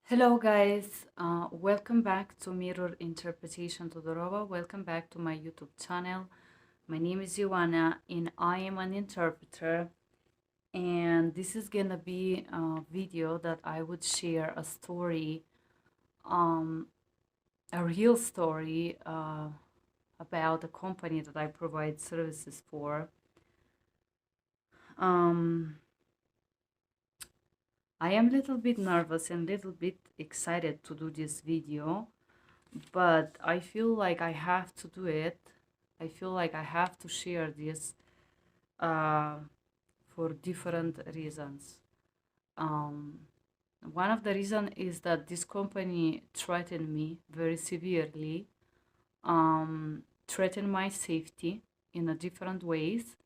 Hello guys, welcome back to Mirror Interpretation Todorova. Welcome back to my YouTube channel. My name is Ioana and I am an interpreter, and this is gonna be a video that I would share a story, um, a real story about a company that I provide services for. Um, I am a little bit nervous and a little bit excited to do this video, but I feel like I have to do it. I feel like I have to share this uh, for different reasons. Um, One of the reasons is that this company threatened me very severely, threatened my safety in a different ways.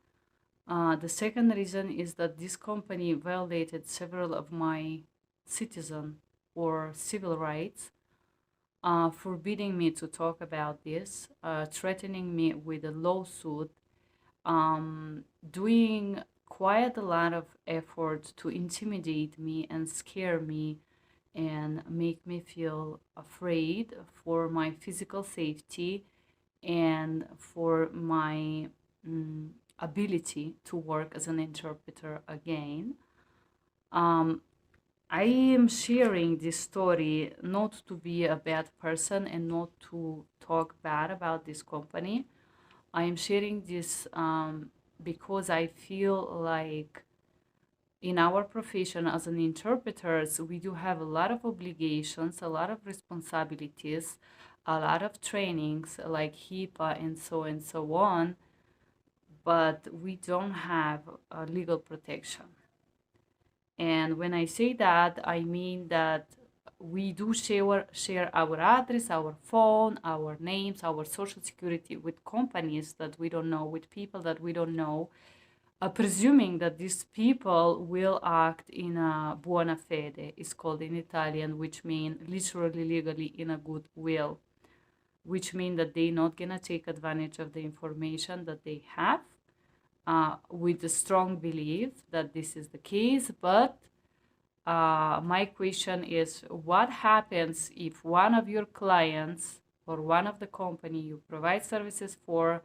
The second reason is that this company violated several of my citizen or civil rights, forbidding me to talk about this, threatening me with a lawsuit, doing quite a lot of effort to intimidate me and scare me and make me feel afraid for my physical safety and for my ability to work as an interpreter again. Um, I am sharing this story not to be a bad person and not to talk bad about this company. I am sharing this because I feel like in our profession as an interpreters, we do have a lot of obligations, a lot of responsibilities, a lot of trainings like HIPAA and so on, but we don't have legal protection. And when I say that, I mean that we do share our address, our phone, our names, our social security with companies that we don't know, with people that we don't know, presuming that these people will act in a buona fede, is called in Italian, which means literally, legally, in a good will, which means that they're not gonna take advantage of the information that they have, with a strong belief that this is the case. But my question is, what happens if one of your clients or one of the company you provide services for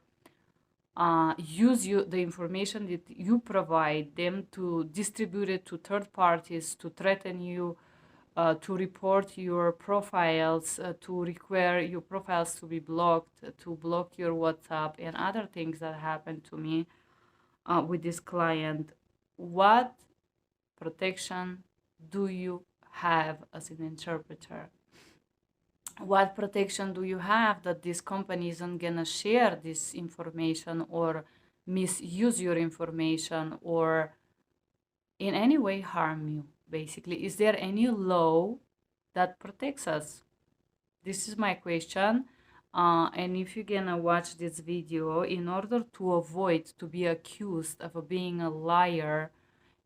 use the information that you provide them to distribute it to third parties, to threaten you, to report your profiles, to require your profiles to be blocked, to block your WhatsApp, and other things that happened to me with this client? What protection do you have as an interpreter? What protection do you have that this company isn't gonna share this information or misuse your information or in any way harm you? Basically, is there any law that protects us? This is my question. And if you're gonna watch this video, in order to avoid to be accused of being a liar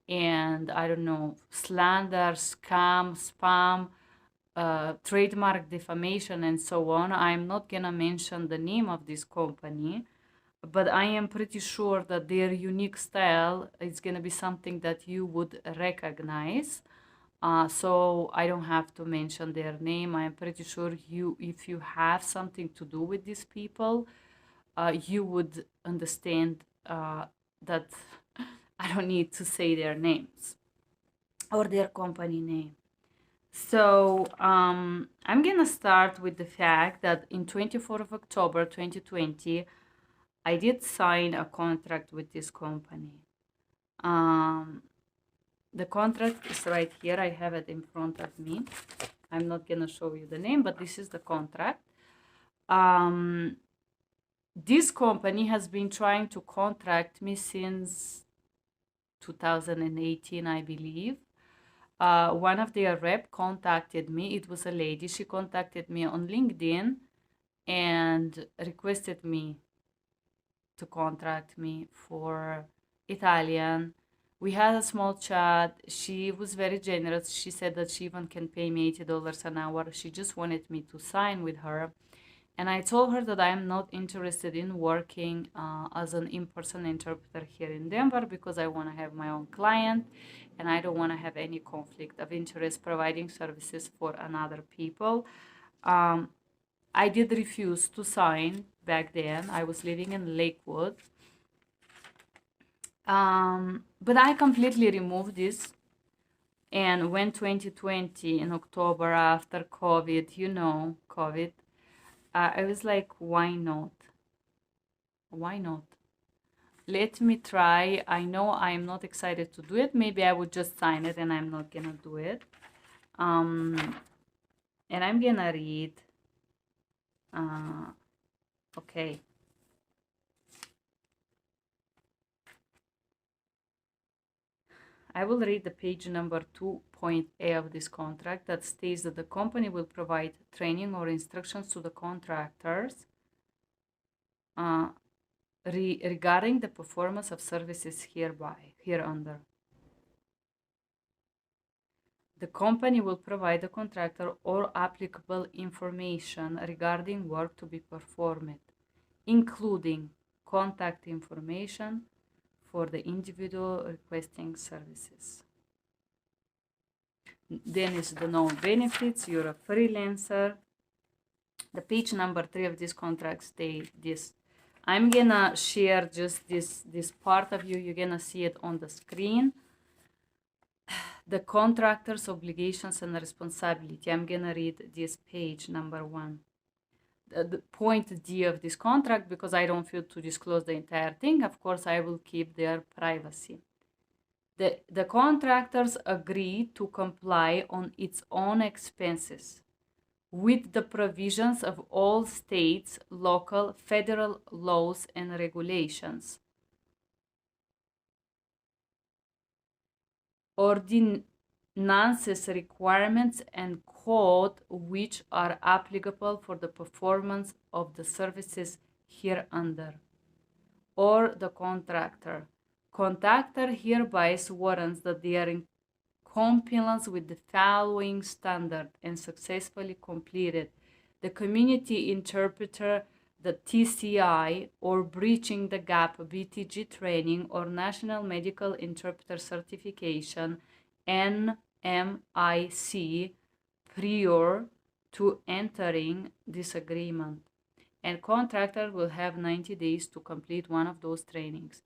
and I don't know, slander, scam, spam, trademark defamation, and so on. I'm not gonna mention the name of this company, but I am pretty sure that their unique style is gonna be something that you would recognize. So I don't have to mention their name. I'm pretty sure if you have something to do with these people, you would understand that I don't need to say their names or their company name. So I'm gonna start with the fact that in 24th of October 2020, I did sign a contract with this company. The contract is right here. I have it in front of me. I'm not gonna show you the name, but this is the contract. This company has been trying to contract me since 2018, I believe. One of their rep contacted me. It was a lady. She contacted me on LinkedIn and requested me to contract me for Italian. We had a small chat. She was very generous. She said that she even can pay me $80 an hour. She just wanted me to sign with her. And I told her that I am not interested in working as an in-person interpreter here in Denver because I want to have my own client and I don't want to have any conflict of interest providing services for another people. I did refuse to sign back then. I was living in Lakewood. But I completely removed this. And when 2020 in October after COVID, COVID, I was like, why not? Why not? Let me try. I know I'm not excited to do it. Maybe I would just sign it and I'm not gonna do it. And I'm gonna read. Okay. I will read the page number 2.A of this contract that states that the company will provide training or instructions to the contractors regarding the performance of services hereunder. The company will provide the contractor all applicable information regarding work to be performed, including contact information for the individual requesting services. Then is the known benefits. You're a freelancer. The page number 3 of this contract states this. I'm gonna share just this part of you. You're gonna see it on the screen. The contractor's obligations and responsibility. I'm gonna read this page number 1. The point D of this contract, because I don't feel to disclose the entire thing. Of course, I will keep their privacy. The contractors agree to comply on its own expenses with the provisions of all states, local, federal laws and regulations, ordinances, requirements, and code which are applicable for the performance of the services hereunder, or the contractor. Contractor hereby warrants that they are in compliance with the following standard and successfully completed the community interpreter, the TCI, or breaching the gap BTG training or National Medical Interpreter Certification NMIC prior to entering this agreement. And contractor will have 90 days to complete one of those trainings.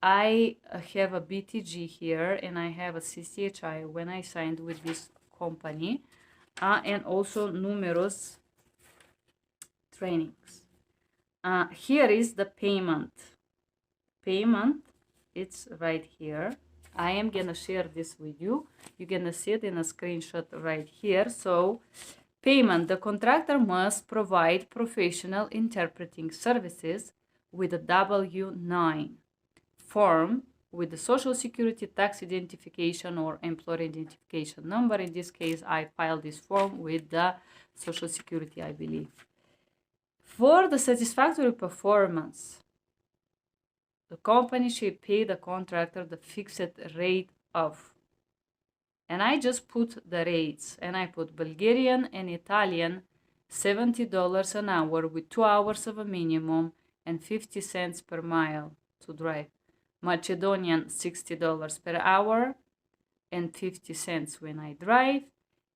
I have a BTG here and I have a CCHI when I signed with this company, and also numerous trainings. Here is the payment. Payment, it's right here. I am gonna share this with you. You're gonna see it in a screenshot right here. So payment, the contractor must provide professional interpreting services with a W-9 form with the Social Security tax identification or employer identification number. In this case, I filed this form with the Social Security, I believe. For the satisfactory performance, the company should pay the contractor the fixed rate of, and I just put the rates, and I put Bulgarian and Italian $70 an hour with 2 hours of a minimum and 50 cents per mile to drive. Macedonian $60 per hour and 50 cents when I drive,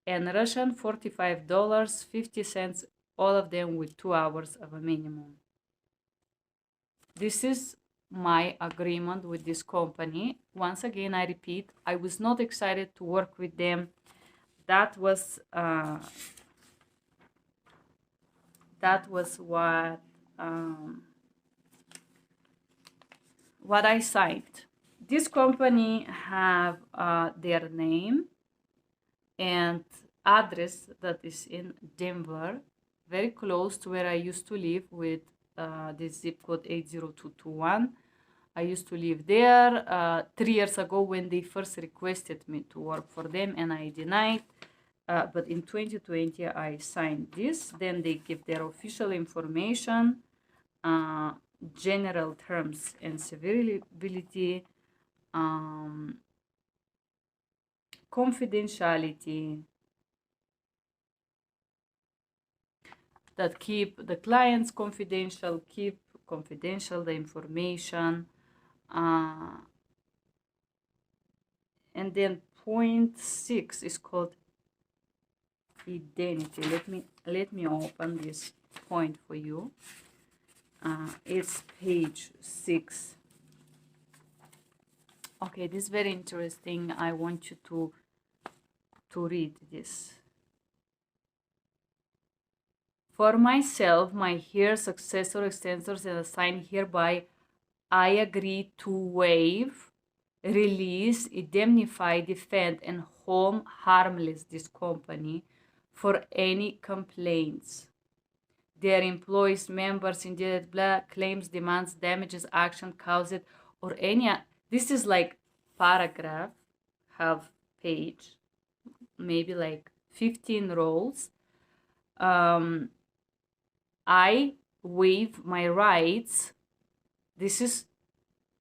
and Russian $45, 50 cents, all of them with 2 hours of a minimum. This is my agreement with this company. Once again, I repeat, I was not excited to work with them. That was what I signed. This company have their name and address that is in Denver, very close to where I used to live with this zip code 80221. I used to live there 3 years ago when they first requested me to work for them, and I denied. But in 2020, I signed this. Then they give their official information, general terms and severability, confidentiality, that keep the clients confidential, keep confidential the information, and then point 6 is called identity. Let me open this point for you. It's page 6. Okay, this is very interesting. I want you to read this. For myself, my heirs, successor, extensors, and assigned hereby, I agree to waive, release, indemnify, defend, and hold harmless this company for any complaints their employees, members, indeed, blah, claims, demands, damages, action, caused, or any. This is like paragraph, half page, maybe like 15 rows. I waive my rights. This is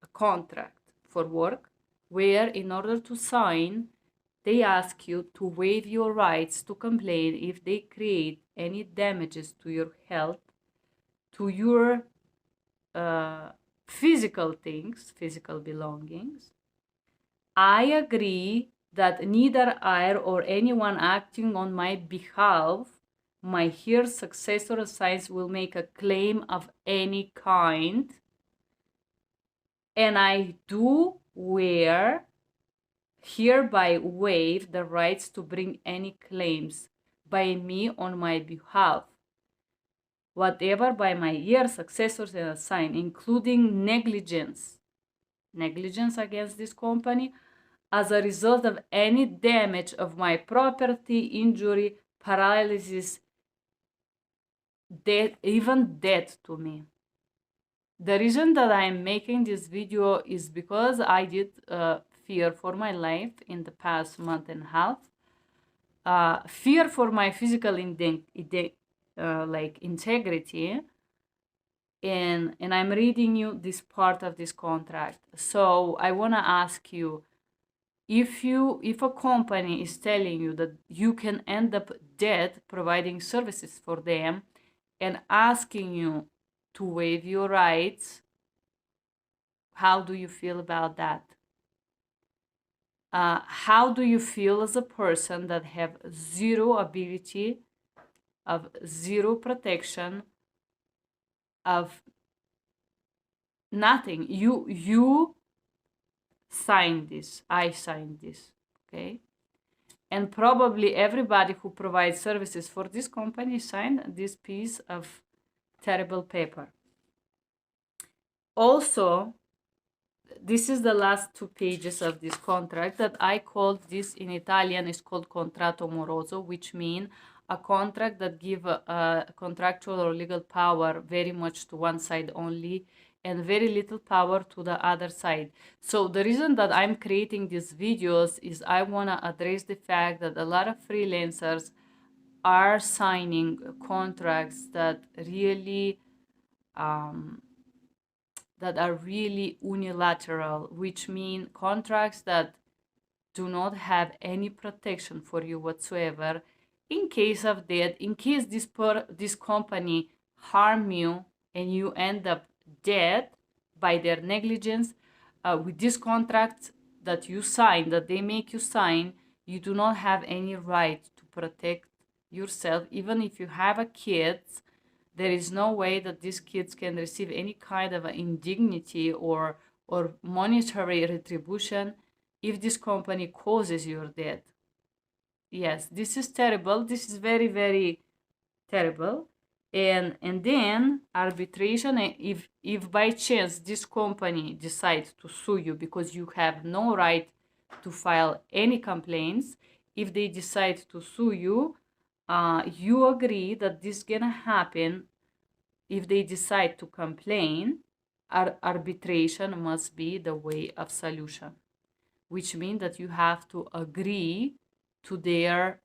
a contract for work where, in order to sign, they ask you to waive your rights to complain if they create any damages to your health, to your physical things, physical belongings. I agree that neither I or anyone acting on my behalf, my heirs, successor, or assigns, will make a claim of any kind, and I do hereby waive the rights to bring any claims by me on my behalf, whatever by my heirs, successors, and assigned, including negligence against this company as a result of any damage of my property, injury, paralysis, death, even death to me. The reason that I'm making this video is because I did fear for my life in the past month and a half. Fear for my physical integrity, and I'm reading you this part of this contract. So I want to ask you, if a company is telling you that you can end up dead providing services for them and asking you to waive your rights, how do you feel about that? How do you feel as a person that have zero ability, of zero protection, of nothing? You signed this. I signed this, okay? And probably everybody who provides services for this company signed this piece of terrible paper. Also, this is the last 2 pages of this contract that I called this, in Italian is called contratto moroso, which means a contract that give a contractual or legal power very much to one side only and very little power to the other side. So the reason that I'm creating these videos is I want to address the fact that a lot of freelancers are signing contracts that really are really unilateral, which mean contracts that do not have any protection for you whatsoever in case of death, in case this company harm you and you end up dead by their negligence. With this contract that you sign, that they make you sign, you do not have any right to protect yourself. Even if you have a kid, there is no way that these kids can receive any kind of indignity or monetary retribution if this company causes your death. Yes, this is terrible. This is very, very terrible. And then arbitration, if by chance this company decides to sue you because you have no right to file any complaints, if they decide to sue you, you agree that this is gonna happen. If they decide to complain, arbitration must be the way of solution, which means that you have to agree to their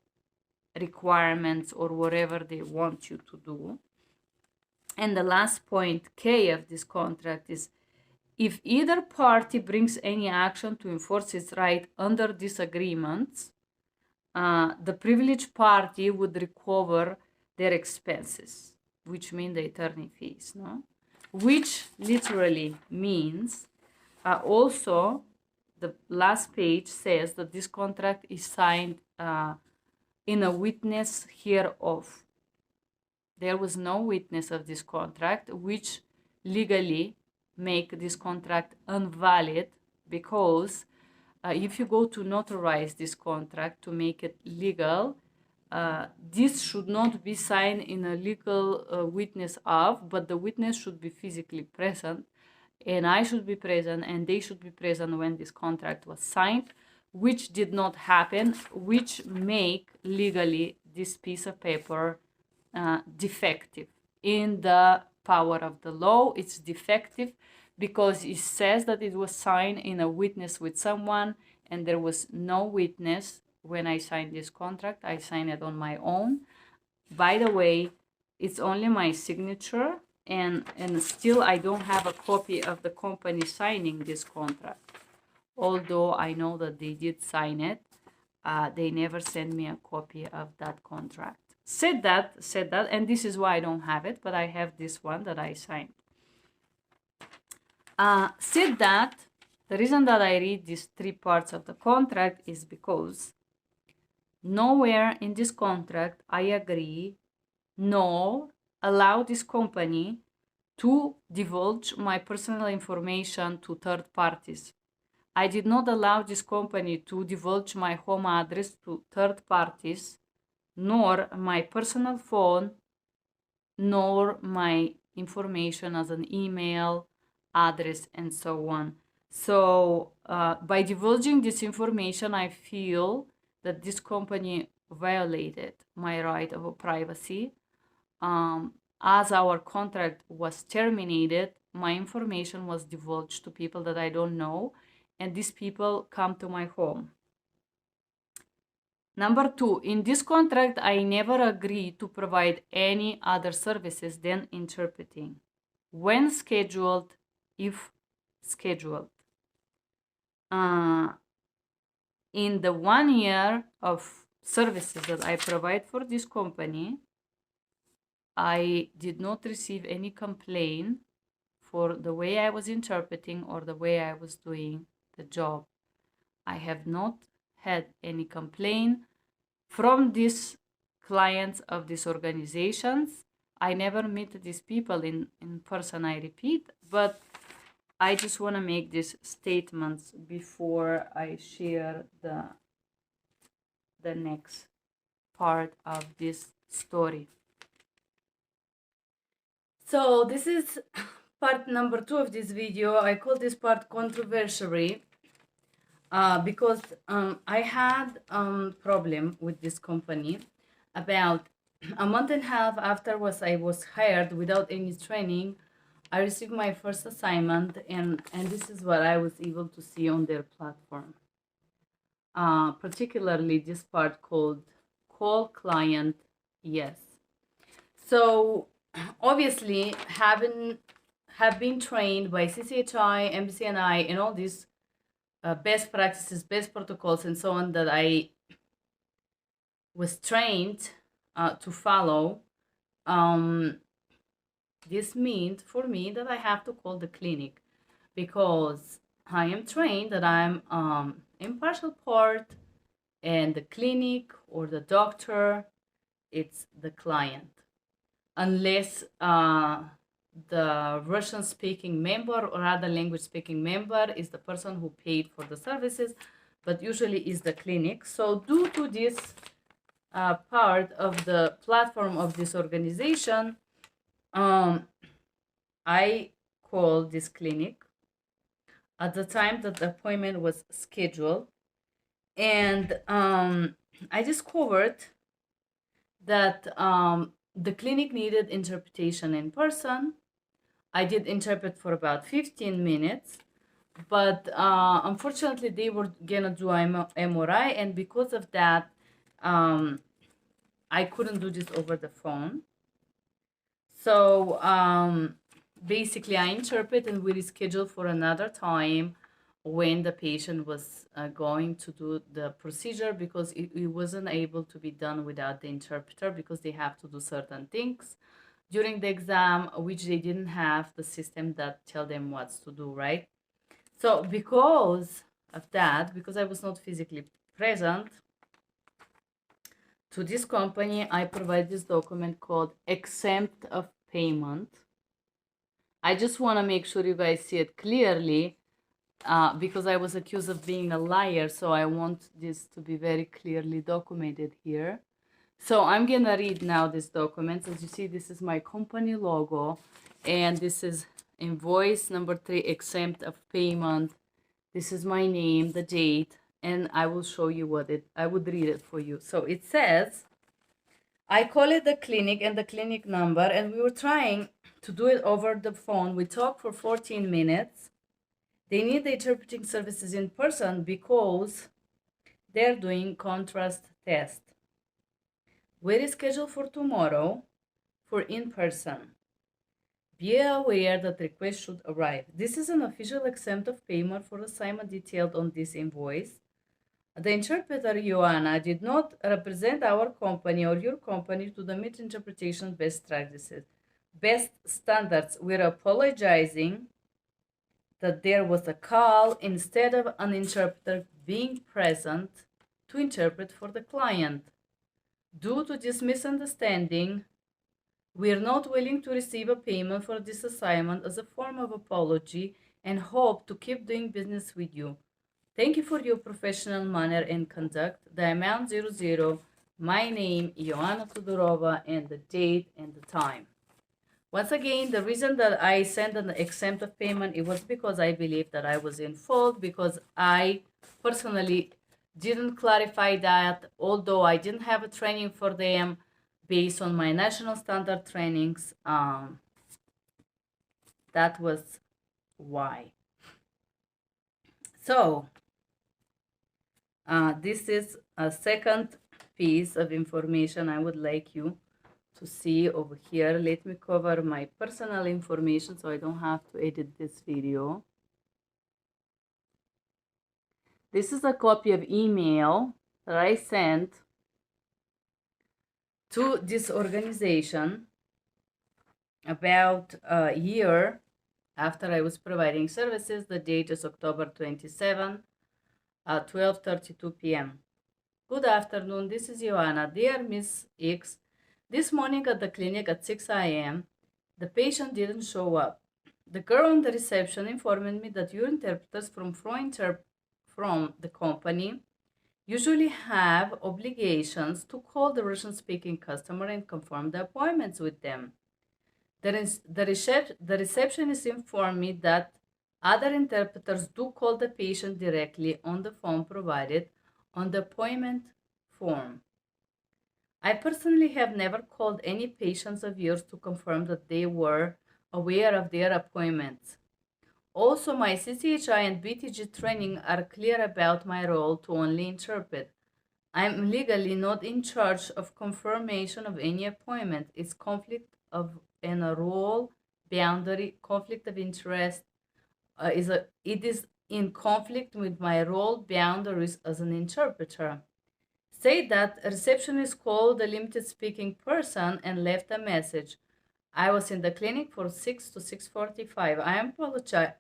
requirements or whatever they want you to do. And the last point, K, of this contract is, if either party brings any action to enforce its right under this agreement, the privileged party would recover their expenses, which mean the attorney fees, no? Which literally means also the last page says that this contract is signed in a witness hereof. There was no witness of this contract, which legally make this contract invalid, because if you go to notarize this contract to make it legal, this should not be signed in a legal witness of, but the witness should be physically present, and I should be present, and they should be present when this contract was signed, which did not happen, which make legally this piece of paper defective. In the power of the law, it's defective because it says that it was signed in a witness with someone, and there was no witness when I signed this contract. I signed it on my own. By the way, it's only my signature, and still I don't have a copy of the company signing this contract. Although I know that they did sign it, they never sent me a copy of that contract. Said that, and this is why I don't have it, but I have this one that I signed. Said that, the reason that I read these three parts of the contract is because nowhere in this contract I agree nor allow this company to divulge my personal information to third parties. I did not allow this company to divulge my home address to third parties, nor my personal phone, nor my information as an email address and so on. So by divulging this information, I feel that this company violated my right of privacy. As our contract was terminated, my information was divulged to people that I don't know, and these people come to my home. Number two, in this contract, I never agreed to provide any other services than interpreting, when scheduled, if scheduled. In the 1 year of services that I provide for this company, I did not receive any complaint for the way I was interpreting or the way I was doing the job. I have not had any complaint from these clients of these organizations. I never meet these people in person, I repeat, but I just want to make these statements before I share the next part of this story. So this is part number 2 of this video. I call this part controversial because I had problem with this company. About a month and a half afterwards, I was hired without any training. I received my first assignment, and this is what I was able to see on their platform. Particularly this part called Call Client Yes. So obviously have been trained by CCHI, MCNI, and all these best practices, best protocols, and so on that I was trained to follow. This means for me that I have to call the clinic, because I am trained that I'm impartial part, and the clinic or the doctor, it's the client. Unless the Russian speaking member or other language speaking member is the person who paid for the services, but usually is the clinic. So due to this part of the platform of this organization, I called this clinic at the time that the appointment was scheduled, and I discovered that the clinic needed interpretation in person. I did interpret for about 15 minutes, but unfortunately they were gonna do MRI, and because of that, I couldn't do this over the phone. So basically I interpret, and we rescheduled for another time when the patient was going to do the procedure, because it wasn't able to be done without the interpreter, because they have to do certain things during the exam, which they didn't have the system that tell them what to do, right? So because of that, because I was not physically present to this company, I provide this document called exempt of payment. I just want to make sure you guys see it clearly, because I was accused of being a liar, so I want this to be very clearly documented here. So I'm gonna read now this document. As you see, this is my company logo, and this is invoice number 3, exempt of payment. This is my name, the date, and I will show you what I would read it for you. So it says, I call it the clinic and the clinic number, and we were trying to do it over the phone. We talked for 14 minutes. They need the interpreting services in person because they're doing contrast test. We're scheduled for tomorrow for in-person. Be aware that request should arrive. This is an official exempt of payment for assignment detailed on this invoice. The interpreter, Joanna, did not represent our company or your company to the meet interpretation best practices, best standards. We're apologizing that there was a call instead of an interpreter being present to interpret for the client. Due to this misunderstanding, we are not willing to receive a payment for this assignment as a form of apology and hope to keep doing business with you. Thank you for your professional manner and conduct. The amount 00, my name, Ioana Todorova, and the date and the time. Once again, the reason that I sent an exempt of payment, it was because I believe that I was in fault, because I personally didn't clarify that, although I didn't have a training for them based on my national standard trainings. That was why. So this is a second piece of information I would like you to see over here. Let me cover my personal information so I don't have to edit this video. This is a copy of email that I sent to this organization about a year after I was providing services. The date is October 27 at 12:32 p.m. Good afternoon, this is Joanna. Dear Miss X, this morning at the clinic at 6 a.m., the patient didn't show up. The girl on the reception informed me that your interpreters from the company usually have obligations to call the Russian-speaking customer and confirm the appointments with them. The receptionist informed me that other interpreters do call the patient directly on the phone provided on the appointment form. I personally have never called any patients of yours to confirm that they were aware of their appointments. Also, my CCHI and BTG training are clear about my role to only interpret. I'm legally not in charge of confirmation of any appointment. It's conflict of and a role boundary, conflict of interest. It is in conflict with my role boundaries as an interpreter. Say that a receptionist called the limited speaking person and left a message. I was in the clinic for 6 to 6:45.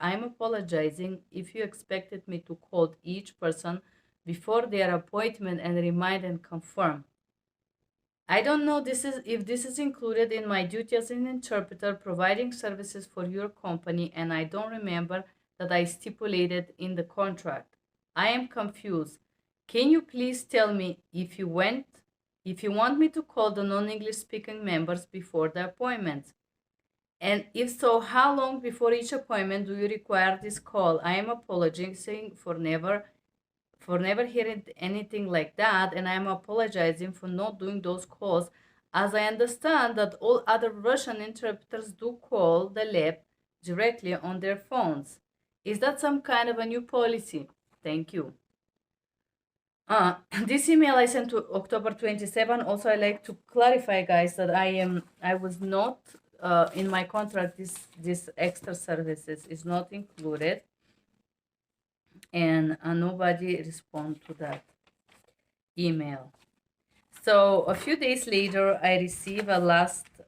I'm apologizing if you expected me to call each person before their appointment and remind and confirm. I don't know if this is included in my duty as an interpreter providing services for your company, and I don't remember that I stipulated in the contract. I am confused. Can you please tell me if you want me to call the non-English speaking members before the appointment? And if so, how long before each appointment do you require this call? I am apologizing for never hearing anything like that, and I am apologizing for not doing those calls, as I understand that all other Russian interpreters do call the lab directly on their phones. Is that some kind of a new policy? Thank you. This email I sent to October 27. Also, I like to clarify, guys, that I was not in my contract. This extra services is not included, and nobody responded to that email. So a few days later, I receive another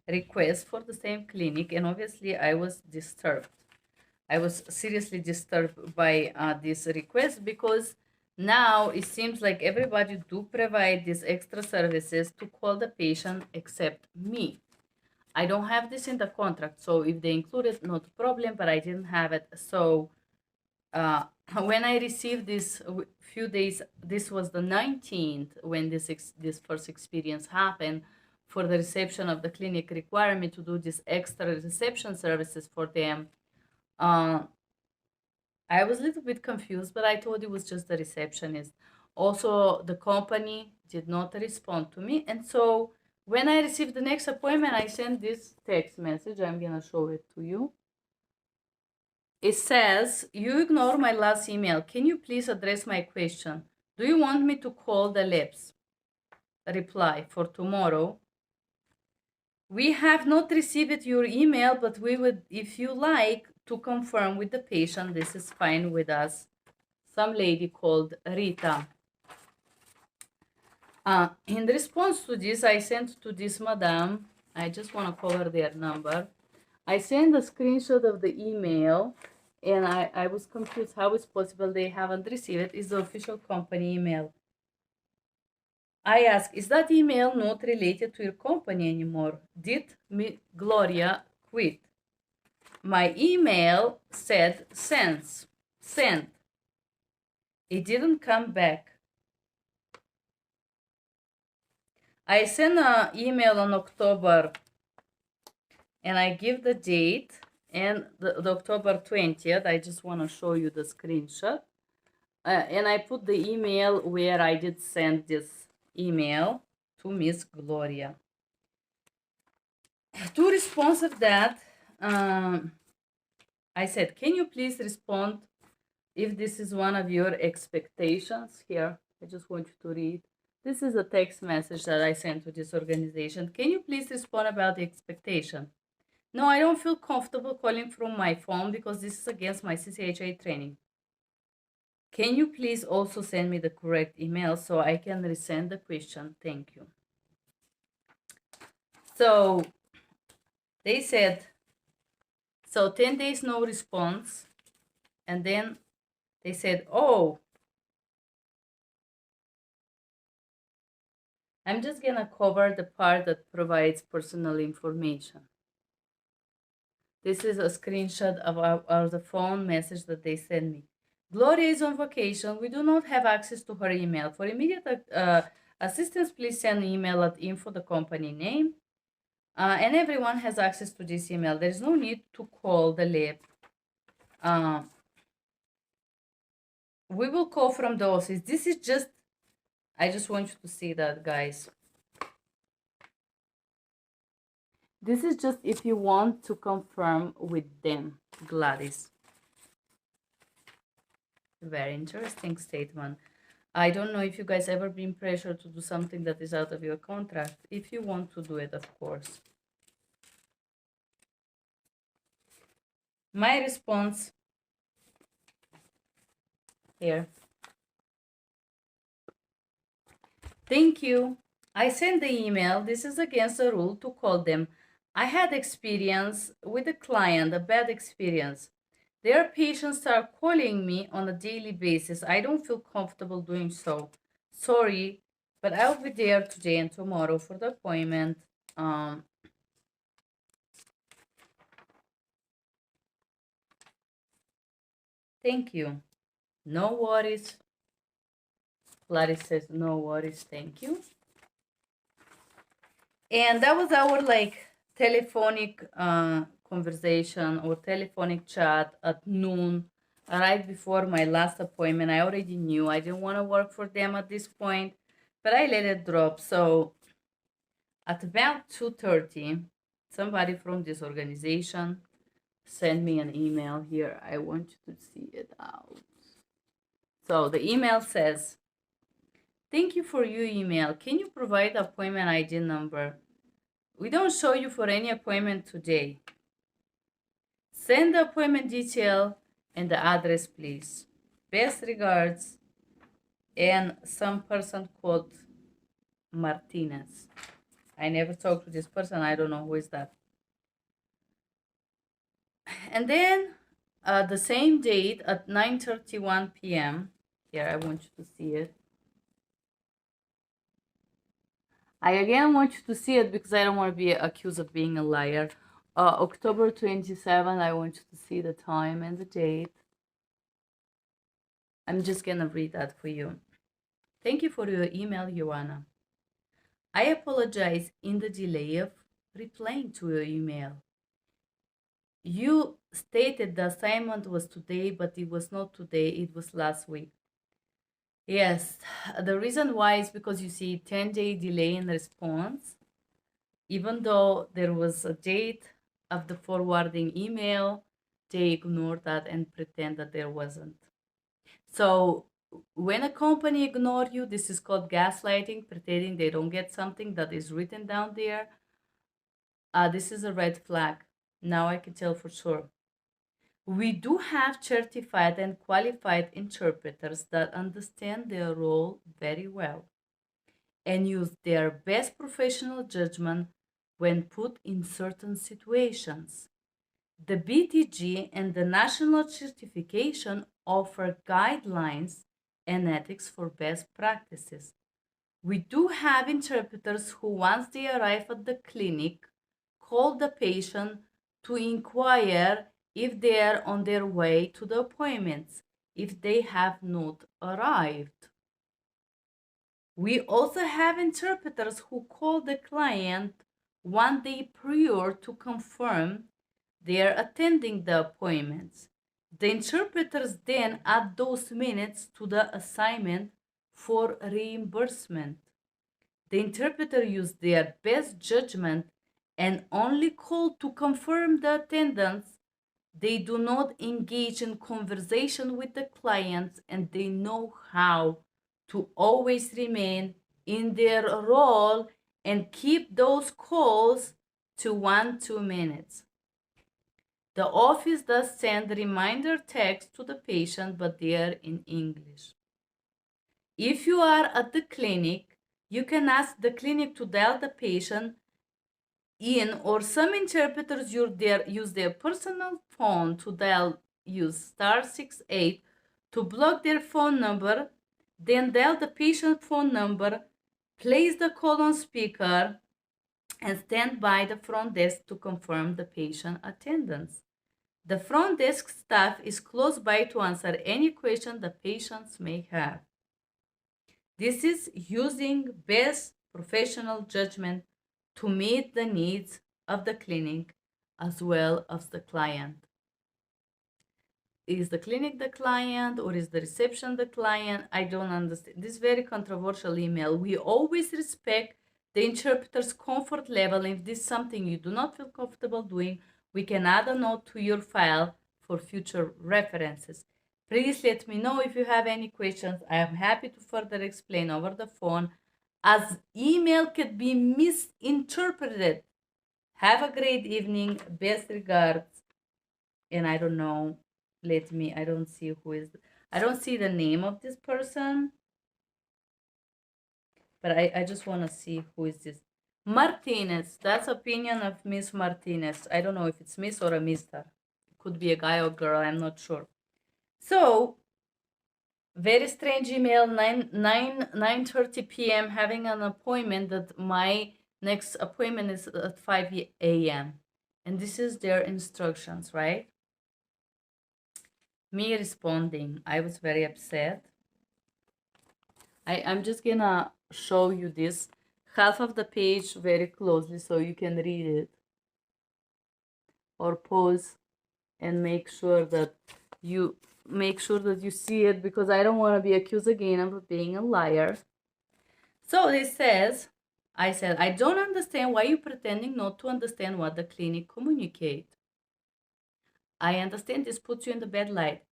request for the same clinic, and obviously I was disturbed. I was seriously disturbed by this request, because now it seems like everybody do provide these extra services to call the patient except me. I don't have this in the contract, so if they include it, not a problem, but I didn't have it. So uh, when I received this few days, this was the 19th when this first experience happened, for the reception of the clinic require me to do this extra reception services for them. Uh, I was a little bit confused, but I thought it was just the receptionist. Also, the company did not respond to me. And so when I received the next appointment, I sent this text message. I'm going to show it to you. It says, "You ignore my last email. Can you please address my question? Do you want me to call the labs?" Reply, "For tomorrow. We have not received your email, but we would, if you like, to confirm with the patient. This is fine with us." Some lady called Rita. In response to this, I sent to this madam, I just want to cover their number. I sent a screenshot of the email, and I was confused how it's possible they haven't received it. It's the official company email. I asked, "Is that email not related to your company anymore? Did Gloria quit?" My email said sent. It didn't come back. I sent an email on October, and I give the date, and the October 20th. I just want to show you the screenshot. And I put the email where I did send this email to Miss Gloria. To respond to that, I said, "Can you please respond if this is one of your expectations?" Here, I just want you to read. This is a text message that I sent to this organization. "Can you please respond about the expectation? No, I don't feel comfortable calling from my phone because this is against my CCHI training. Can you please also send me the correct email so I can resend the question? Thank you." So they said, so 10 days no response. And then they said, "Oh, I'm just going to cover the part that provides personal information." This is a screenshot of the phone message that they sent me. "Gloria is on vacation. We do not have access to her email. For immediate assistance, please send email at info, the company name. And everyone has access to this email. There is no need to call the lab. We will call from the office." This is just, I just want you to see that, guys. This is just if you want to confirm with them, Gladys. Very interesting statement. I don't know if you guys ever been pressured to do something that is out of your contract. If you want to do it, of course. My response here. "Thank you. I sent the email. This is against the rule to call them. I had experience with a client, a bad experience. Their patients are calling me on a daily basis. I don't feel comfortable doing so. Sorry, but I'll be there today and tomorrow for the appointment. Thank you. No worries." Clarice says, "No worries, thank you." And that was our telephonic conversation or telephonic chat at noon, right before my last appointment. I already knew I didn't want to work for them at this point, but I let it drop. So at about 2:30, somebody from this organization sent me an email here. I want you to see it out. So the email says, "Thank you for your email. Can you provide appointment ID number? We don't show you for any appointment today. Send the appointment detail and the address, please. Best regards." And some person called Martinez. I never talked to this person. I don't know who is that. And then the same date at 9:31 p.m. Here, I want you to see it. I again want you to see it because I don't want to be accused of being a liar. October 27, I want you to see the time and the date. I'm just gonna read that for you. Thank you for your email, Joanna. I apologize in the delay of replying to your email. You stated the assignment was today, but it was not today, it was last week. Yes, the reason why is because you see 10-day delay in response. Even though there was a date of the forwarding email, they ignore that and pretend that there wasn't. So when a company ignore you, this is called gaslighting, pretending they don't get something that is written down there. This is a red flag. Now I can tell for sure. We do have certified and qualified interpreters that understand their role very well and use their best professional judgment when put in certain situations. The BTG and the national certification offer guidelines and ethics for best practices. We do have interpreters who, once they arrive at the clinic, call the patient to inquire if they are on their way to the appointments, if they have not arrived. We also have interpreters who call the client one day prior to confirm they are attending the appointments. The interpreters then add those minutes to the assignment for reimbursement. The interpreter used their best judgment and only call to confirm the attendance. They do not engage in conversation with the clients, and they know how to always remain in their role and keep those calls to 1-2 minutes. The office does send reminder text to the patient, but they are in English. If you are at the clinic, you can ask the clinic to dial the patient in, or some interpreters use their personal phone to use *68 to block their phone number, then dial the patient phone number, place the call on speaker, and stand by the front desk to confirm the patient attendance. The front desk staff is close by to answer any question the patients may have. This is using best professional judgment to meet the needs of the clinic as well as the client. Is the clinic the client or is the reception the client? I don't understand. This very controversial email. We always respect the interpreter's comfort level. If this is something you do not feel comfortable doing, we can add a note to your file for future references. Please let me know if you have any questions. I am happy to further explain over the phone, as email could be misinterpreted. Have a great evening. Best regards. And I don't know. I don't see who is. I don't see the name of this person. But I just want to see who is this. Martinez. That's opinion of Miss Martinez. I don't know if it's Miss or a Mister. It could be a guy or girl. I'm not sure. So, very strange email. 9:30 p.m. having an appointment that my next appointment is at 5 a.m. And this is their instructions, right? Me responding. I was very upset. I'm just gonna show you this half of the page very closely so you can read it, or pause and make sure that you see it, because I don't want to be accused again of being a liar. So this says, I said, I don't understand why you're pretending not to understand what the clinic communicate. I understand this puts you in the bad light.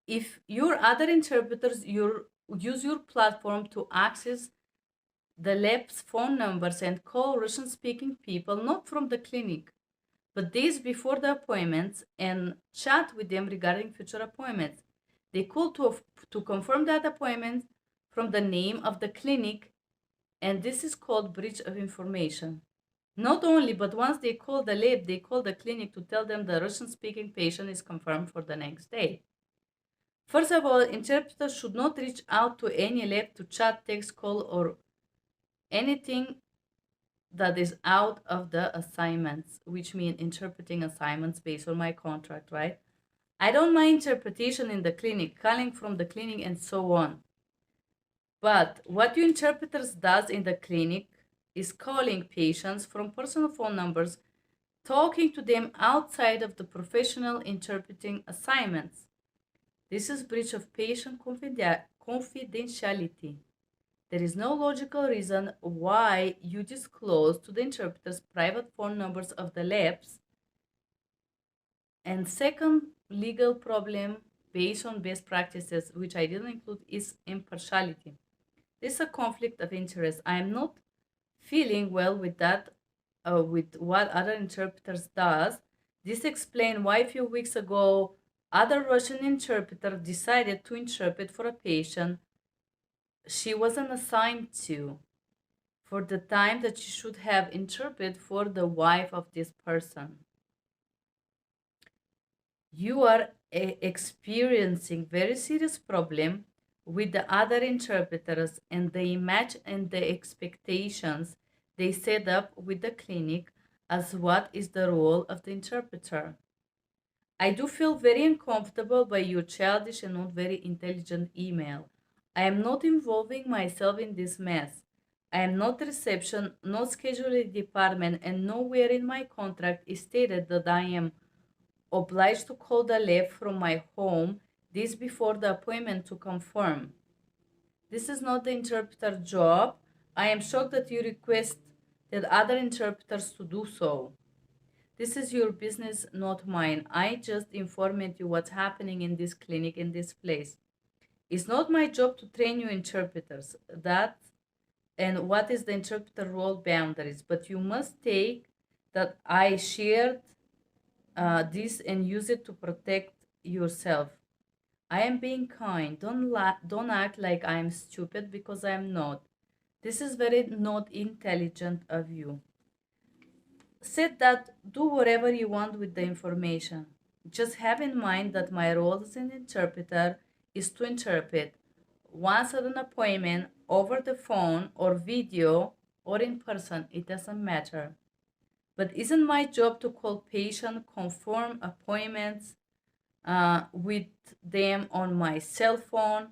If your other interpreters use your platform to access the lab's phone numbers and call Russian-speaking people, not from the clinic, but days before the appointments, and chat with them regarding future appointments. They call to confirm that appointment from the name of the clinic And this is called breach of information. Not only, but once they call the lab, they call the clinic to tell them the Russian-speaking patient is confirmed for the next day. First of all, interpreters should not reach out to any lab to chat, text, call, or anything that is out of the assignments, which mean interpreting assignments based on my contract, right? I don't mind interpretation in the clinic, calling from the clinic, and so on. But what you interpreters does in the clinic is calling patients from personal phone numbers, talking to them outside of the professional interpreting assignments. This is breach of patient confidentiality. There is no logical reason why you disclose to the interpreters private phone numbers of the labs. And second legal problem based on best practices, which I didn't include, is impartiality. This is a conflict of interest. I am not feeling well with that, with what other interpreters does. This explains why a few weeks ago, other Russian interpreter decided to interpret for a patient she wasn't assigned to for the time that she should have interpreted for the wife of this person. You are experiencing very serious problem with the other interpreters and the image and the expectations they set up with the clinic as what is the role of the interpreter. I do feel very uncomfortable by your childish and not very intelligent email. I am not involving myself in this mess. I am not reception, not scheduling department, and nowhere in my contract is stated that I am obliged to call the lab from my home this before the appointment to confirm. This is not the interpreter job. I am shocked that you request that other interpreters to do so. This is your business, not mine. I just informed you what's happening in this clinic, in this place. It's not my job to train you interpreters. That and what is the interpreter role boundaries. But you must take that I shared this and use it to protect yourself. I am being kind. Don't act like I am stupid because I am not. This is very not intelligent of you. Said that do whatever you want with the information. Just have in mind that my role as an interpreter is to interpret once at an appointment over the phone or video or in person, it doesn't matter. But isn't my job to call patient, confirm appointments with them on my cell phone?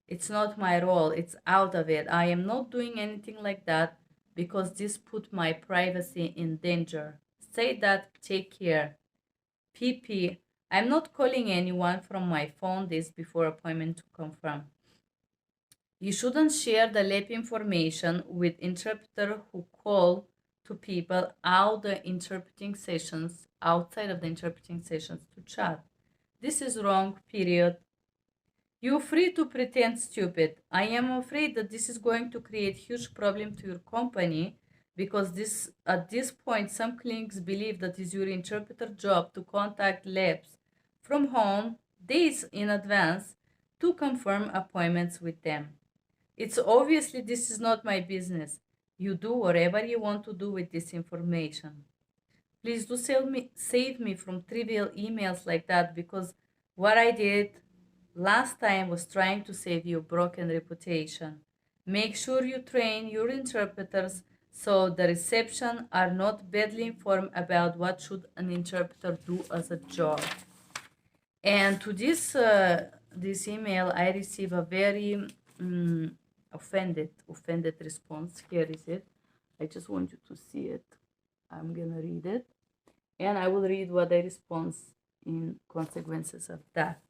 It's not my role. It's out of it. I am not doing anything like that because this put my privacy in danger. Say that, take care. PP, I'm not calling anyone from my phone this before appointment to confirm. You shouldn't share the lab information with interpreter who call to people out the interpreting sessions, outside of the interpreting sessions to chat. This is wrong, period. You're free to pretend stupid. I am afraid that this is going to create huge problem to your company because at this point some clinics believe that it's your interpreter job to contact labs from home days in advance to confirm appointments with them. It's obviously this is not my business. You do whatever you want to do with this information. Please do save me from trivial emails like that because what I did last time was trying to save your broken reputation. Make sure you train your interpreters so the reception are not badly informed about what should an interpreter do as a job. And to this email, I receive a very offended response. Here is it. I just want you to see it. I'm gonna read it, and I will read what I respond in consequences of that.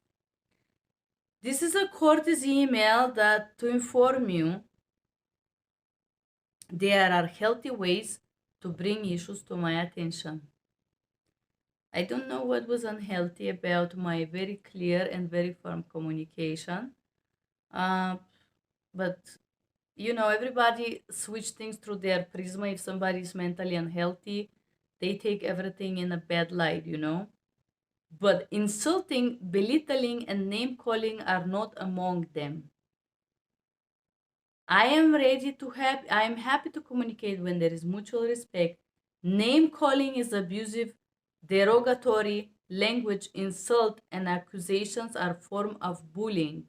This is a courtesy email that to inform you there are healthy ways to bring issues to my attention. I don't know what was unhealthy about my very clear and very firm communication, but everybody switch things through their prism. If somebody is mentally unhealthy, they take everything in a bad light, But insulting, belittling, and name calling are not among them. I am happy to communicate when there is mutual respect. Name calling is abusive, derogatory language, insult, and accusations are form of bullying.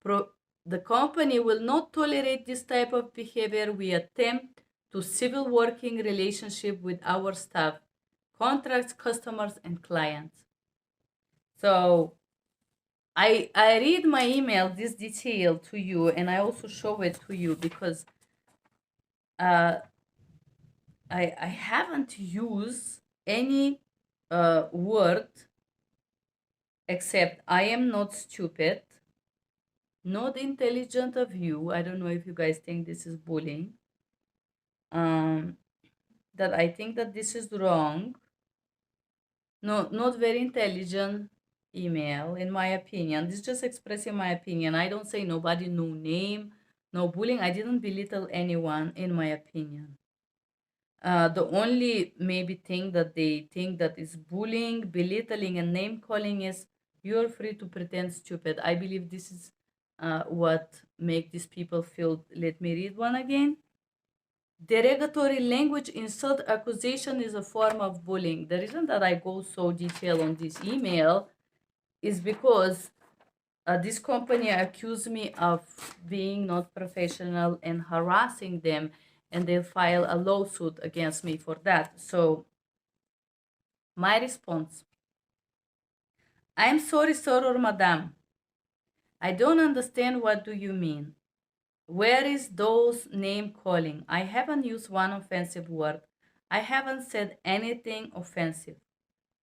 Pro- the company will not tolerate this type of behavior. We attempt to civil working relationship with our staff, contracts, customers, and clients. So I read my email this detail to you, and I also show it to you because uh, I haven't used any word except I am not stupid, not intelligent of you. I don't know if you guys think this is bullying. Um, that I think that this is wrong. No, not very intelligent email, in my opinion. This is just expressing my opinion. I don't say nobody, no name, no bullying. I didn't belittle anyone, in my opinion. The only maybe thing that they think that is bullying, belittling, and name calling is you're free to pretend stupid. I believe this is what make these people feel. Let me read one again. Derogatory language, insult, accusation is a form of bullying. The reason that I go so detailed on this email is because this company accused me of being not professional and harassing them, and they file a lawsuit against me for that. So my response: I'm sorry, sir or madam. I don't understand what do you mean. Where is those name calling? I haven't used one offensive word. I haven't said anything offensive.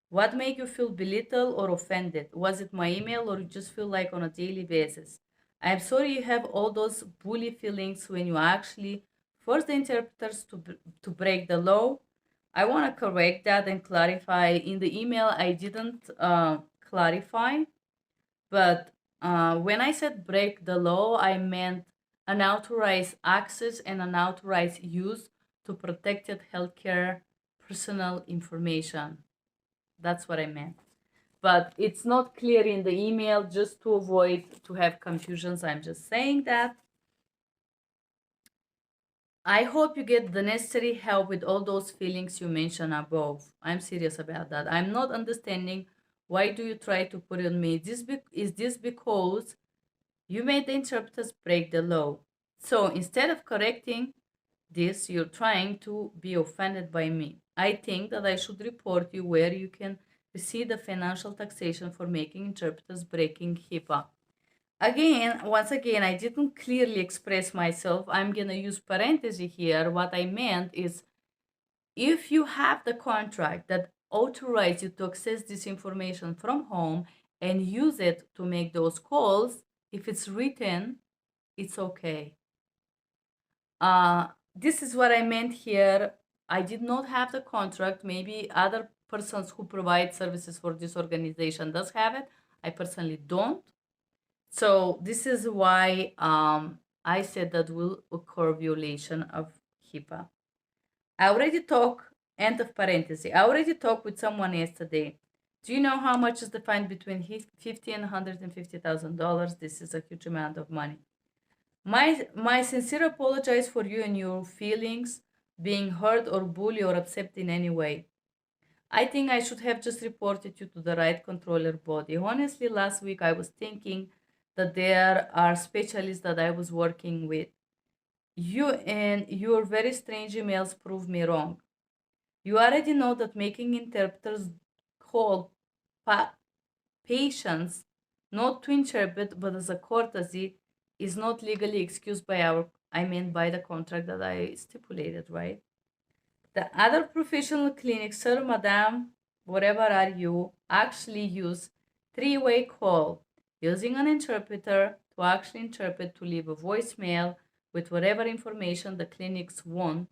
What made you feel belittled or offended? Was it my email or you just feel like on a daily basis? I'm sorry you have all those bully feelings when you actually force the interpreters to break the law. I want to correct that and clarify. In the email, I didn't clarify, but when I said break the law, I meant unauthorized access and unauthorized use to protected healthcare personal information. That's what I meant. But it's not clear in the email, just to avoid to have confusions. I'm just saying that. I hope you get the necessary help with all those feelings you mentioned above. I'm serious about that. I'm not understanding why do you try to put it on me. Is this because you made the interpreters break the law? So instead of correcting this, you're trying to be offended by me. I think that I should report you where you can receive the financial taxation for making interpreters breaking HIPAA. Again, once again, I didn't clearly express myself. I'm going to use parenthesis here. What I meant is if you have the contract that authorizes you to access this information from home and use it to make those calls, if it's written, it's okay. This is what I meant here. I did not have the contract. Maybe other persons who provide services for this organization does have it. I personally don't. So this is why I said that will occur violation of HIPAA. I already talked, end of parenthesis. I already talked with someone yesterday. Do you know how much is the fine between $50 and $150,000? This is a huge amount of money. My sincere apologize for you and your feelings being hurt or bullied or upset in any way. I think I should have just reported you to the right controller body. Honestly, last week I was thinking that there are specialists that I was working with. You and your very strange emails prove me wrong. You already know that making interpreters call patients not to interpret but as a courtesy is not legally excused by by the contract that I stipulated, right? The other professional clinics, sir, madam, whatever are you, actually use three-way call using an interpreter to actually interpret to leave a voicemail with whatever information the clinics want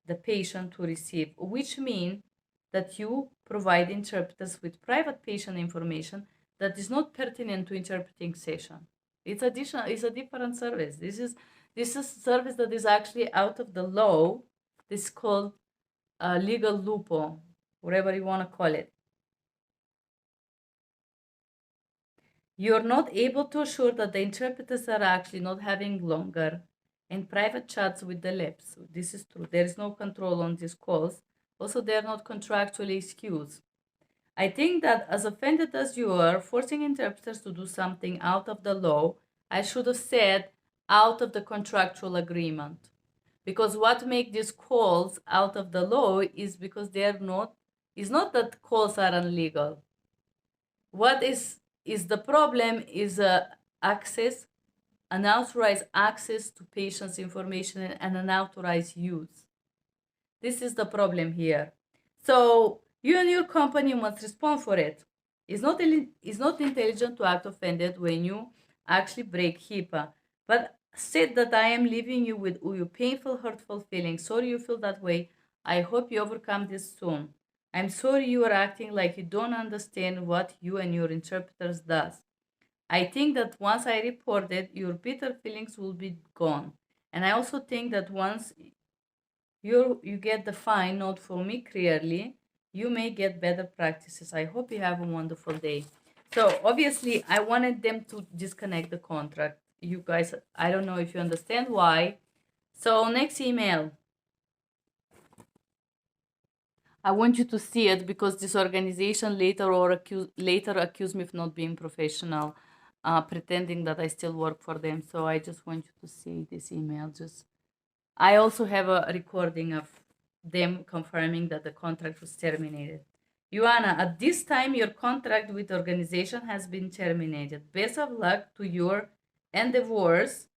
the patient to receive, which means that you provide interpreters with private patient information that is not pertinent to interpreting session. It's it's a different service. This is service that is actually out of the law. This is called a legal loophole, whatever you want to call it. You're not able to assure that the interpreters are actually not having longer and private chats with the labs. This is true. There is no control on these calls. Also, they are not contractually excused. I think that as offended as you are, forcing interpreters to do something out of the law, I should have said out of the contractual agreement. Because what makes these calls out of the law is because they are not, it's not that calls are illegal. What is the problem is access, unauthorized access to patients' information and unauthorized use. This is the problem here. So you and your company must respond for it. It's not intelligent to act offended when you actually break HIPAA. But said that I am leaving you with your painful, hurtful feelings. Sorry you feel that way. I hope you overcome this soon. I'm sorry you are acting like you don't understand what you and your interpreters does. I think that once I report it, your bitter feelings will be gone. And I also think that once you get the fine note for me clearly, you may get better practices. I hope you have a wonderful day. So obviously I wanted them to disconnect the contract. You guys, I don't know if you understand why. So next email. I want you to see it because this organization later accused me of not being professional, pretending that I still work for them. So I just want you to see this email. I also have a recording of them confirming that the contract was terminated. Ioana, at this time, your contract with the organization has been terminated. Best of luck to your endeavors.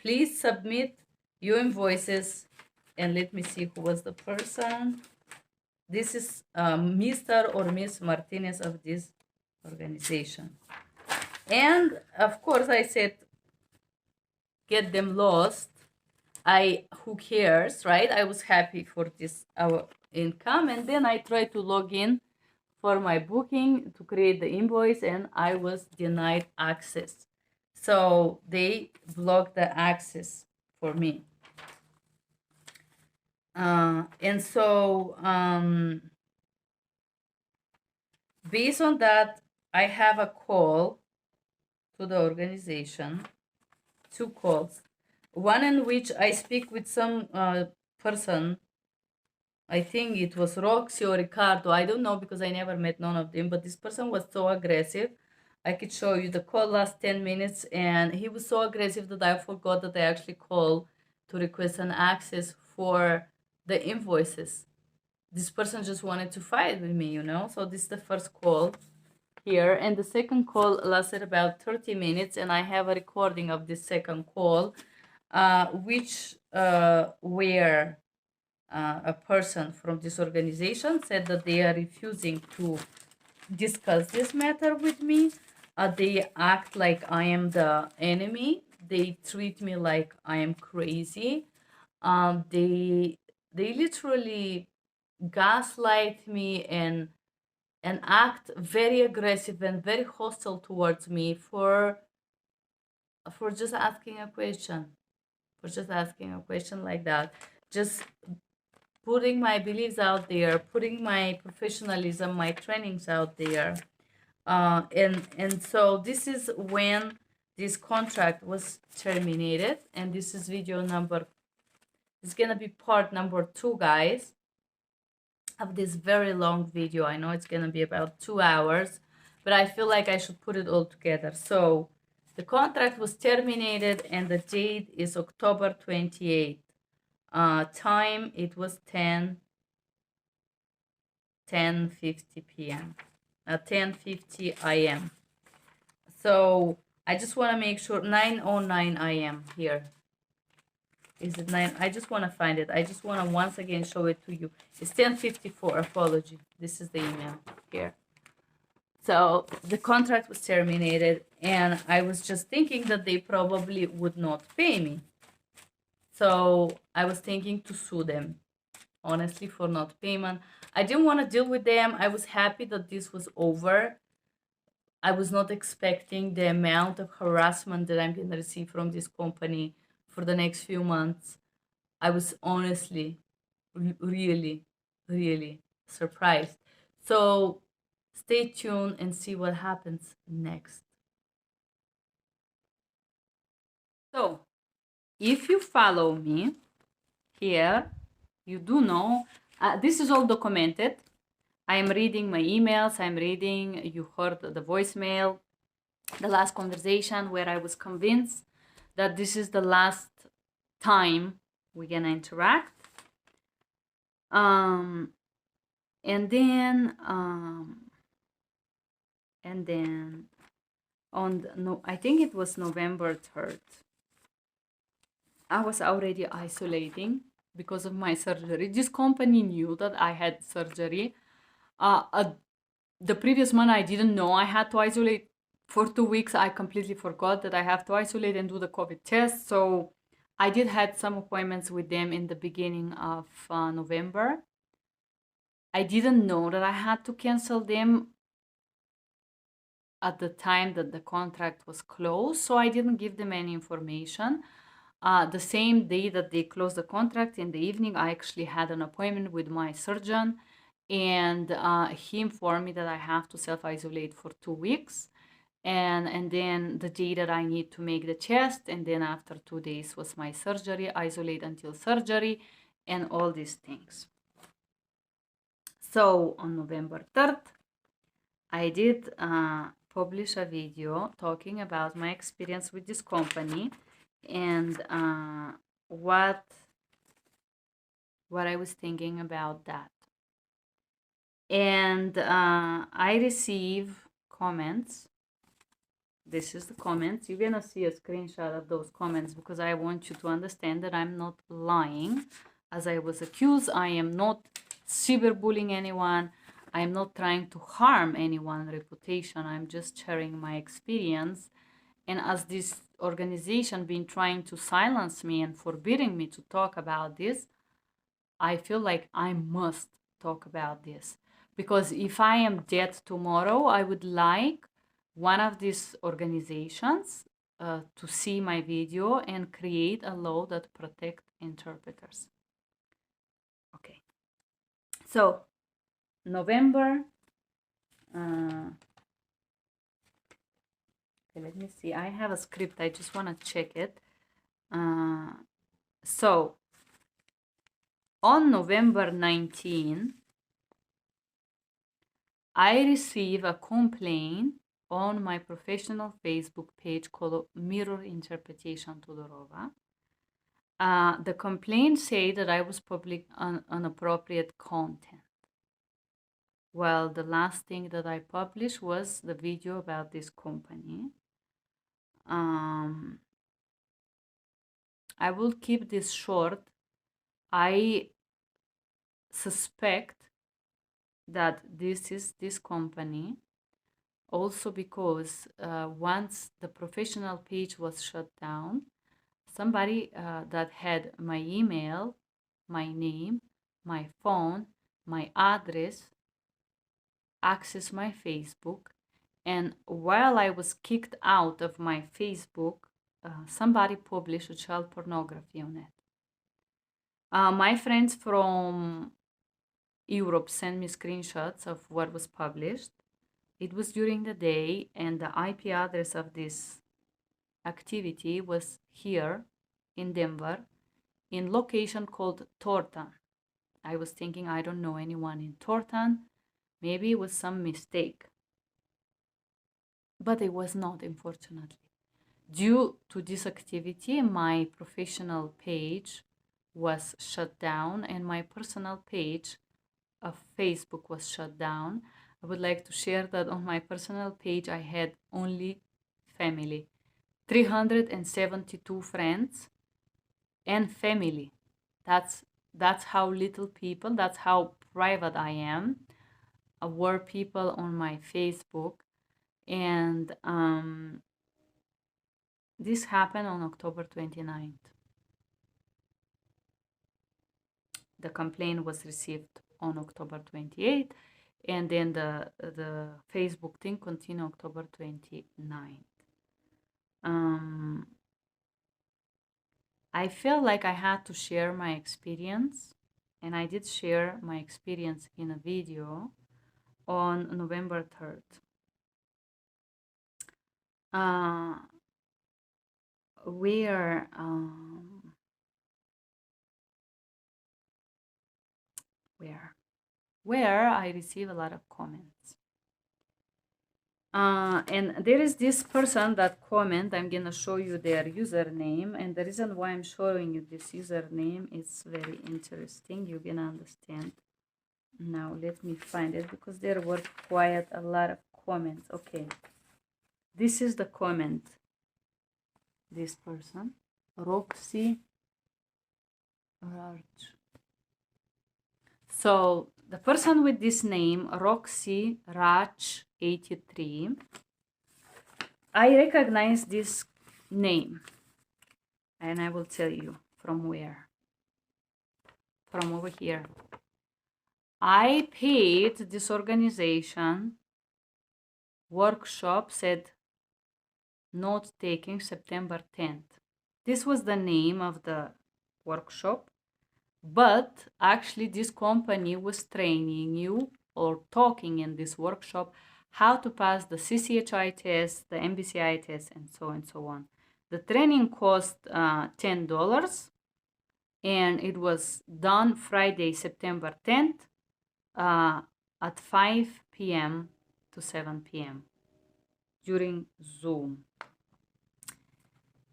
Please submit your invoices. And let me see who was the person. This is Mr. or Miss Martinez of this organization. And of course, I said, get them lost. Who cares, right? I was happy for this our income, and then I tried to log in for my booking to create the invoice, and I was denied access. So they blocked the access for me. And so based on that, I have a call to the organization, 2 calls. One in which I speak with some person, I think it was Roxy or Ricardo, I don't know because I never met none of them, but this person was so aggressive. I could show you the call last 10 minutes, and he was so aggressive that I forgot that I actually called to request an access for the invoices. This person just wanted to fight with me, so this is the first call here, and the second call lasted about 30 minutes, and I have a recording of this second call, which where a person from this organization said that they are refusing to discuss this matter with me. They act like I am the enemy. They treat me like I am crazy. They literally gaslight me and act very aggressive and very hostile towards me for just asking a question, like that, just putting my beliefs out there, putting my professionalism, my trainings out there. And so this is when this contract was terminated, and this is video number, it's gonna be part number 2, guys, of this very long video. I know it's gonna be about 2 hours, but I feel like I should put it all together. So the contract was terminated, and the date is October 28th. Time, it was 10:50 p.m. 10:50 a.m. So I just want to make sure, 9:09 a.m. here. Is it 9? I just want to find it. I just want to once again show it to you. It's 10:54. Apology. This is the email here. So the contract was terminated, and I was just thinking that they probably would not pay me. So I was thinking to sue them, honestly, for not payment. I didn't want to deal with them. I was happy that this was over. I was not expecting the amount of harassment that I'm going to receive from this company for the next few months. I was honestly really, really surprised. So stay tuned and see what happens next. So if you follow me here, you do know, this is all documented. I am reading my emails, I'm reading, you heard the voicemail, the last conversation where I was convinced that this is the last time we're gonna interact. And then on no, I think it was November 3rd, I was already isolating because of my surgery. This company knew that I had surgery. The previous month I didn't know I had to isolate for 2 weeks. I completely forgot that I have to isolate and do the COVID test. So I did had some appointments with them in the beginning of November. I didn't know that I had to cancel them at the time that the contract was closed, so I didn't give them any information. The same day that they closed the contract in the evening, I actually had an appointment with my surgeon, and he informed me that I have to self-isolate for 2 weeks. And then the day that I need to make the test, and then after 2 days was my surgery, isolate until surgery, and all these things. So on November 3rd, I did publish a video talking about my experience with this company and what I was thinking about that. And I receive comments. This is the comments. You're gonna see a screenshot of those comments because I want you to understand that I'm not lying as I was accused. I am not cyberbullying anyone. I'm not trying to harm anyone's reputation. I'm just sharing my experience. And as this organization been trying to silence me and forbidding me to talk about this, I feel like I must talk about this. Because if I am dead tomorrow, I would like one of these organizations to see my video and create a law that protect interpreters. Okay. So November, okay, let me see. I have a script. I just want to check it. So on November 19, I receive a complaint on my professional Facebook page called Mirror Interpretation Todorova. The complaint say that I was public inappropriate content. Well, the last thing that I published was the video about this company. I will keep this short. I suspect that this is this company also because once the professional page was shut down, somebody that had my email, my name, my phone, my address, accessed my Facebook. And while I was kicked out of my Facebook, somebody published child pornography on it. My friends from Europe sent me screenshots of what was published. It was during the day, and the IP address of this activity was here in Denver, in location called Thornton. I was thinking, I don't know anyone in Thornton. Maybe it was some mistake. But it was not, unfortunately. Due to this activity, my professional page was shut down and my personal page of Facebook was shut down. I would like to share that on my personal page, I had only family, 372 friends and family. That's how little people, that's how private I am, were people on my Facebook. And this happened on October 29th. The complaint was received on October 28th, and then the Facebook thing continued October 29th. I felt like I had to share my experience, and I did share my experience in a video on November 3rd. Where where I receive a lot of comments. And there is this person that comment. I'm gonna show you their username, and the reason why I'm showing you this username is very interesting. You're gonna understand. Now let me find it, because there were quite a lot of comments. Okay, this is the comment. This person, Roxy Raj. So the person with this name, Roxy Raj 83, I recognize this name, and I will tell you from where. From over here. I paid this organization workshop, said note taking September 10th. This was the name of the workshop, but actually this company was training you or talking in this workshop how to pass the CCHI test, the MBCI test, and so on. The training cost $10, and it was done Friday, September 10th at 5 p.m. to 7 p.m. during Zoom.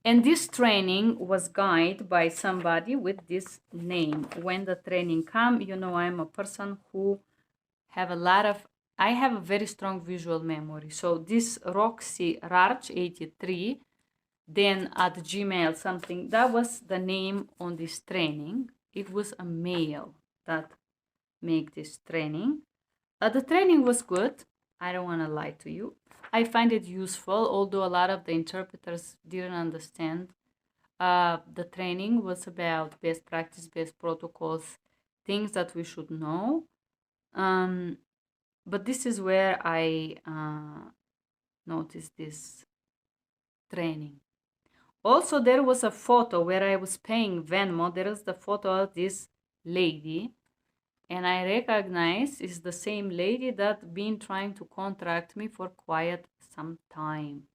And this training was guided by somebody with this name. When the training come, you know, I'm a person who have a lot of, I have a very strong visual memory. So this Roxy Raj 83, then at Gmail something, that was the name on this training. It was a male that make this training. The training was good. I don't want to lie to you. I find it useful, although a lot of the interpreters didn't understand. The training was about best practice, best protocols, things that we should know. But this is where I noticed this training. Also, there was a photo where I was paying Venmo. There is the photo of this lady, and I recognize it's the same lady that been trying to contract me for quite some time.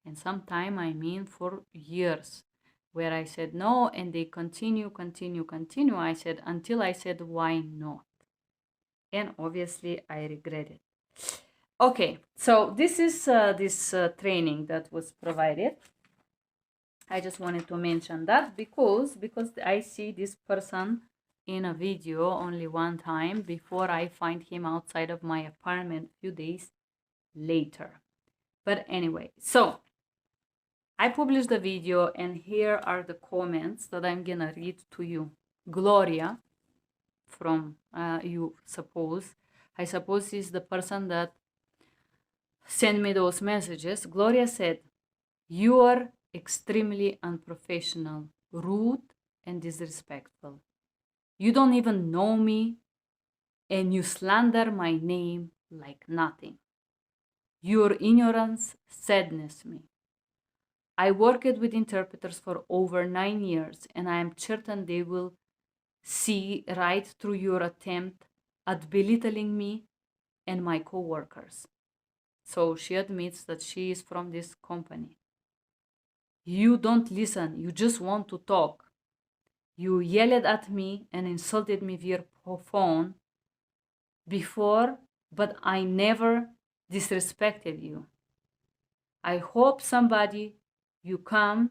And some time, I mean for years, where I said no, and they continue. I said, until I said, why not? And obviously, I regret it. Okay, so this is this training that was provided. I just wanted to mention that because I see this person in a video only one time before I find him outside of my apartment a few days later. But anyway, so I published the video, and here are the comments that I'm gonna read to you. Gloria, from I suppose is the person that sent me those messages. Gloria said, "You are extremely unprofessional, rude, and disrespectful. You don't even know me, and you slander my name like nothing. Your ignorance saddens me. I worked with interpreters for over 9 years, and I am certain they will see right through your attempt at belittling me and my co-workers." So she admits that she is from this company. "You don't listen, you just want to talk. You yelled at me and insulted me via phone before, but I never disrespected you. I hope someday you come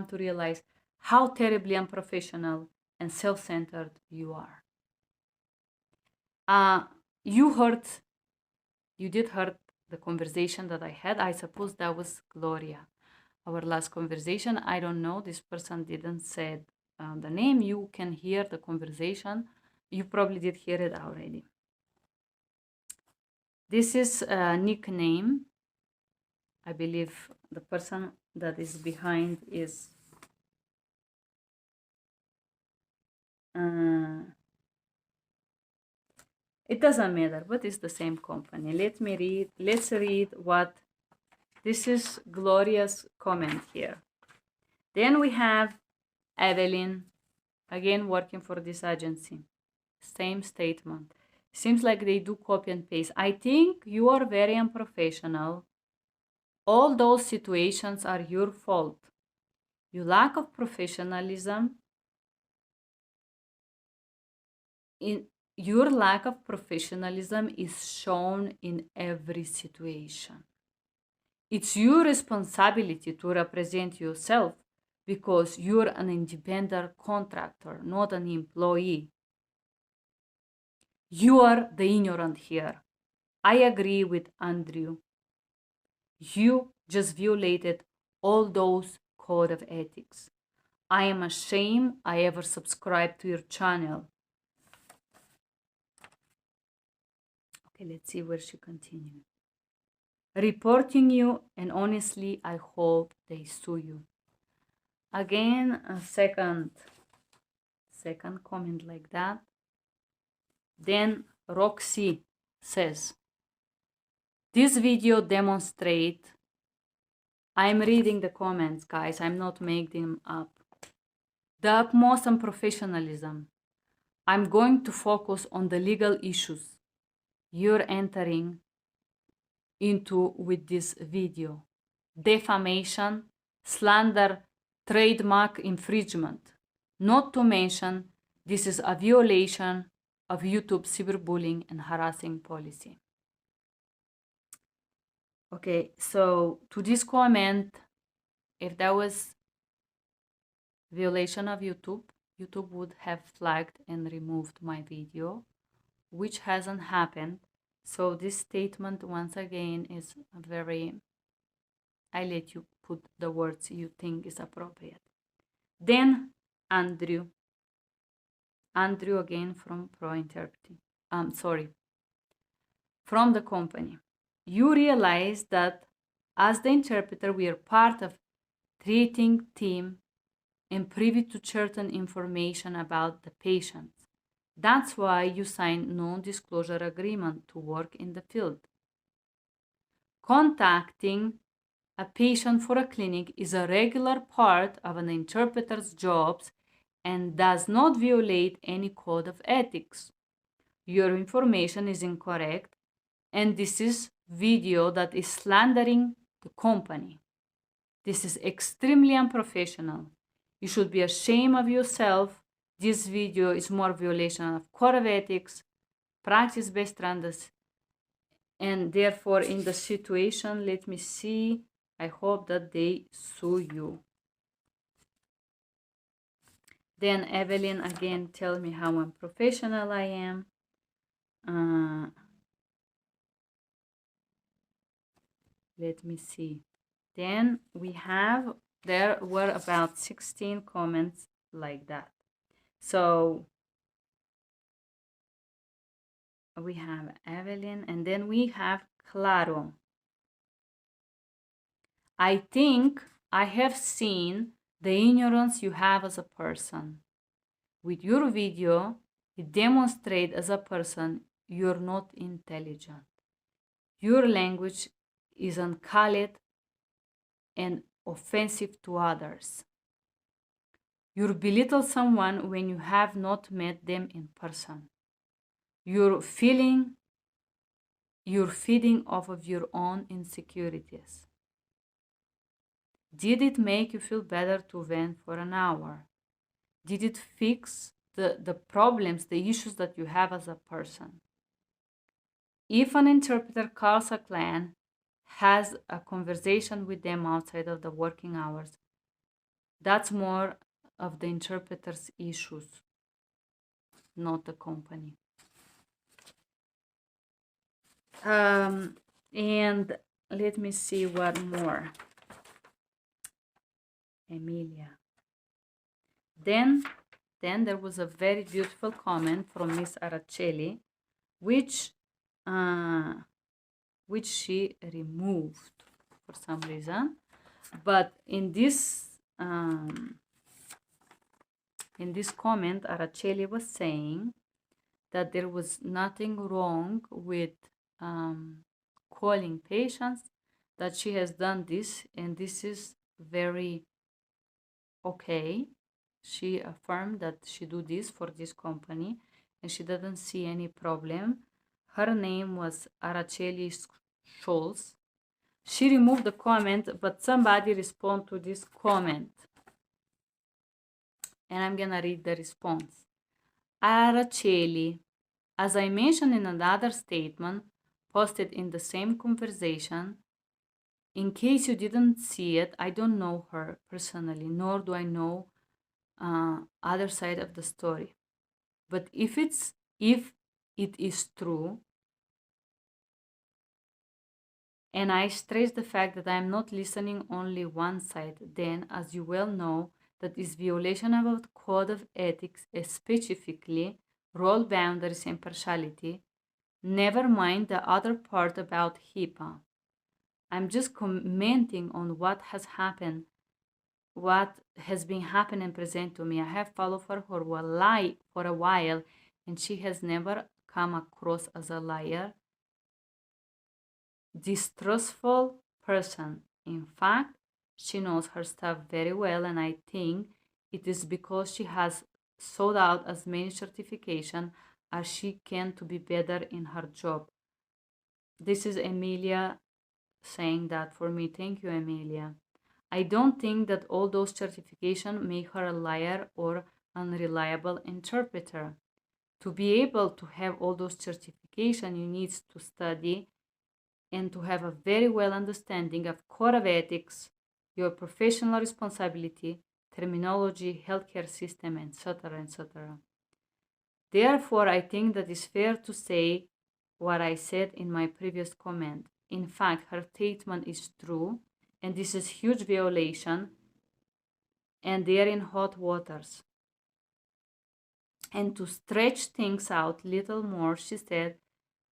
to realize how terribly unprofessional and self-centered you are." You did heard the conversation that I had. I suppose that was Gloria. Our last conversation, I don't know, this person didn't say the name. You can hear the conversation. You probably did hear it already. This is a nickname. I believe the person that is behind is it doesn't matter, but it's the same company. Let's read what this is. Gloria's comment here. Then we have Evelyn, again working for this agency. Same statement. Seems like they do copy and paste. "I think you are very unprofessional. All those situations are your fault. Your lack of professionalism your lack of professionalism is shown in every situation. It's your responsibility to represent yourself because you're an independent contractor, not an employee. You are the ignorant here. I agree with Andrew. You just violated all those code of ethics. I am ashamed I ever subscribed to your channel. Okay, let's see where she continues. Reporting you, and honestly, I hope they sue you. Again, a second comment like that. Then Roxy says, this video demonstrate, I'm reading the comments, guys, I'm not making them up, the utmost unprofessionalism. I'm going to focus on the legal issues you're entering into with this video. Defamation, slander, trademark infringement. Not to mention, this is a violation of YouTube cyberbullying and harassing policy. Okay, so to this comment, if that was violation of YouTube, YouTube would have flagged and removed my video, which hasn't happened. So this statement, once again, is very, I let you put the words you think is appropriate. Then Andrew again from Pro Interpreting, from the company. You realize that as the interpreter, we are part of treating team and privy to certain information about the patient. That's why you sign non-disclosure agreement to work in the field. Contacting a patient for a clinic is a regular part of an interpreter's jobs and does not violate any code of ethics. Your information is incorrect, and this is video that is slandering the company. This is extremely unprofessional. You should be ashamed of yourself. This video is more violation of code of ethics, practice-based standards, and therefore in the situation, let me see, I hope that they sue you. Then Evelyn again tell me how unprofessional I am. Let me see. Then we have, there were about 16 comments like that. So we have Evelyn, and then we have Claro. I think I have seen the ignorance you have as a person. With your video, you demonstrate as a person you're not intelligent. Your language is uncalled and offensive to others. You belittle someone when you have not met them in person. You're feeding off of your own insecurities. Did it make you feel better to vent for an hour? Did it fix the problems, the issues that you have as a person? If an interpreter calls a client, has a conversation with them outside of the working hours, that's more of the interpreter's issues, not the company. And let me see what more. Emilia. Then there was a very beautiful comment from Miss Araceli, which she removed for some reason. But in this comment, Araceli was saying that there was nothing wrong with calling patients, that she has done this, and this is very okay. She affirmed that she do this for this company, and she doesn't see any problem. Her name was Araceli Scholz. She removed the comment, but somebody responded to this comment. And I'm gonna read the response. Araceli, As I mentioned in another statement posted in the same conversation, in case you didn't see it, I don't know her personally, nor do I know other side of the story. But if it is true, and I stress the fact that I am not listening only one side, then, as you well know, that is violation of a code of ethics, specifically role boundaries and partiality. Never mind the other part about HIPAA. I'm just commenting on what has happened, what has been happening present to me. I have followed her for a while, and she has never come across as a liar, distrustful person. In fact, she knows her stuff very well, and I think it is because she has sought out as many certifications as she can to be better in her job. This is Emilia saying that for me. Thank you, Emilia. I don't think that all those certifications make her a liar or unreliable interpreter. To be able to have all those certifications, you need to study and to have a very well understanding of code of ethics, your professional responsibility, terminology, healthcare system, etc., etc. Therefore, I think that it's fair to say what I said in my previous comment. In fact, her statement is true, and this is huge violation, and they are in hot waters. And to stretch things out a little more, she said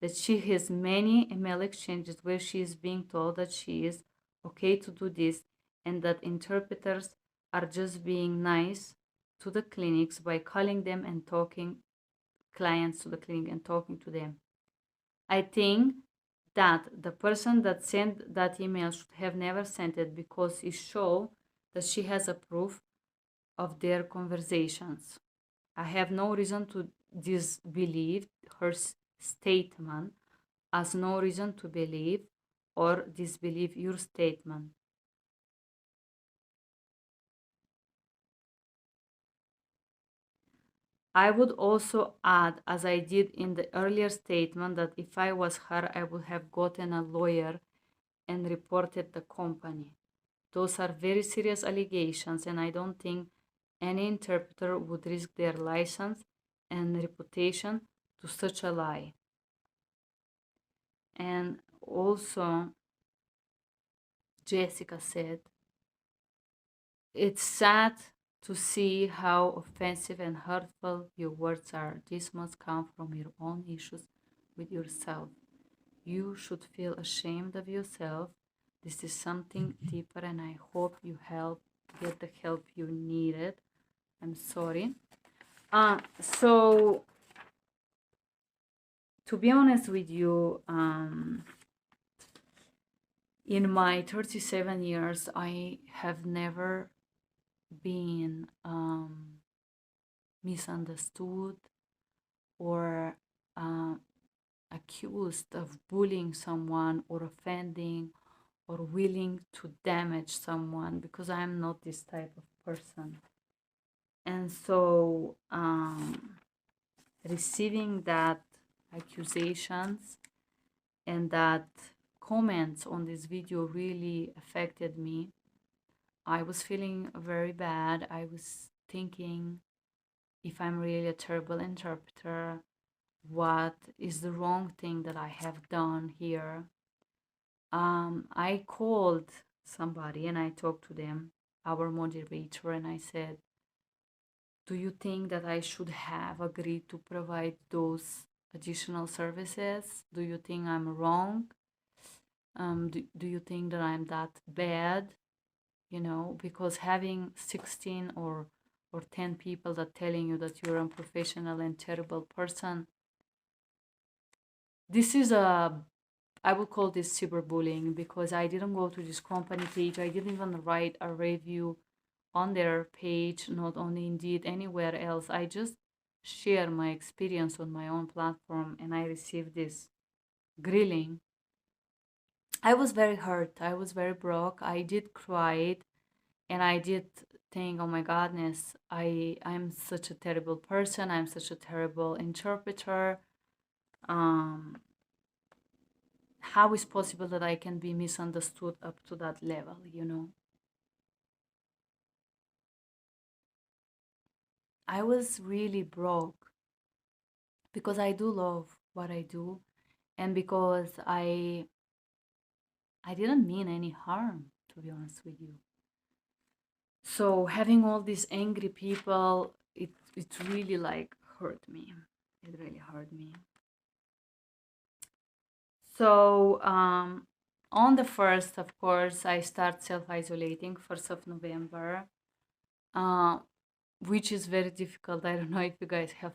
that she has many email exchanges where she is being told that she is okay to do this, and that interpreters are just being nice to the clinics by calling them and talking clients to the clinic and talking to them. I think that the person that sent that email should have never sent it, because it shows that she has a proof of their conversations. I have no reason to disbelieve her statement, as no reason to believe or disbelieve your statement. I would also add, as I did in the earlier statement, that if I was her, I would have gotten a lawyer and reported the company. Those are very serious allegations, and I don't think any interpreter would risk their license and reputation to such a lie. And also, Jessica said, it's sad to see how offensive and hurtful your words are. This must come from your own issues with yourself. You should feel ashamed of yourself. This is something deeper, and I hope you get the help you needed. I'm sorry. So to be honest with you, in my 37 years, I have never been misunderstood or accused of bullying someone or offending or willing to damage someone, because I'm not this type of person. And so receiving that accusations and that comments on this video really affected me. I was feeling very bad. I was thinking, if I'm really a terrible interpreter, what is the wrong thing that I have done here? I called somebody and I talked to them, our moderator, and I said, do you think that I should have agreed to provide those additional services? Do you think I'm wrong? Do you think that I'm that bad? You know, because having 16 or 10 people that telling you that you're a unprofessional and terrible person, this is I would call this cyberbullying, because I didn't go to this company page. I didn't even write a review on their page, not only Indeed, anywhere else. I just share my experience on my own platform, and I received this grilling. I was very hurt. I was very broke. I did cry, and I did think, oh my goodness, I'm such a terrible person. I'm such a terrible interpreter. um, how is possible that I can be misunderstood up to that level, you know? I was really broke because I do love what I do, and because I didn't mean any harm, to be honest with you. So having all these angry people, it really like hurt me. It really hurt me. So on the 1st, of course, I start self-isolating, 1st of November, uh, which is very difficult. I don't know if you guys have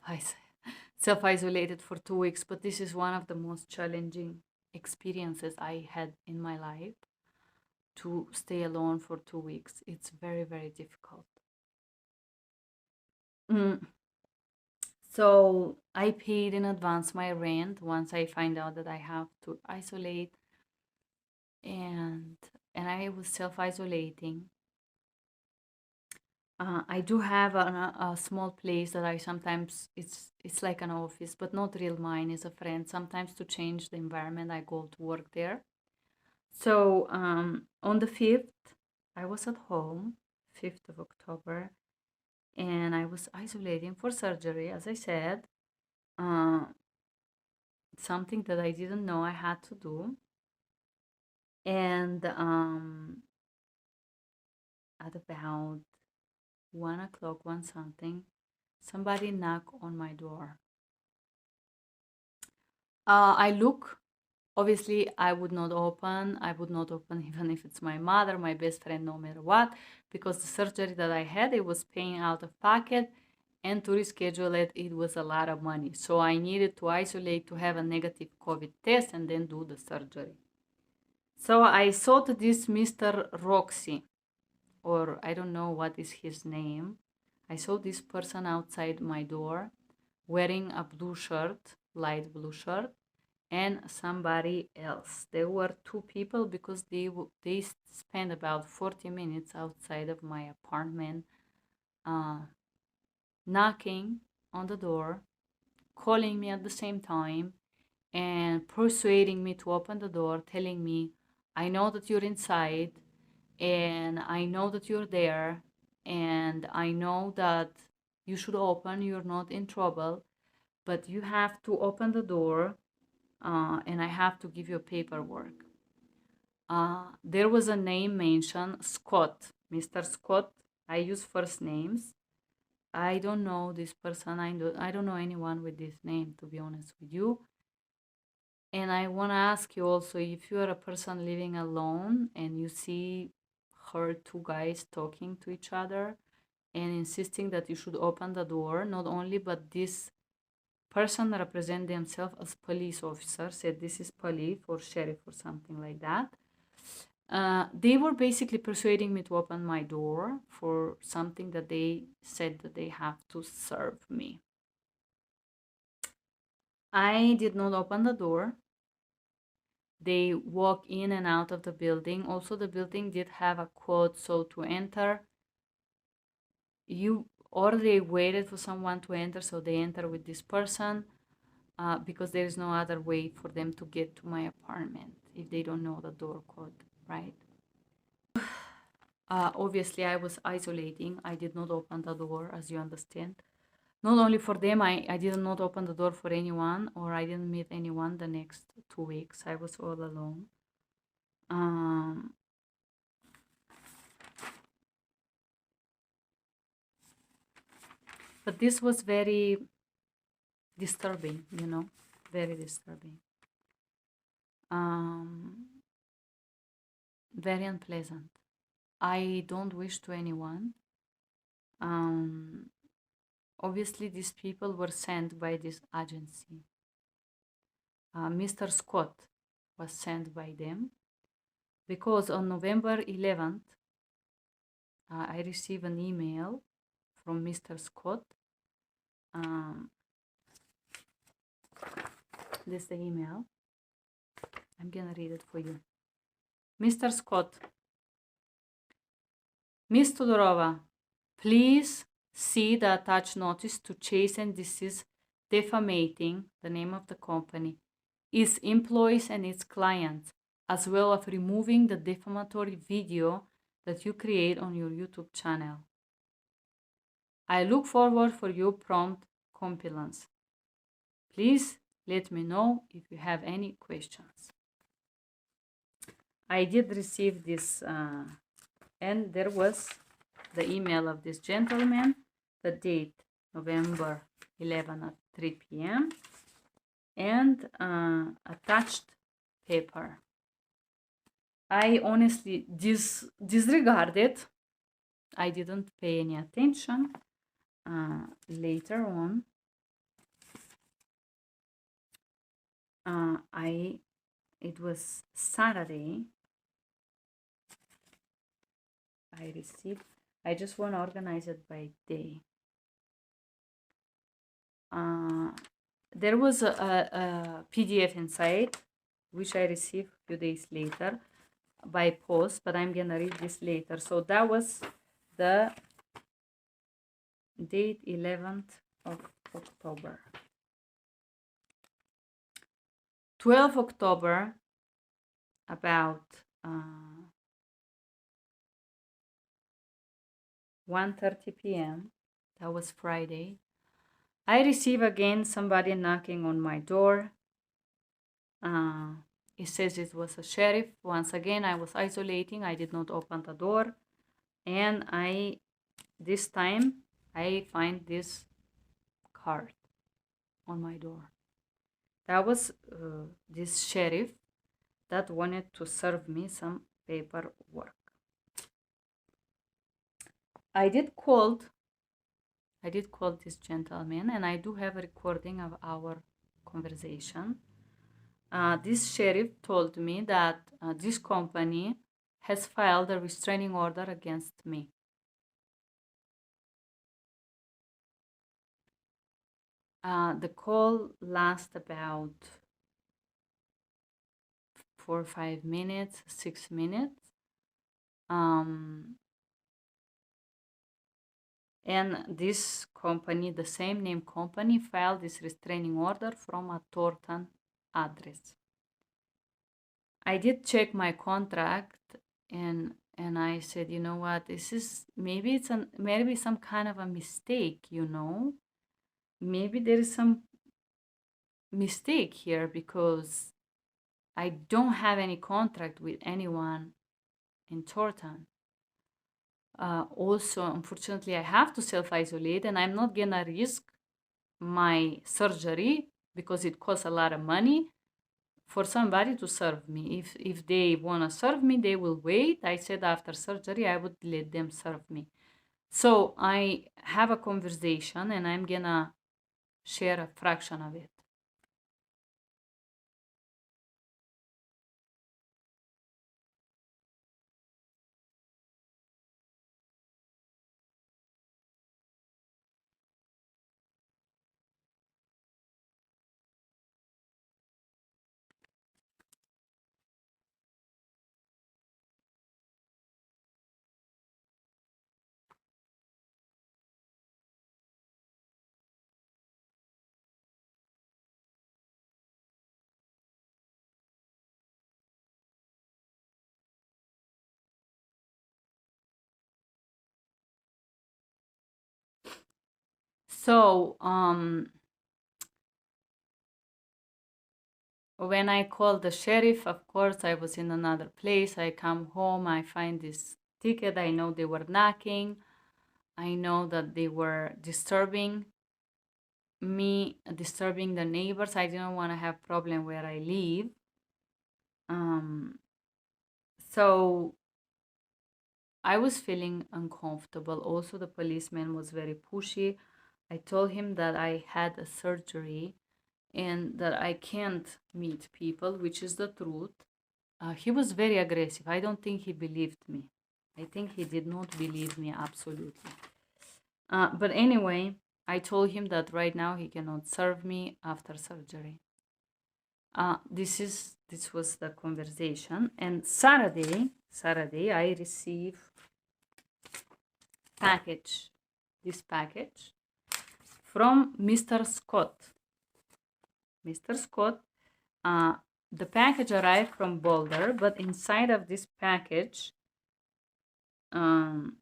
self-isolated for 2 weeks, but this is one of the most challenging experiences I had in my life, to stay alone for 2 weeks. It's very, very difficult. Mm. So I paid in advance my rent once I find out that I have to isolate, and I was self-isolating. I do have a small place that I sometimes, it's like an office, but not real mine. It's a friend. Sometimes to change the environment, I go to work there. So on the 5th, I was at home, 5th of October, and I was isolating for surgery, as I said. Uh, Something that I didn't know I had to do. And at about 1 o'clock, one something, somebody knocked on my door. I look. Obviously, I would not open. I would not open even if it's my mother, my best friend, no matter what, because the surgery that I had, it was paying out of pocket, and to reschedule it, it was a lot of money. So I needed to isolate, to have a negative COVID test, and then do the surgery. So I sought this Mr. Roxy, or I don't know what is his name. I saw this person outside my door wearing a blue shirt, light blue shirt, and somebody else. There were 2 people because they spent about 40 minutes outside of my apartment, uh, knocking on the door, calling me at the same time, and persuading me to open the door, telling me, I know that you're inside, and I know that you're there, and I know that you should open, you're not in trouble, but you have to open the door, and I have to give you paperwork. There was a name mentioned, Scott, Mr. Scott. I use first names. I don't know this person. I don't know anyone with this name, to be honest with you. And I want to ask you also, if you are a person living alone and you see her 2 guys talking to each other and insisting that you should open the door, not only, but this person represent themselves as police officer, said this is police or sheriff or something like that. They were basically persuading me to open my door for something that they said that they have to serve me. I did not open the door. They walk in and out of the building. Also, the building did have a code, so to enter, or they waited for someone to enter, so they enter with this person, because there is no other way for them to get to my apartment if they don't know the door code, right? Obviously, I was isolating. I did not open the door, as you understand. Not only for them, I did not open the door for anyone, or I didn't meet anyone the next 2 weeks. I was all alone. But this was very disturbing, very disturbing. Very unpleasant. I don't wish to anyone. Obviously, these people were sent by this agency. Mr. Scott was sent by them because on November 11th, I received an email from Mr. Scott. This is the email. I'm gonna read it for you. Mr. Scott, Miss Todorova, please see the attached notice to cease and desist defamating the name of the company, its employees and its clients, as well as removing the defamatory video that you create on your YouTube channel. I look forward for your prompt compliance. Please let me know if you have any questions. I did receive this, and there was the email of this gentleman, the date November 11 at 3 p.m. and attached paper. I honestly disregarded. I didn't pay any attention. Later on, it was Saturday. I received. I just want to organize it by day. There was a PDF inside, which I received a few days later by post, but I'm gonna read this later. So that was the date 11th of October. 12 October, about 1:30 p.m. That was Friday. I receive again somebody knocking on my door. It says it was a sheriff. Once again, I was isolating. I did not open the door. And this time, I find this card on my door. That was this sheriff that wanted to serve me some paperwork. I did call this gentleman, and I do have a recording of our conversation. This sheriff told me that this company has filed a restraining order against me. The call lasted about 4 or 5 minutes, 6 minutes. And this company, the same name company, filed this restraining order from a Thornton address. I did check my contract, and I said, you know what, this is maybe some kind of a mistake, you know. Maybe there is some mistake here, because I don't have any contract with anyone in Thornton. Also, unfortunately, I have to self-isolate, and I'm not gonna risk my surgery, because it costs a lot of money, for somebody to serve me. If they want to serve me, they will wait. I said after surgery, I would let them serve me. So I have a conversation, and I'm gonna share a fraction of it. So when I called the sheriff, of course, I was in another place. I come home, I find this ticket. I know they were knocking. I know that they were disturbing me, disturbing the neighbors. I didn't want to have problem where I live. So I was feeling uncomfortable. Also, the policeman was very pushy. I told him that I had a surgery and that I can't meet people, which is the truth. He was very aggressive. I don't think he believed me. I think he did not believe me, absolutely. But anyway, I told him that right now he cannot serve me after surgery. This was the conversation. And Saturday I received this package from Mr. Scott. Mr. Scott, the package arrived from Boulder, but inside of this package, the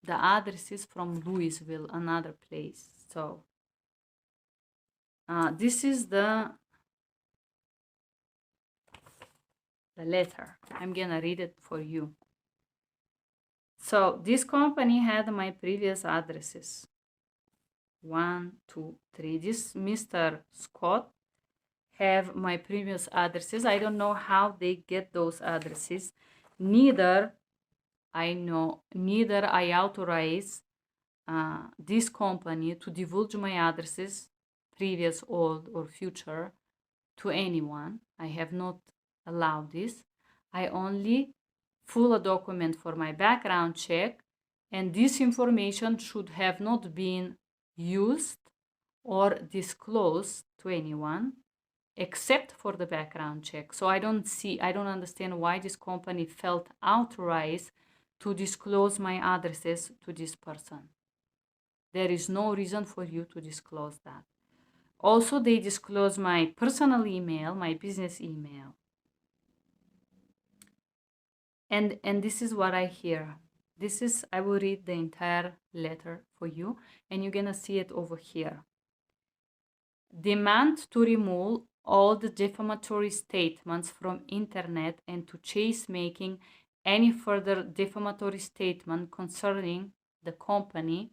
address is from Louisville, another place. So this is the letter. I'm gonna read it for you. So this company had my previous addresses. 1, 2, 3. This Mr. Scott have my previous addresses. I don't know how they get those addresses. Neither I authorize this company to divulge my addresses, previous, old, or future, to anyone. I have not allowed this. I only fill a document for my background check, and this information should have not been used or disclosed to anyone except for the background check. So I don't understand why this company felt authorized to disclose my addresses to this person. There is no reason for you to disclose that. Also, they disclose my personal email, my business email. And this is what I hear. I will read the entire letter for you, and you're gonna see it over here. Demand to remove all the defamatory statements from internet and to cease making any further defamatory statement concerning the company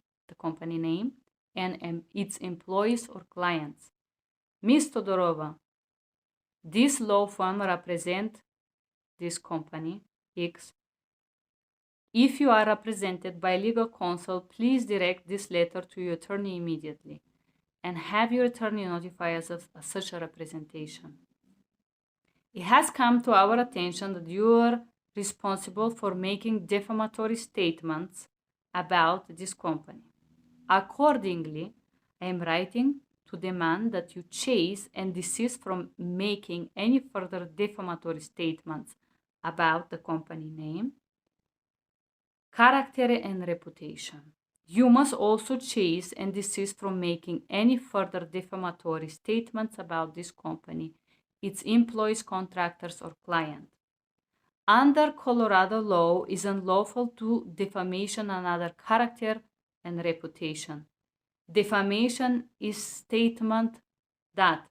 name, and its employees or clients. Ms. Todorova, this law firm represents this company, X. If you are represented by legal counsel, please direct this letter to your attorney immediately and have your attorney notify us of such a representation. It has come to our attention that you are responsible for making defamatory statements about this company. Accordingly, I am writing to demand that you cease and desist from making any further defamatory statements about the company name, character, and reputation. You must also cease and desist from making any further defamatory statements about this company, its employees, contractors, or client. Under Colorado law, it is unlawful to defamation another character and reputation. Defamation is statement that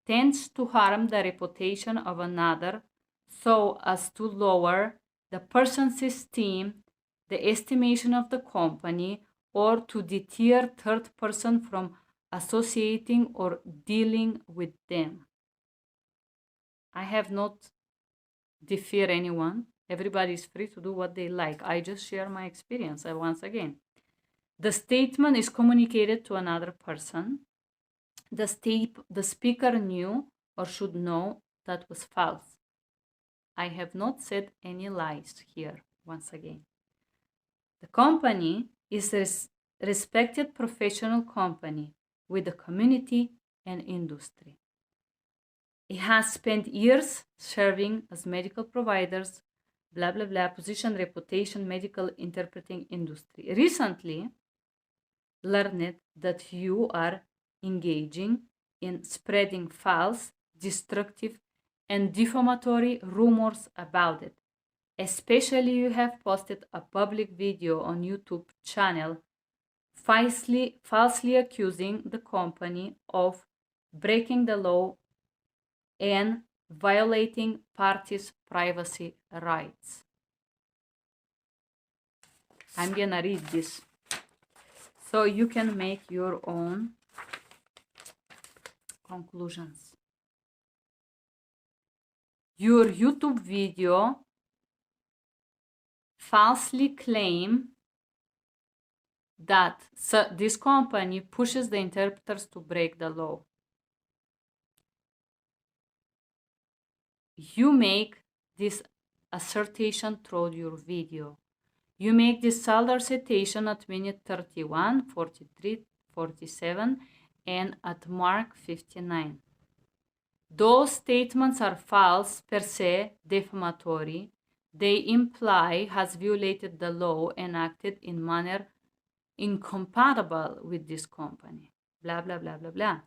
tends to harm the reputation of another so as to lower the person's esteem, the estimation of the company, or to deter third person from associating or dealing with them. I have not defer anyone. Everybody is free to do what they like. I just share my experience once again. The statement is communicated to another person. The speaker knew or should know that was false. I have not said any lies here, once again. The company is a respected professional company with a community and industry. It has spent years serving as medical providers, blah, blah, blah, position, reputation, medical interpreting industry. Recently, learned that you are engaging in spreading false, destructive, and defamatory rumors about it. Especially you have posted a public video on YouTube channel falsely accusing the company of breaking the law and violating parties' privacy rights. I'm gonna read this so you can make your own conclusions. Your YouTube video falsely claim that this company pushes the interpreters to break the law. You make this assertion through your video. You make this solid assertion at minute 31, 43, 47, and at mark 59. Those statements are false per se, defamatory. They imply has violated the law and acted in manner incompatible with this company. Blah, blah, blah, blah, blah.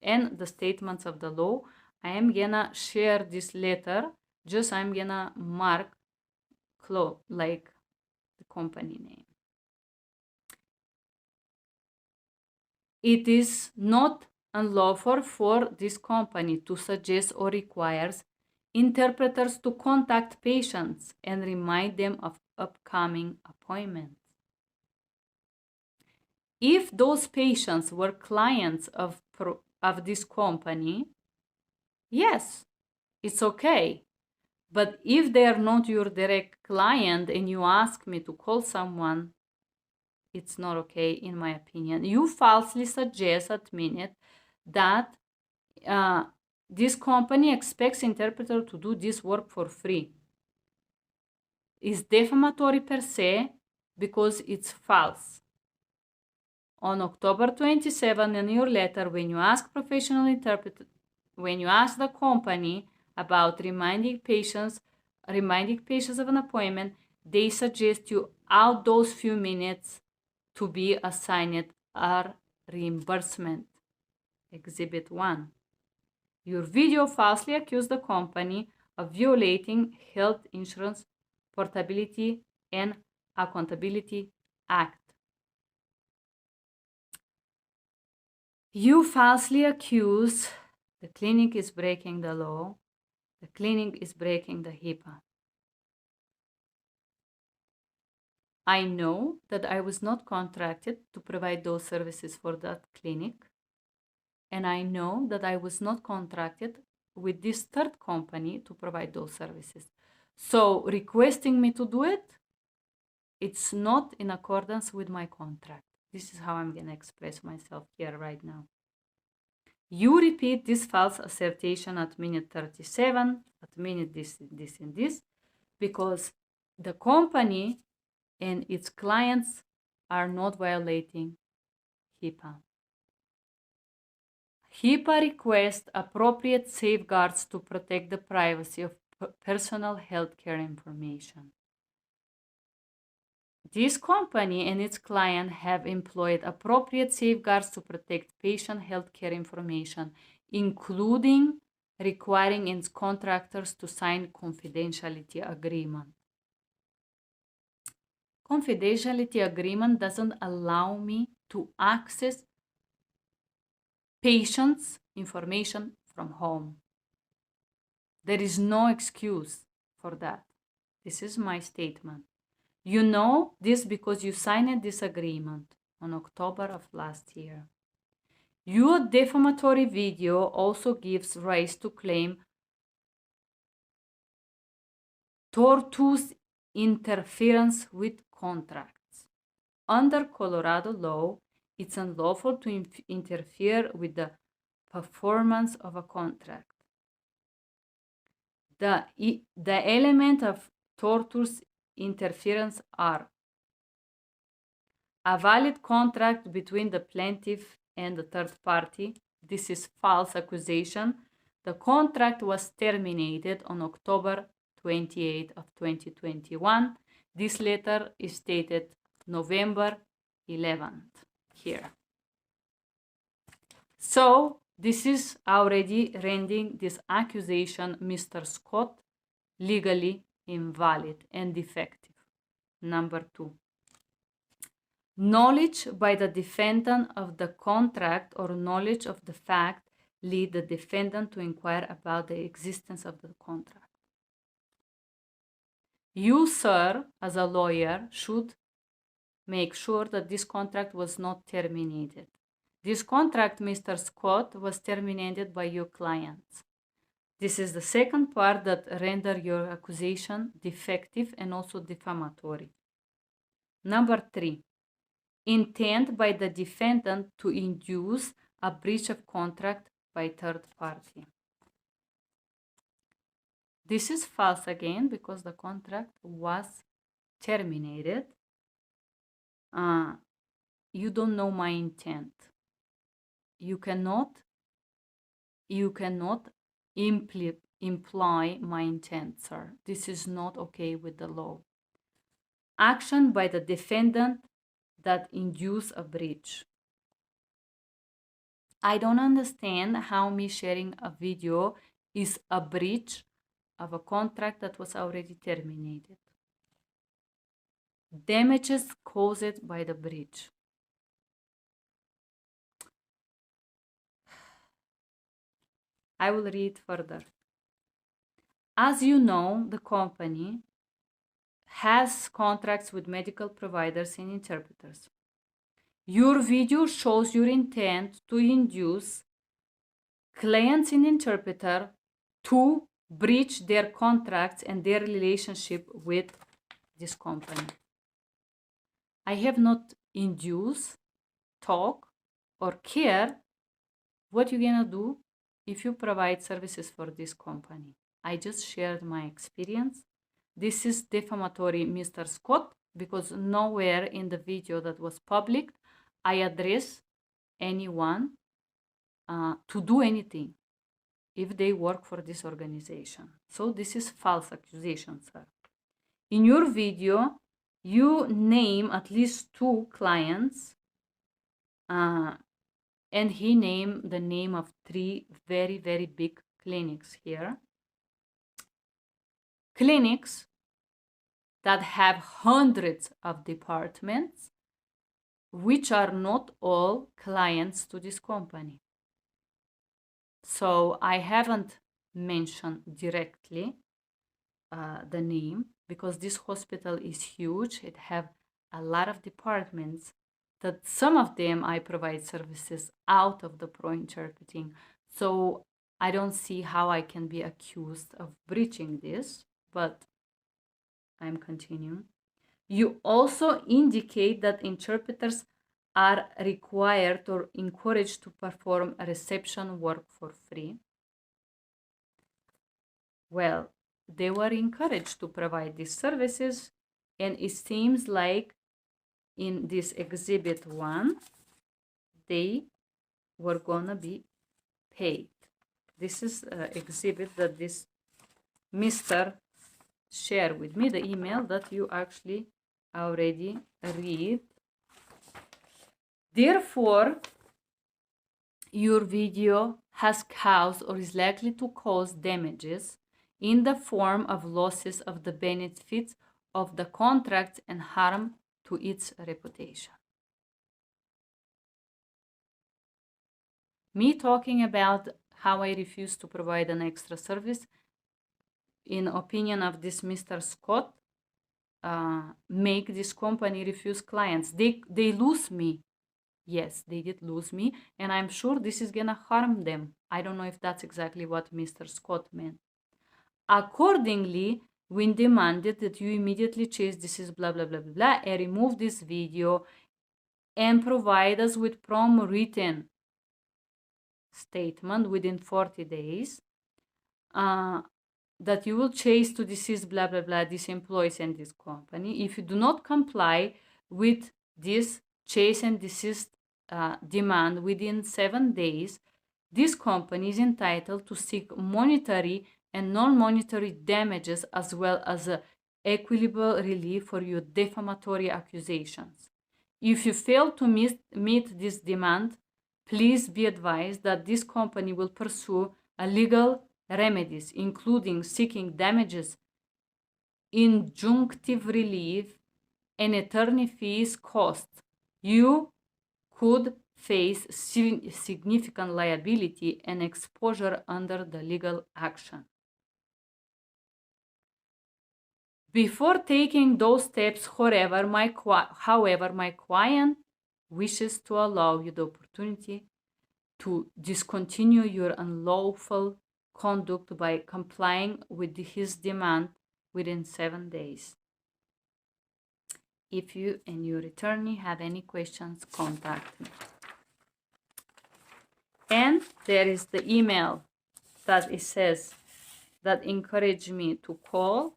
and the statements of the law. I am gonna share this letter, just I'm gonna mark like the company name. It is not unlawful for this company to suggest or requires interpreters to contact patients and remind them of upcoming appointments. If those patients were clients of this company, yes, it's okay. But if they are not your direct client and you ask me to call someone, it's not okay, in my opinion. You falsely suggest at minute that this company expects interpreter to do this work for free. It's defamatory per se because it's false. On October 27, in your letter, when you ask professional interpreter, when you ask the company about reminding patients of an appointment, they suggest you out those few minutes to be assigned a reimbursement. Exhibit 1. Your video falsely accused the company of violating Health Insurance Portability and Accountability Act. You falsely accuse the clinic is breaking the law, the clinic is breaking the HIPAA. I know that I was not contracted to provide those services for that clinic, and I know that I was not contracted with this third company to provide those services. So requesting me to do it, it's not in accordance with my contract. This is how I'm going to express myself here right now. You repeat this false assertion at minute 37, at minute this, and this, because the company and its clients are not violating HIPAA. HIPAA requests appropriate safeguards to protect the privacy of personal healthcare information. This company and its client have employed appropriate safeguards to protect patient healthcare information, including requiring its contractors to sign confidentiality agreement. Confidentiality agreement doesn't allow me to access patients' information from home. There is no excuse for that. This is my statement. You know this because you signed this agreement on October of last year. Your defamatory video also gives rise to claim tortious interference with contracts. Under Colorado law, it's unlawful to interfere with the performance of a contract. The element of tortious interference are a valid contract between the plaintiff and the third party. This is false accusation. The contract was terminated on October 28 of 2021. This letter is dated November 11th here. So this is already rendering this accusation, Mr. Scott, legally invalid and defective. Number 2. Knowledge by the defendant of the contract or knowledge of the fact lead the defendant to inquire about the existence of the contract. You, sir, as a lawyer, should make sure that this contract was not terminated. This contract, Mr. Scott, was terminated by your clients. This is the second part that renders your accusation defective and also defamatory. Number 3. Intent by the defendant to induce a breach of contract by third party. This is false again because the contract was terminated. You don't know my intent. You cannot imply my intent, sir. This is not okay with the law. Action by the defendant that induce a breach. I don't understand how me sharing a video is a breach of a contract that was already terminated. Damages caused by the breach. I will read further. As you know, the company has contracts with medical providers and interpreters. Your video shows your intent to induce clients and interpreter to breach their contracts and their relationship with this company. I have not induced, talk, or care what you're gonna do if you provide services for this company. I just shared my experience. This is defamatory, Mr. Scott, because nowhere in the video that was public I address anyone to do anything if they work for this organization. So this is false accusation, sir. In your video, you name at least 2 clients, and he named the name of 3 very, very big clinics here. Clinics that have hundreds of departments, which are not all clients to this company. So I haven't mentioned directly the name because this hospital is huge. It have a lot of departments that some of them I provide services out of the pro interpreting. So I don't see how I can be accused of breaching this, but I'm continuing. You also indicate that interpreters are required or encouraged to perform reception work for free. Well, they were encouraged to provide these services, and it seems like in this exhibit 1, they were gonna be paid. This is an exhibit that this Mr. shared with me, the email that you actually already read. Therefore, your video has caused or is likely to cause damages in the form of losses of the benefits of the contract and harm to its reputation. Me talking about how I refuse to provide an extra service, in opinion of this Mr. Scott, make this company refuse clients. They lose me. Yes, they did lose me, and I'm sure this is gonna harm them. I don't know if that's exactly what Mr. Scott meant. Accordingly, we demanded that you immediately change this is blah, blah, blah, blah, blah, and remove this video and provide us with prompt written statement within 40 days that you will chase to desist blah, blah, blah, these employees and this company. If you do not comply with this chase and desist demand within 7 days, this company is entitled to seek monetary and non-monetary damages as well as equitable relief for your defamatory accusations. If you fail to meet this demand, please be advised that this company will pursue a legal remedies, including seeking damages, injunctive relief, and attorney fees costs. You could face significant liability and exposure under the legal action. Before taking those steps, however, my client wishes to allow you the opportunity to discontinue your unlawful conduct by complying with his demand within 7 days. If you and your attorney have any questions, contact me. And there is the email that it says that encouraged me to call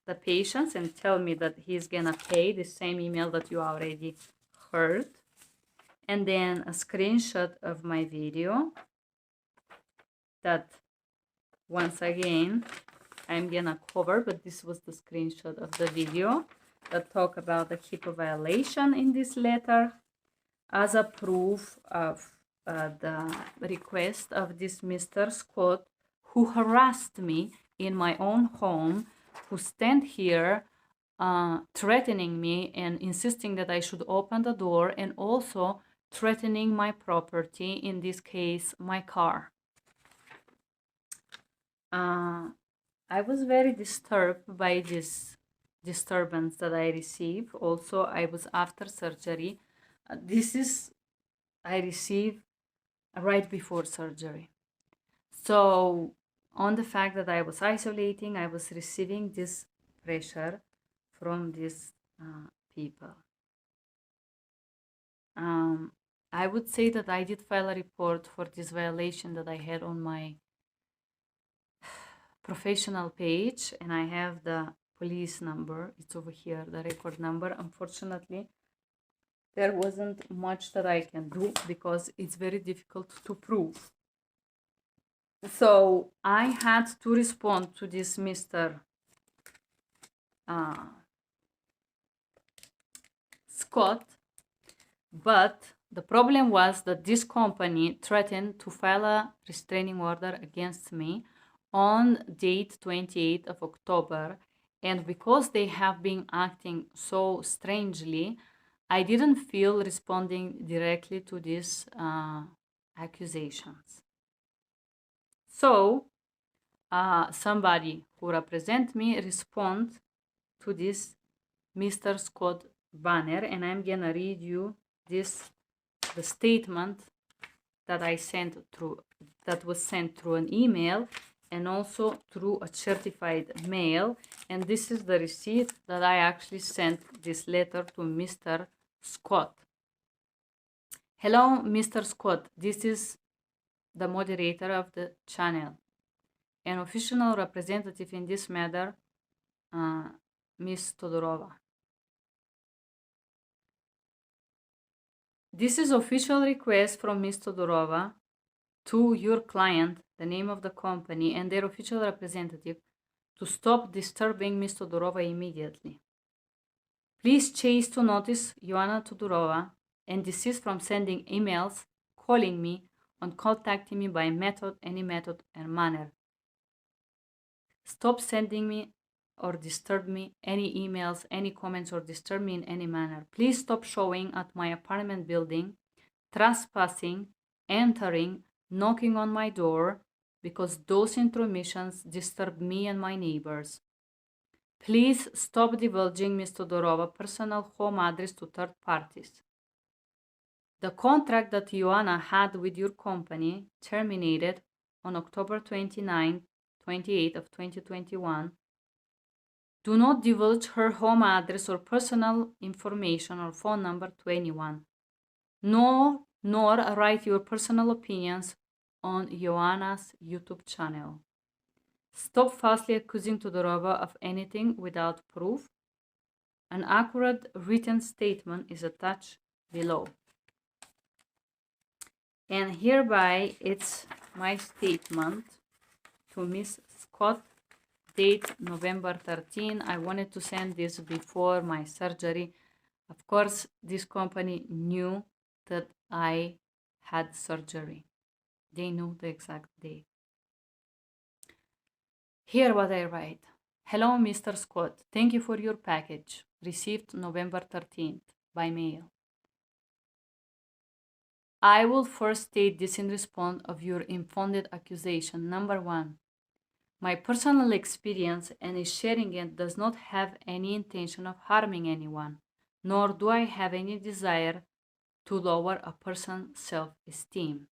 the patients and tell me that he's gonna pay, the same email that you already heard. And then a screenshot of my video that once again I'm gonna cover, but this was the screenshot of the video that talk about the HIPAA violation in this letter as a proof of the request of this Mr. Scott, who harassed me in my own home, who stand here threatening me and insisting that I should open the door, and also threatening my property, in this case, my car. I was very disturbed by this disturbance that I received. Also, I was after surgery. I received right before surgery. So on the fact that I was isolating, I was receiving this pressure from these people. I would say that I did file a report for this violation that I had on my professional page, and I have the police number. It's over here, the record number. Unfortunately, there wasn't much that I can do because it's very difficult to prove. So I had to respond to this Mr. Scott, but the problem was that this company threatened to file a restraining order against me on date 28th of October, and because they have been acting so strangely, I didn't feel responding directly to these accusations. So somebody who represents me respond to this Mr. Scott banner, and I'm gonna read you the statement that I sent through, that was sent through an email and also through a certified mail. And this is the receipt that I actually sent this letter to Mr. Scott. Hello, Mr. Scott. This is the moderator of the channel. An official representative in this matter, Ms. Todorova. This is official request from Ms. Todorova to your client, the name of the company, and their official representative to stop disturbing Ms. Todorova immediately. Please change to notice Ioana Todorova and desist from sending emails, calling me, and contacting me by any method and manner. Stop sending me or disturb me any emails, any comments, or disturb me in any manner. Please stop showing at my apartment building, trespassing, entering, knocking on my door, because those intromissions disturb me and my neighbors. Please stop divulging Ms. Todorova's personal home address to third parties. The contract that Ioana had with your company terminated on October 28th of 2021. Do not divulge her home address or personal information or phone number to anyone. Nor write your personal opinions on Ioana's YouTube channel. Stop falsely accusing Todorova of anything without proof. An accurate written statement is attached below. And hereby it's my statement to Ms. Scott, date November 13. I wanted to send this before my surgery. Of course, this company knew that I had surgery. They knew the exact date. Here what I write. Hello, Mr. Scott. Thank you for your package. Received November 13th by mail. I will first state this in response of your unfounded accusation. Number 1. My personal experience and sharing it does not have any intention of harming anyone, nor do I have any desire to lower a person's self-esteem.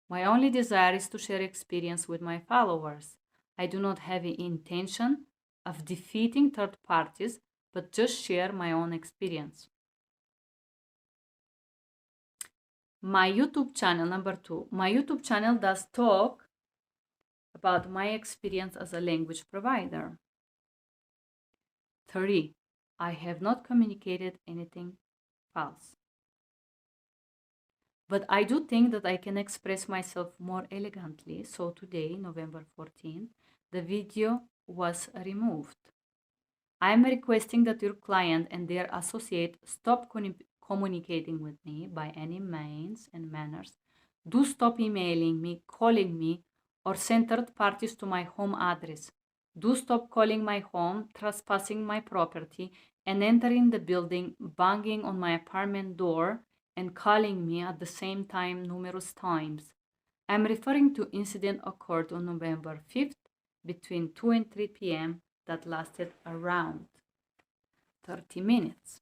My only desire is to share experience with my followers. I do not have the intention of defeating third parties, but just share my own experience. My YouTube channel, number 2. My YouTube channel does talk about my experience as a language provider. 3. I have not communicated anything false. But I do think that I can express myself more elegantly. So today, November 14th, the video was removed. I am requesting that your client and their associate stop communicating with me by any means and manners, Do stop emailing me, calling me, or send third parties to my home address. Do stop calling my home, trespassing my property, and entering the building, banging on my apartment door, and calling me at the same time numerous times. I'm referring to incident occurred on November 5th between 2 and 3 p.m. that lasted around 30 minutes.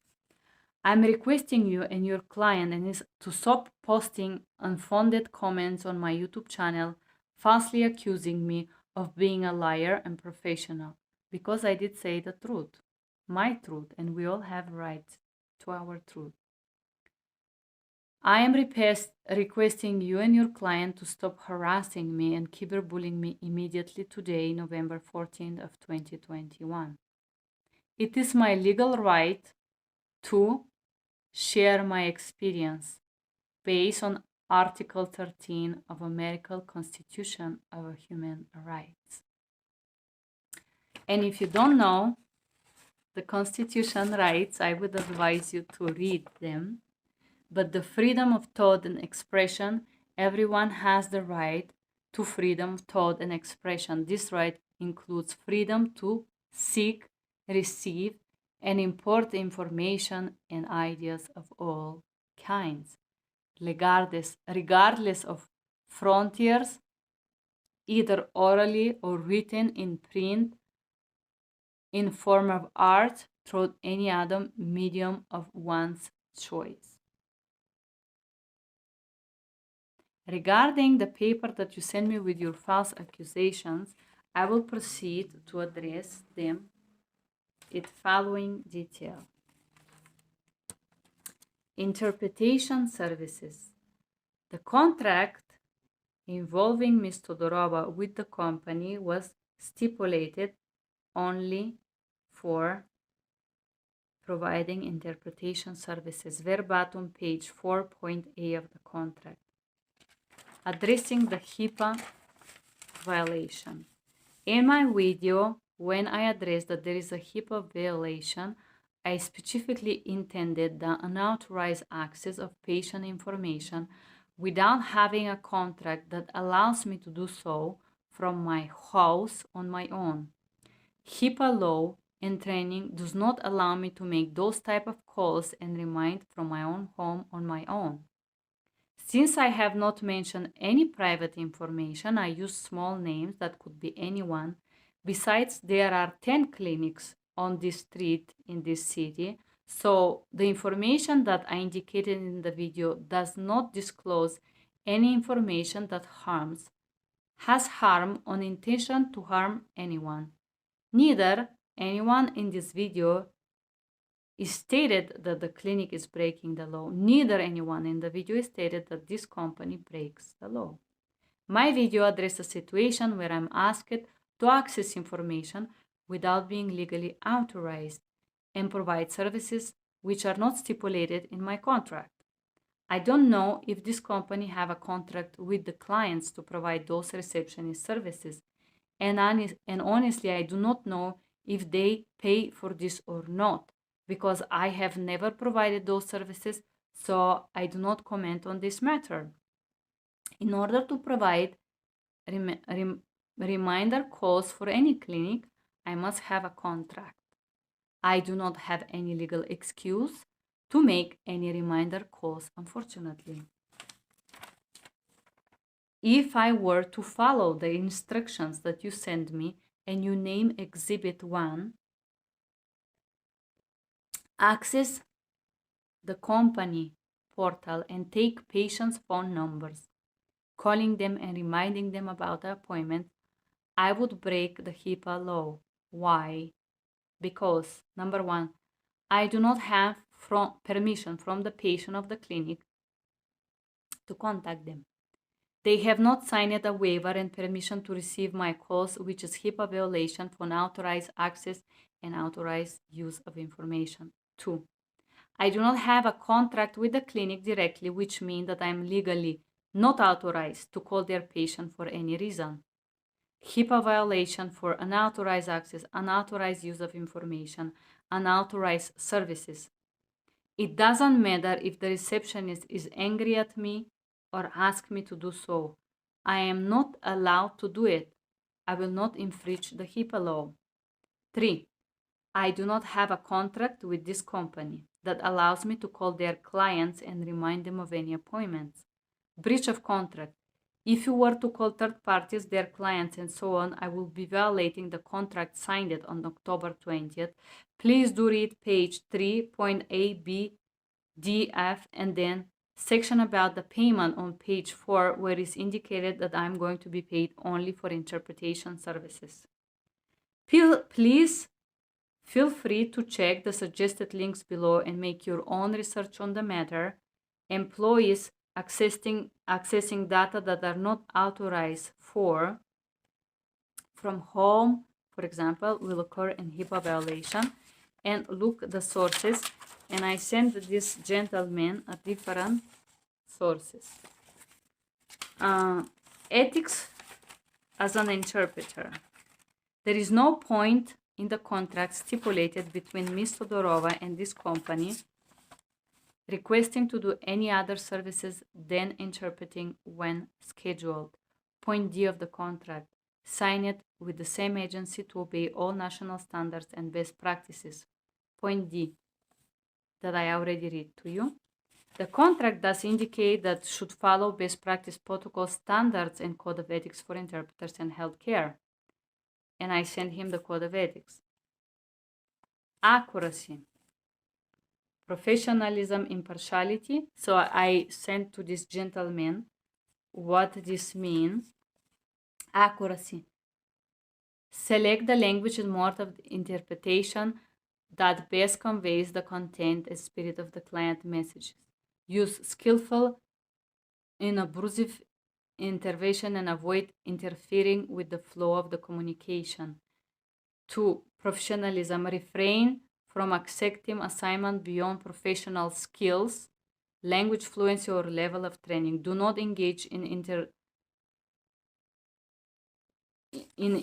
I'm requesting you and your client to stop posting unfounded comments on my YouTube channel, falsely accusing me of being a liar and professional, because I did say the truth, my truth, and we all have rights to our truth. I am requesting you and your client to stop harassing me and cyberbullying me immediately today, November 14th of 2021. It is my legal right to share my experience based on Article 13 of American Constitution of Human Rights. And if you don't know the Constitution rights, I would advise you to read them. But the freedom of thought and expression, everyone has the right to freedom of thought and expression. This right includes freedom to seek, receive, and import information and ideas of all kinds, regardless of frontiers, either orally or written in print, in form of art, through any other medium of one's choice. Regarding the paper that you send me with your false accusations, I will proceed to address them in following detail. Interpretation services. The contract involving Ms. Todorova with the company was stipulated only for providing interpretation services, verbatim page 4.a of the contract. Addressing the HIPAA violation. In my video, when I addressed that there is a HIPAA violation, I specifically intended the unauthorized access of patient information without having a contract that allows me to do so from my house on my own. HIPAA law and training does not allow me to make those type of calls and remind from my own home on my own. Since I have not mentioned any private information, I use small names that could be anyone. Besides, there are 10 clinics on this street in this city, so the information that I indicated in the video does not disclose any information that has harm or intention to harm anyone. Neither anyone in this video is stated that the clinic is breaking the law. Neither anyone in the video is stated that this company breaks the law. My video addressed a situation where I'm asked to access information without being legally authorized and provide services which are not stipulated in my contract. I don't know if this company have a contract with the clients to provide those receptionist services, and honestly, I do not know if they pay for this or not, because I have never provided those services, so I do not comment on this matter. In order to provide reminder calls for any clinic, I must have a contract. I do not have any legal excuse to make any reminder calls, unfortunately. If I were to follow the instructions that you send me and you name Exhibit 1, access the company portal and take patients' phone numbers, calling them and reminding them about the appointment, I would break the HIPAA law. Why? Because, number one, I do not have permission from the patient of the clinic to contact them. They have not signed a waiver and permission to receive my calls, which is HIPAA violation for unauthorized access and authorized use of information. 2. I do not have a contract with the clinic directly, which means that I am legally not authorized to call their patient for any reason. HIPAA violation for unauthorized access, unauthorized use of information, unauthorized services. It doesn't matter if the receptionist is angry at me or ask me to do so. I am not allowed to do it. I will not infringe the HIPAA law. 3. I do not have a contract with this company that allows me to call their clients and remind them of any appointments. Breach of contract. If you were to call third parties, their clients, and so on, I will be violating the contract signed on October 20th. Please do read page 3.A, B, D, F, and then section about the payment on page 4, where it's indicated that I'm going to be paid only for interpretation services. Please feel free to check the suggested links below and make your own research on the matter. Employees accessing data that are not authorized from home, for example, will occur in HIPAA violation. And look the sources. And I sent this gentleman a different sources. Ethics as an interpreter. There is no point in the contract stipulated between Ms. Todorova and this company requesting to do any other services than interpreting when scheduled. Point D of the contract. Sign it with the same agency to obey all national standards and best practices. Point D, that I already read to you. The contract does indicate that should follow best practice protocol standards and code of ethics for interpreters and healthcare. And I sent him the code of ethics. Accuracy, professionalism, impartiality. So I sent to this gentleman what this means. Accuracy. Select the language and mode of interpretation that best conveys the content and spirit of the client messages. Use skillful, inabrasive intervention and avoid interfering with the flow of the communication. 2. Professionalism. Refrain from accepting assignment beyond professional skills, language fluency, or level of training. Do not engage in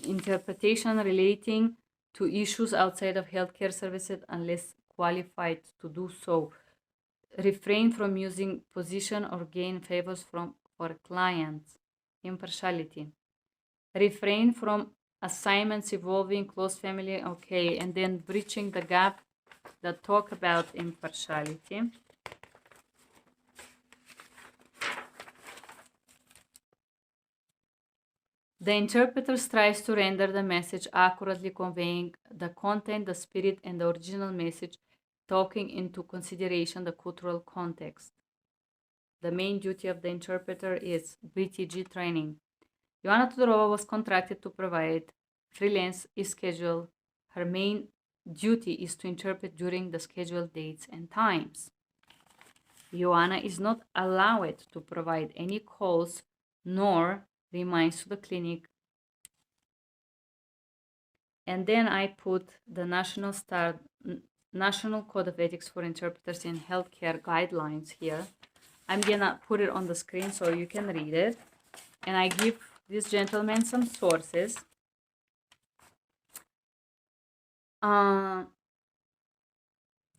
interpretation relating to issues outside of healthcare services unless qualified to do so. Refrain from using position or gain favors for clients. Impartiality. Refrain from assignments involving close family. Okay, and then breaching the gap that talk about impartiality. The interpreter tries to render the message accurately, conveying the content, the spirit, and the original message, taking into consideration the cultural context. The main duty of the interpreter is BTG training. Ioana Todorova was contracted to provide freelance schedule. Her main duty is to interpret during the scheduled dates and times. Ioana is not allowed to provide any calls nor reminds to the clinic. And then I put the National Code of Ethics for Interpreters in Healthcare guidelines here. I'm gonna put it on the screen so you can read it. And I give this gentleman some sources.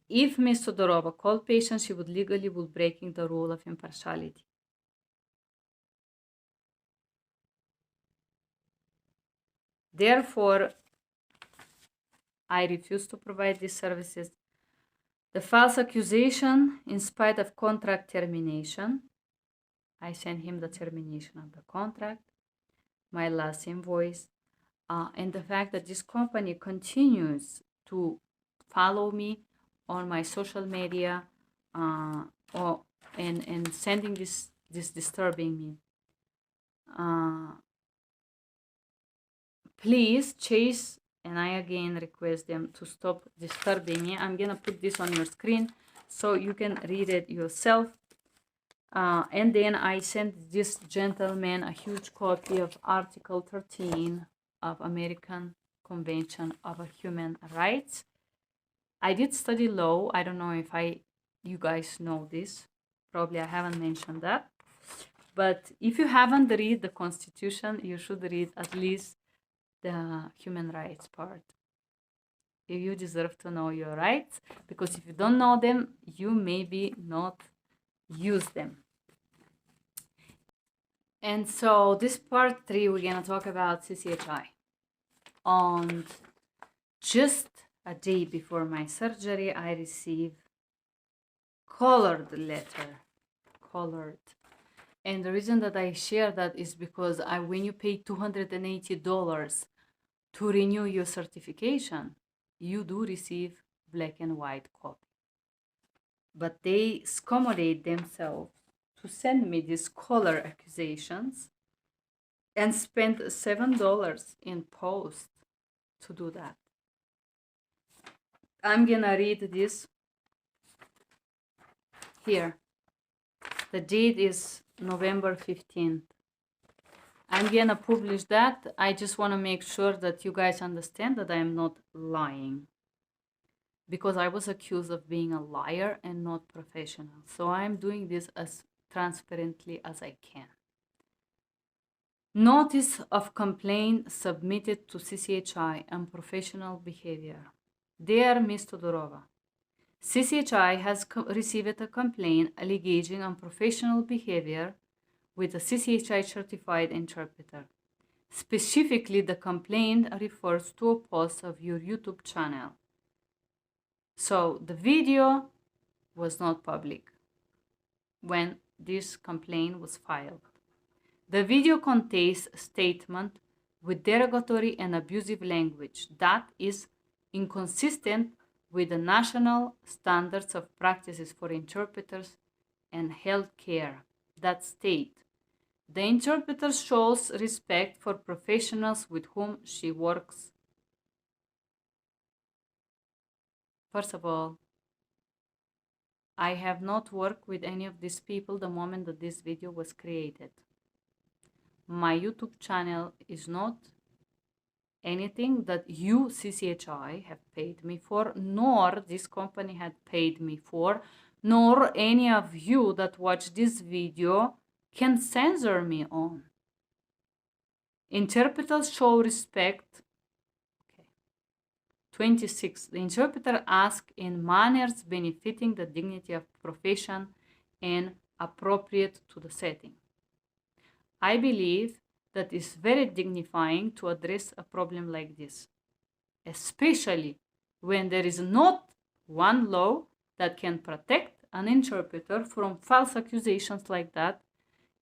If Ms. Todorova called patients, she would legally be breaking the rule of impartiality. Therefore, I refuse to provide these services. The false accusation in spite of contract termination. I sent him the termination of the contract, my last invoice, and the fact that this company continues to follow me on my social media and sending this disturbing me. Please chase, and I again request them to stop disturbing me. I'm gonna put this on your screen so you can read it yourself. And then I sent this gentleman a huge copy of Article 13 of American Convention of Human Rights. I did study law. I don't know if you guys know this. Probably I haven't mentioned that. But if you haven't read the Constitution, you should read at least the human rights part. You deserve to know your rights, because if you don't know them, you maybe not use them. And so this part 3, we're gonna talk about CCHI. On just a day before my surgery, I received colored letter, colored. And the reason that I share that is because when you pay $280 to renew your certification, you do receive black and white copy. But they accommodate themselves to send me these color accusations and spend $7 in post to do that. I'm gonna read this here. The date is November 15th. I'm gonna publish that. I just want to make sure that you guys understand that I am not lying, because I was accused of being a liar and not professional. So I'm doing this as transparently as I can. Notice of complaint submitted to CCHI on professional behavior. Dear Ms. Todorova, CCHI has received a complaint alleging unprofessional behavior with a CCHI certified interpreter. Specifically, the complaint refers to a post of your YouTube channel. So the video was not public when this complaint was filed. The video contains a statement with derogatory and abusive language that is inconsistent with the national standards of practices for interpreters and healthcare that state the interpreter shows respect for professionals with whom she works. First of all, I have not worked with any of these people the moment that this video was created. My YouTube channel is not anything that you, CCHI, have paid me for, nor this company had paid me for, nor any of you that watch this video can censor me on. Interpreters show respect. Okay. 26. The interpreter asks in manners befitting the dignity of profession and appropriate to the setting. I believe that it's very dignifying to address a problem like this, especially when there is not one law that can protect an interpreter from false accusations like that,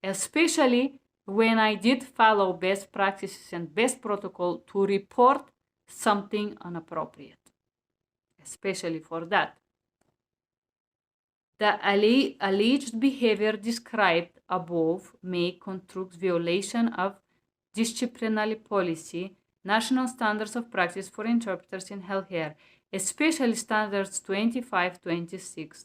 especially when I did follow best practices and best protocol to report something inappropriate, especially for that. The alleged behavior described above may constitute violation of disciplinary policy, national standards of practice for interpreters in healthcare, especially standards 25-26,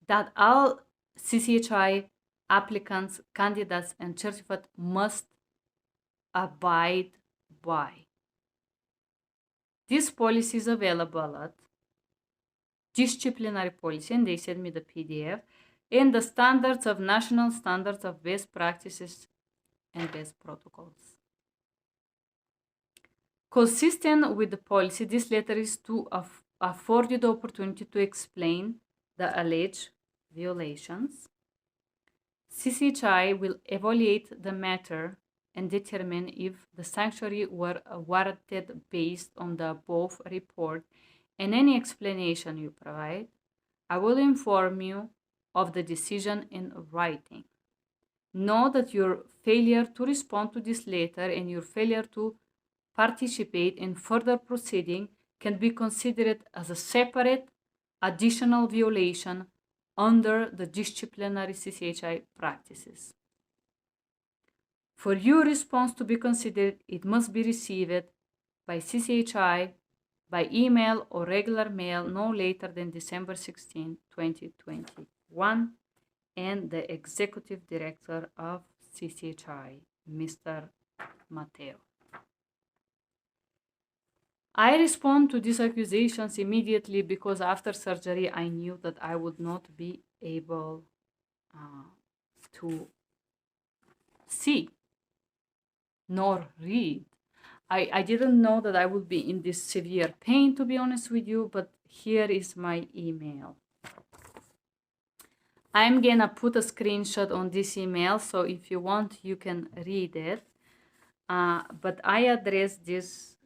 that all CCHI applicants, candidates, and certificates must abide by. This policy is available at disciplinary policy, and they sent me the PDF, and the standards of national standards of best practices and best protocols. Consistent with the policy, this letter is to afford you the opportunity to explain the alleged violations. CCHI will evaluate the matter and determine if the sanctuary were warranted based on the above report and any explanation you provide. I will inform you of the decision in writing. Know that your failure to respond to this letter and your failure to participate in further proceeding can be considered as a separate additional violation under the disciplinary CCHI practices. For your response to be considered, it must be received by CCHI by email or regular mail no later than December 16, 2021, and the Executive Director of CCHI, Mr. Matteo. I respond to these accusations immediately because after surgery I knew that I would not be able to see nor read. I didn't know that I would be in this severe pain, to be honest with you, but here is my email. I'm gonna put a screenshot on this email, so if you want, you can read it. But I address this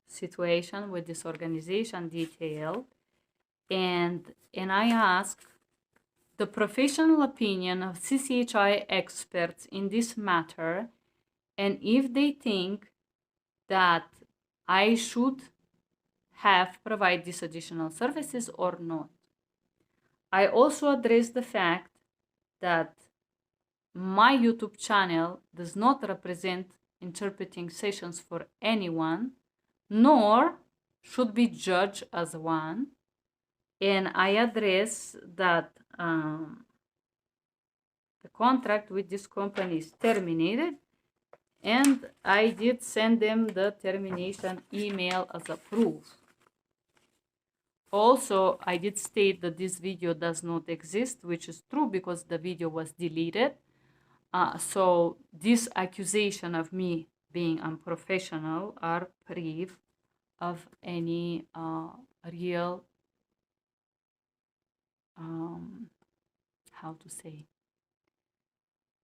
situation with this organization detailed, and I ask the professional opinion of CCHI experts in this matter, and if they think that I should have provide these additional services or not. I also address the fact that my YouTube channel does not represent interpreting sessions for anyone, nor should be judged as one. And I address that the contract with this company is terminated, and I did send them the termination email as a proof. Also, I did state that this video does not exist, which is true because the video was deleted. So this accusation of me being unprofessional are free of any real, how to say,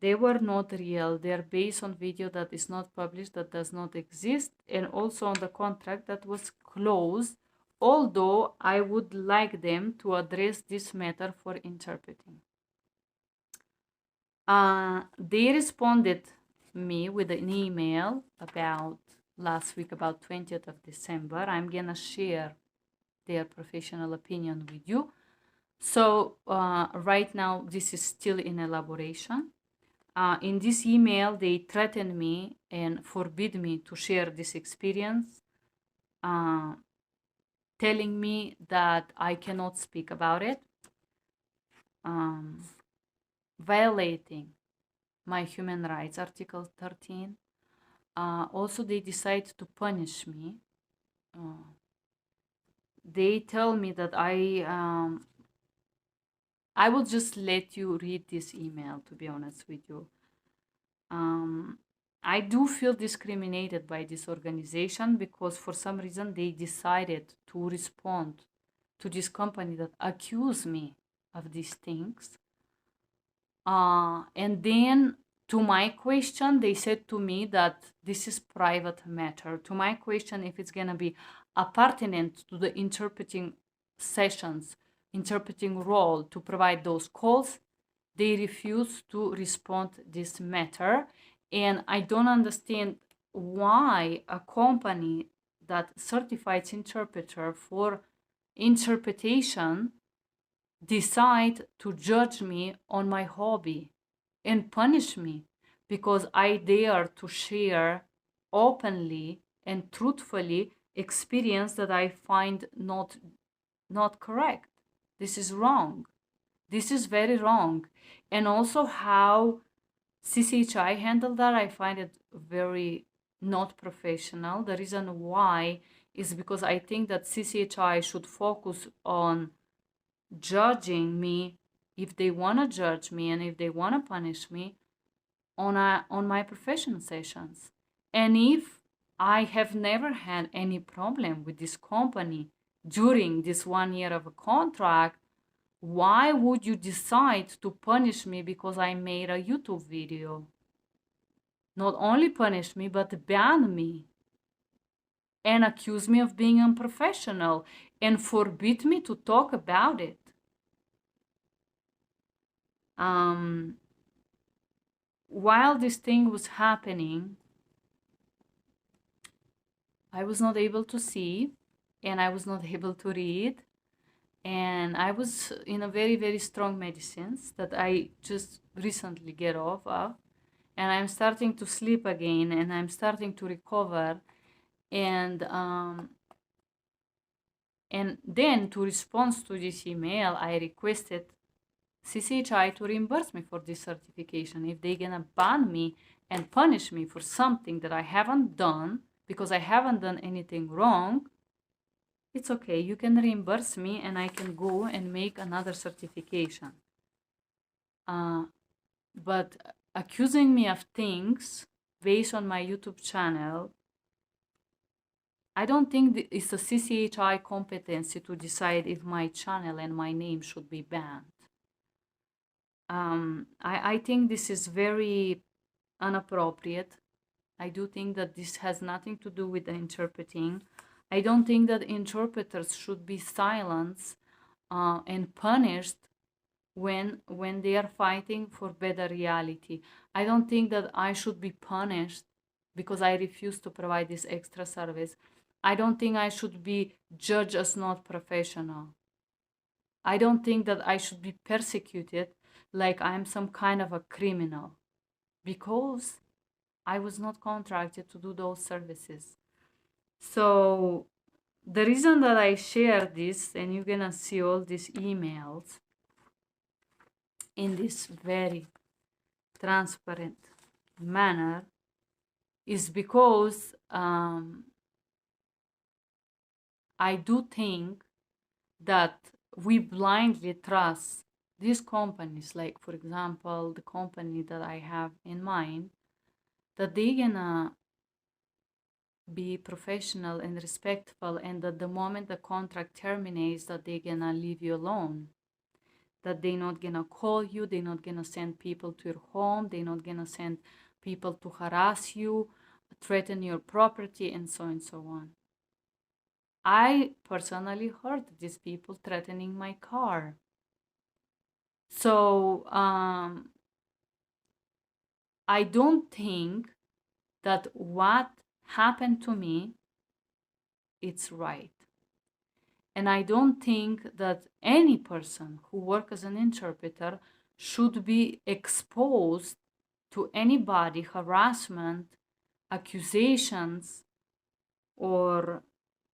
they were not real. They're based on video that is not published, that does not exist, and also on the contract that was closed, although I would like them to address this matter for interpreting. They responded me with an email about last week, about 20th of December. I'm gonna share their professional opinion with you. So right now, this is still in elaboration. In this email, they threatened me and forbid me to share this experience, telling me that I cannot speak about it, violating my human rights, Article 13. Also, they decide to punish me. They tell me that I will just let you read this email, to be honest with you. I do feel discriminated by this organization because for some reason they decided to respond to this company that accused me of these things. And then to my question, they said to me that this is private matter. To my question, if it's gonna be pertinent to the interpreting sessions, interpreting role to provide those calls, they refuse to respond this matter. And I don't understand why a company that certifies interpreter for interpretation decide to judge me on my hobby and punish me because I dare to share openly and truthfully experience that I find not correct. This is wrong. This is very wrong. And also how CCHI handled that, I find it very not professional. The reason why is because I think that CCHI should focus on judging me if they want to judge me and if they want to punish me on my professional sessions. And if I have never had any problem with this company during this 1 year of a contract, why would you decide to punish me because I made a YouTube video? Not only punish me, but ban me and accuse me of being unprofessional and forbid me to talk about it. While this thing was happening, I was not able to see and I was not able to read. And I was in a very, very strong medicines that I just recently get off of. And I'm starting to sleep again and I'm starting to recover. And then to respond to this email, I requested CCHI to reimburse me for this certification. If they're gonna ban me and punish me for something that I haven't done because I haven't done anything wrong, it's okay, you can reimburse me and I can go and make another certification. But accusing me of things based on my YouTube channel I don't think it's a CCHI competency to decide if my channel and my name should be banned. I think this is very inappropriate. I do think that this has nothing to do with the interpreting. I don't think that interpreters should be silenced and punished when they are fighting for better reality. I don't think that I should be punished because I refuse to provide this extra service. I don't think I should be judged as not professional. I don't think that I should be persecuted like I'm some kind of a criminal because I was not contracted to do those services. So the reason that I share this, and you're gonna see all these emails in this very transparent manner, is because I do think that we blindly trust these companies, like for example, the company that I have in mind, that they're gonna be professional and respectful, and that the moment the contract terminates, that they're gonna leave you alone, that they're not gonna call you, they're not gonna send people to your home, they're not gonna send people to harass you, threaten your property, and so on. I personally heard these people threatening my car. So I don't think that what happened to me, it's right. And I don't think that any person who works as an interpreter should be exposed to anybody, harassment, accusations, or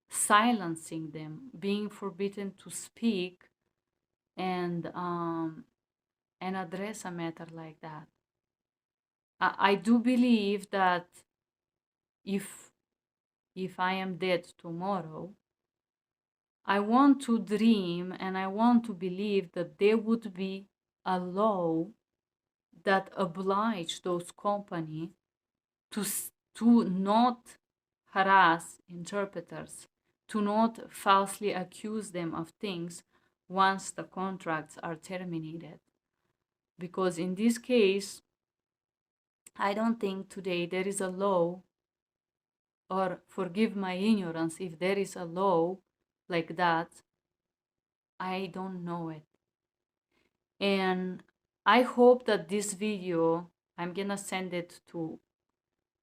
silencing them, being forbidden to speak and address a matter like that. I do believe that if I am dead tomorrow, I want to dream and I want to believe that there would be a law that oblige those companies to not harass interpreters, to not falsely accuse them of things once the contracts are terminated. Because in this case, I don't think today there is a law, or forgive my ignorance, if there is a law like that, I don't know it. And I hope that this video, I'm gonna send it to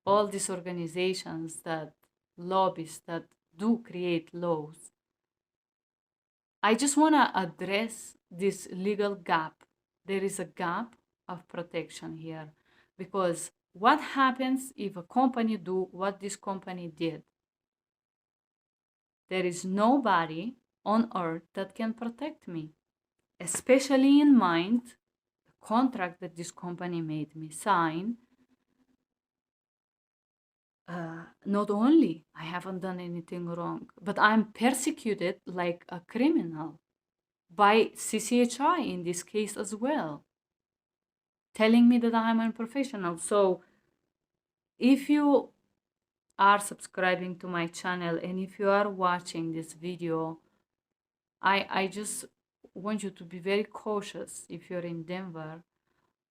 all these organizations that lobbies that do create laws. I just wanna address this legal gap. There is a gap of protection here, because what happens if a company do what this company did? There is nobody on earth that can protect me, especially in mind the contract that this company made me sign. Not only I haven't done anything wrong, but I'm persecuted like a criminal by CCHI in this case as well, telling me that I'm unprofessional. So if you are subscribing to my channel and if you are watching this video, I just want you to be very cautious if you're in Denver.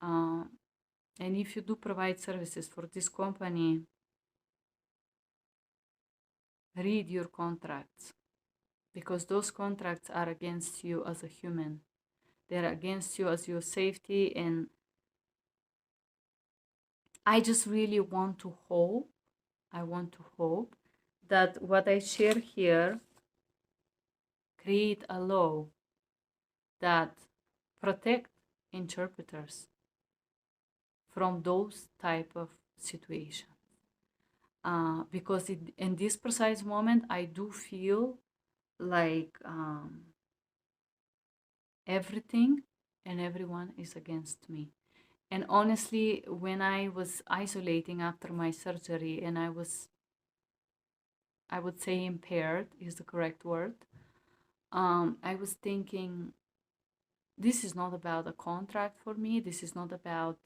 And if you do provide services for this company, read your contracts, because those contracts are against you as a human. They're against you as your safety. And I just really want to hope, that what I share here create a law that protect interpreters from those type of situations. Because in this precise moment, I do feel like everything and everyone is against me. And honestly, when I was isolating after my surgery and I would say impaired is the correct word, I was thinking, this is not about a contract for me. This is not about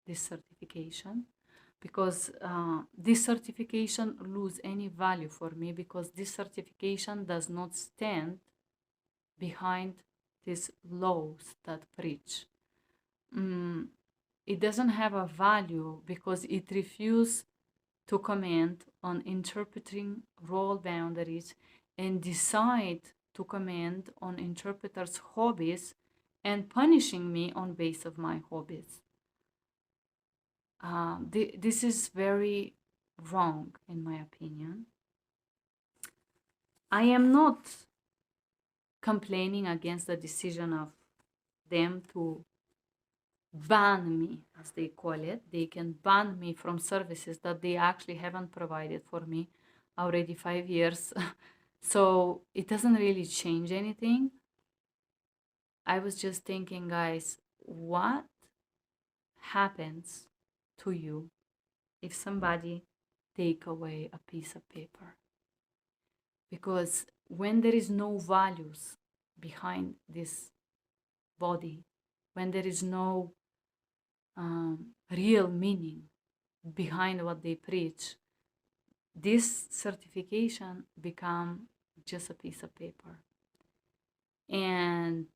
this certification. because this certification lose any value for me, because this certification does not stand behind these laws that preach. It doesn't have a value because it refuses to comment on interpreting role boundaries and decide to comment on interpreters' hobbies and punishing me on base of my hobbies. This is very wrong, in my opinion. I am not complaining against the decision of them to ban me, as they call it. They can ban me from services that they actually haven't provided for me already 5 years. So it doesn't really change anything. I was just thinking, guys, what happens to you if somebody take away a piece of paper? Because when there is no values behind this body, when there is no real meaning behind what they preach, this certification become just a piece of paper. And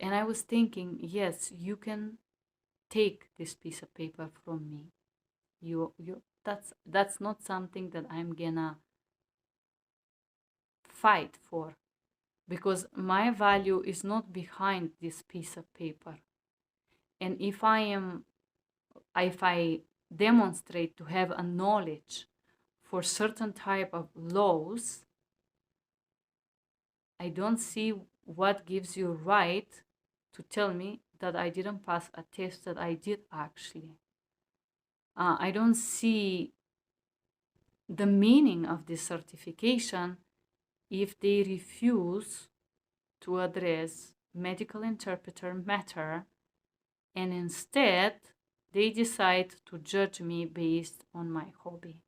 I was thinking, yes, you can take this piece of paper from me. That's not something that I'm gonna fight for, because my value is not behind this piece of paper. And if I demonstrate to have a knowledge for certain type of laws, I don't see what gives you right to tell me that I didn't pass a test that I did actually. I don't see the meaning of this certification if they refuse to address medical interpreter matter, and instead they decide to judge me based on my hobby.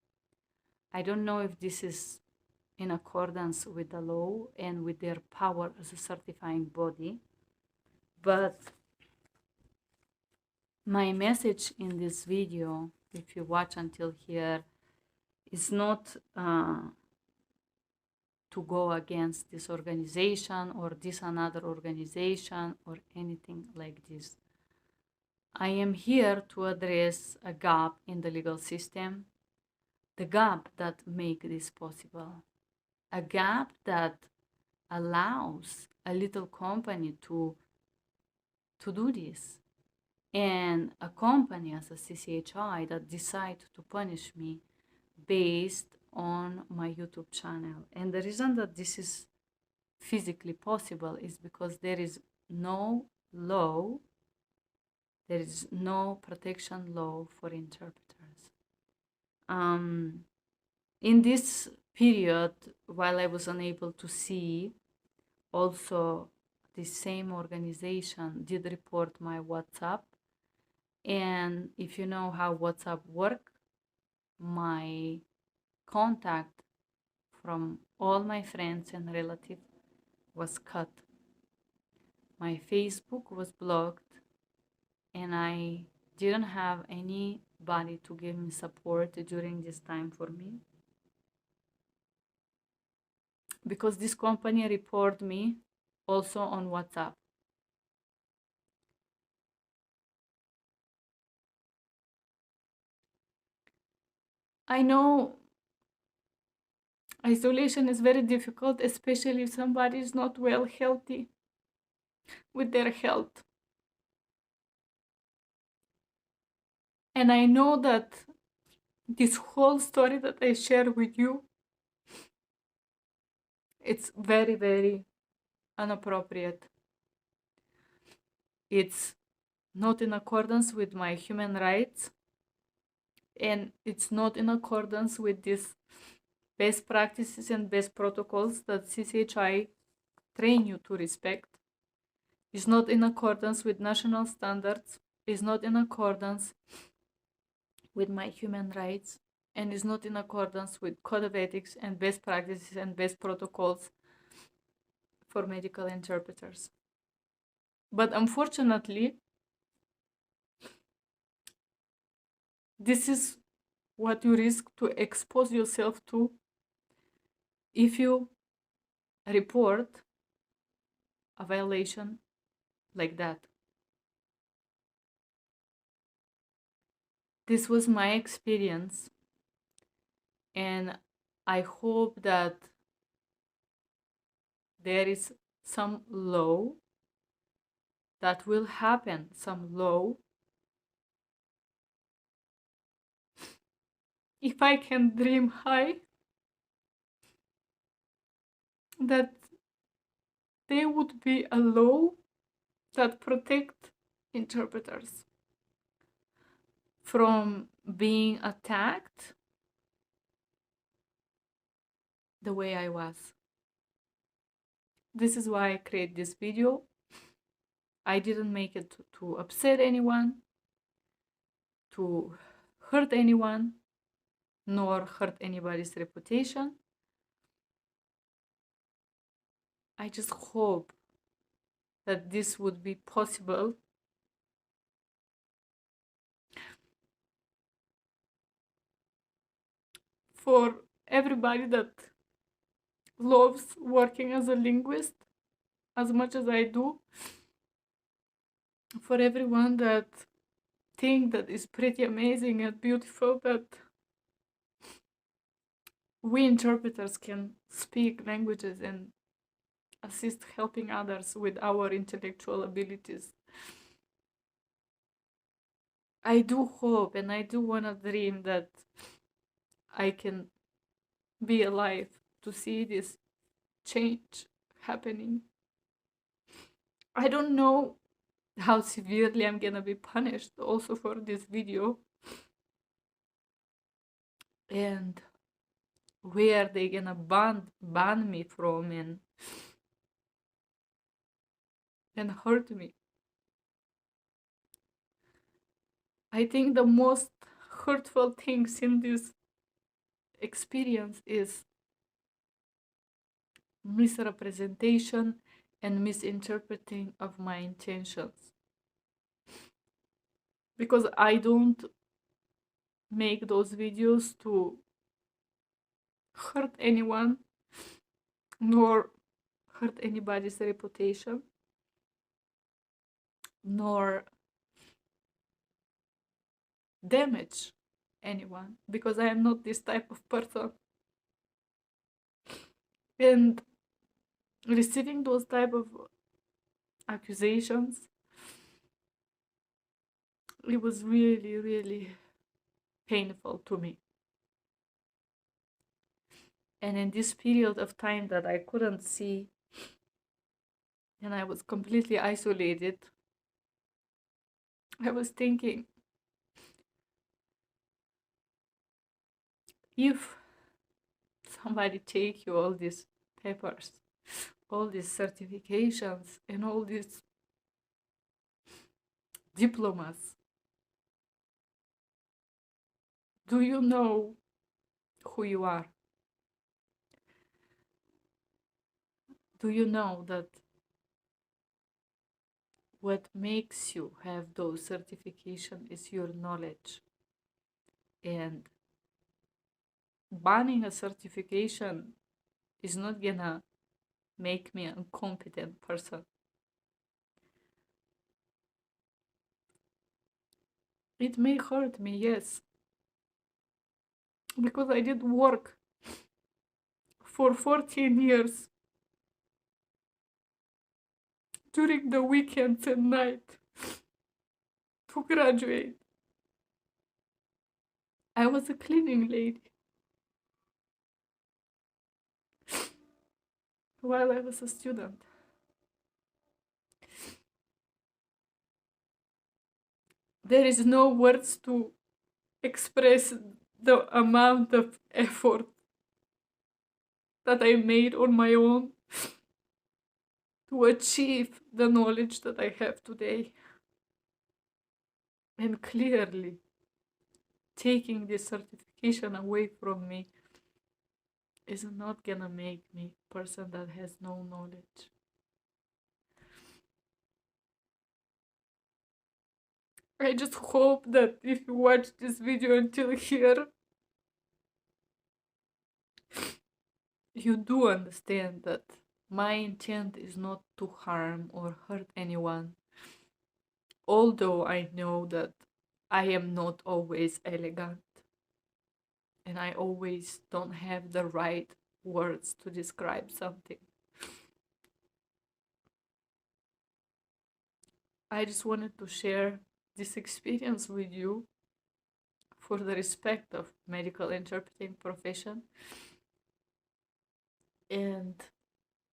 I don't know if this is in accordance with the law and with their power as a certifying body, but my message in this video, if you watch until here, is not to go against this organization or this another organization or anything like this. I am here to address a gap in the legal system, the gap that make this possible, a gap that allows a little company to do this, and a company as a CCHI that decide to punish me based on my YouTube channel. And the reason that this is physically possible is because there is no law, there is no protection law for interpreters. In this period, while I was unable to see, also the same organization did report my WhatsApp. And if you know how WhatsApp works, my contact from all my friends and relatives was cut. My Facebook was blocked, and I didn't have anybody to give me support during this time for me, because this company reported me also on WhatsApp. I know isolation is very difficult, especially if somebody is not well healthy with their health. And I know that this whole story that I share with you, it's very, very inappropriate. It's not in accordance with my human rights, and it's not in accordance with these best practices and best protocols that CCHI train you to respect. It's not in accordance with national standards. It's not in accordance with my human rights, and is not in accordance with code of ethics and best practices and best protocols for medical interpreters. But unfortunately, this is what you risk to expose yourself to if you report a violation like that. This was my experience, and I hope that there is some law that will happen, some law. If I can dream high, that there would be a law that protect interpreters from being attacked the way I was. This is why I create this video. I didn't make it to upset anyone, to hurt anyone, nor hurt anybody's reputation. I just hope that this would be possible for everybody that loves working as a linguist as much as I do, for everyone that think that is pretty amazing and beautiful that we interpreters can speak languages and assist helping others with our intellectual abilities. I do hope and I do want to dream that I can be alive to see this change happening. I don't know how severely I'm gonna be punished also for this video, and where they gonna ban me from and hurt me. I think the most hurtful things in this experience is misrepresentation and misinterpreting of my intentions, because I don't make those videos to hurt anyone nor hurt anybody's reputation, nor damage anyone, because I am not this type of person. And receiving those type of accusations, it was really, really painful to me. And in this period of time that I couldn't see and I was completely isolated, I was thinking, if somebody take you all these papers, all these certifications, and all these diplomas, do you know who you are? Do you know that what makes you have those certifications is your knowledge? And banning a certification is not gonna make me an incompetent person. It may hurt me, yes, because I did work for 14 years during the weekends and night to graduate. I was a cleaning lady while I was a student. There is no words to express the amount of effort that I made on my own to achieve the knowledge that I have today. And clearly, taking this certification away from me is not gonna make me a person that has no knowledge. I just hope that if you watch this video until here, you do understand that my intent is not to harm or hurt anyone, although I know that I am not always elegant and I always don't have the right words to describe something. I just wanted to share this experience with you for the respect of medical interpreting profession and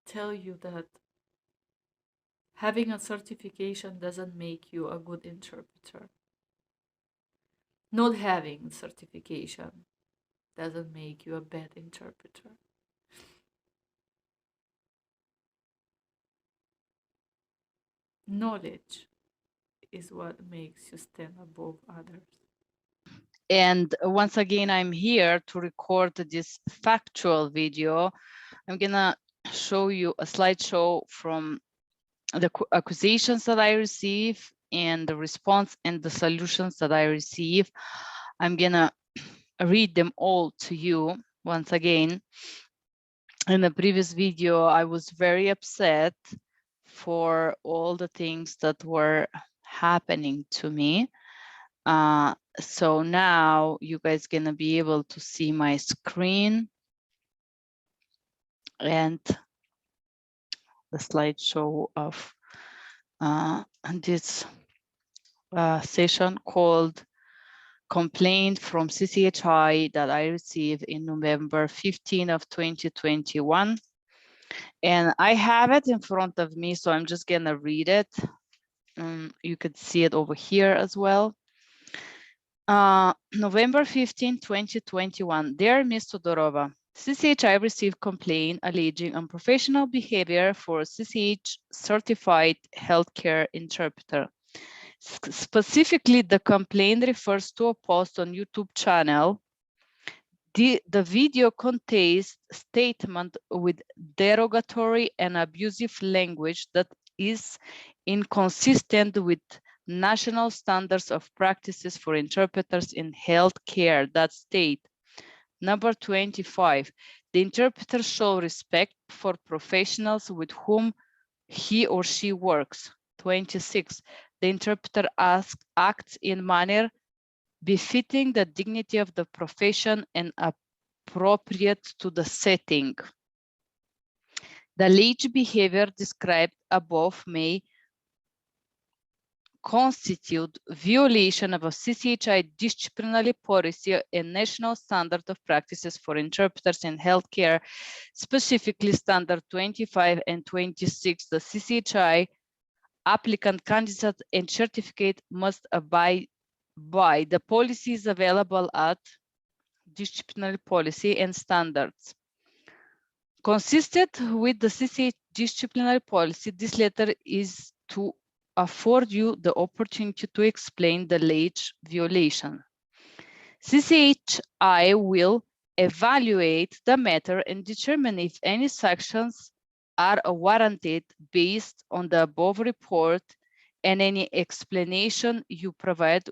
tell you that having a certification doesn't make you a good interpreter. Not having certification doesn't make you a bad interpreter. Knowledge is what makes you stand above others. And once again, I'm here to record this factual video. I'm gonna show you a slideshow from the accusations that I receive and the response and the solutions that I receive. I'm gonna read them all to you once again. In the previous video, I was very upset for all the things that were happening to me. So now you guys gonna be able to see my screen and the slideshow of this session called Complaint from CCHI that I received in November 15 of 2021. And I have it in front of me, so I'm just gonna read it. You could see it over here as well. November 15, 2021. Dear Ms. Todorova, CCHI received complaint alleging unprofessional behavior for CCH certified healthcare interpreter. Specifically, the complaint refers to a post on YouTube channel. The video contains statement with derogatory and abusive language that is inconsistent with national standards of practices for interpreters in healthcare that state. Number 25, the interpreter shall respect for professionals with whom he or she works. 26, the interpreter acts in manner befitting the dignity of the profession and appropriate to the setting. The alleged behavior described above may constitute violation of a CCHI disciplinary policy and national standard of practices for interpreters in healthcare, specifically standard 25 and 26. The CCHI applicant, candidate, and certificate must abide by the policies available at disciplinary policy and standards. Consistent with the CCH disciplinary policy, this letter is to afford you the opportunity to explain the alleged violation. CCHI will evaluate the matter and determine if any sanctions are warranted based on the above report and any explanation you provide,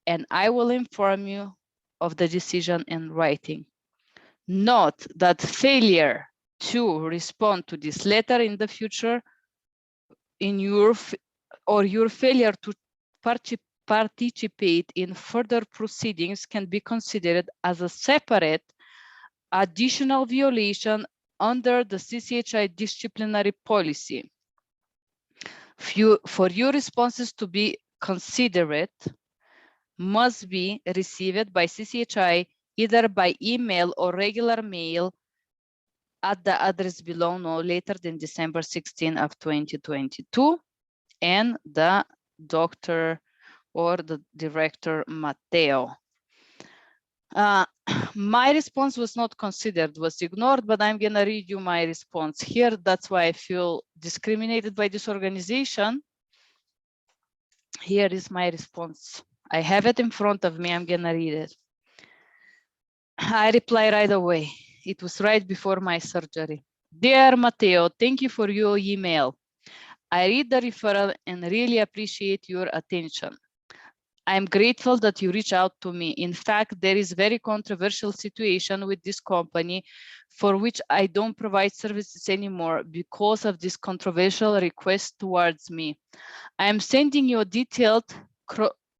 and I will inform you of the decision in writing. Note that failure to respond to this letter in the future in your failure to participate in further proceedings can be considered as a separate additional violation under the CCHI disciplinary policy. For your responses to be considered, must be received by CCHI either by email or regular mail at the address below no later than December 16 of 2022, and the doctor or the director Matteo. My response was not considered, was ignored, but I'm gonna read you my response here. That's why I feel discriminated by this organization. Here is my response. I have it in front of me, I'm gonna read it. I reply right away. It was right before my surgery. Dear Matteo, thank you for your email. I read the referral and really appreciate your attention. I'm grateful that you reach out to me. In fact, there is very controversial situation with this company for which I don't provide services anymore because of this controversial request towards me. I am sending you a detailed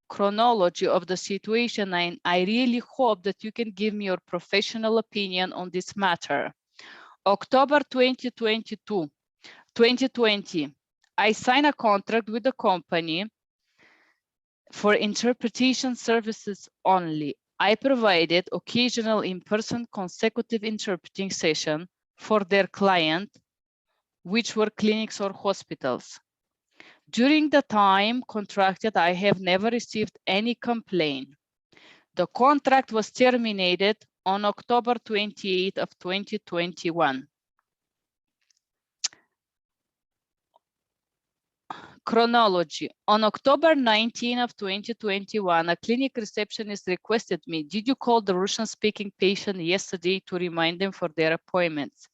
chronology of the situation, and I really hope that you can give me your professional opinion on this matter. October 2020, I signed a contract with the company for interpretation services only. I provided occasional in-person consecutive interpreting sessions for their client, which were clinics or hospitals. During the time contracted, I have never received any complaint. The contract was terminated on October 28th of 2021. Chronology. On October 19 of 2021, a clinic receptionist requested me, did you call the Russian-speaking patient yesterday to remind them for their appointments?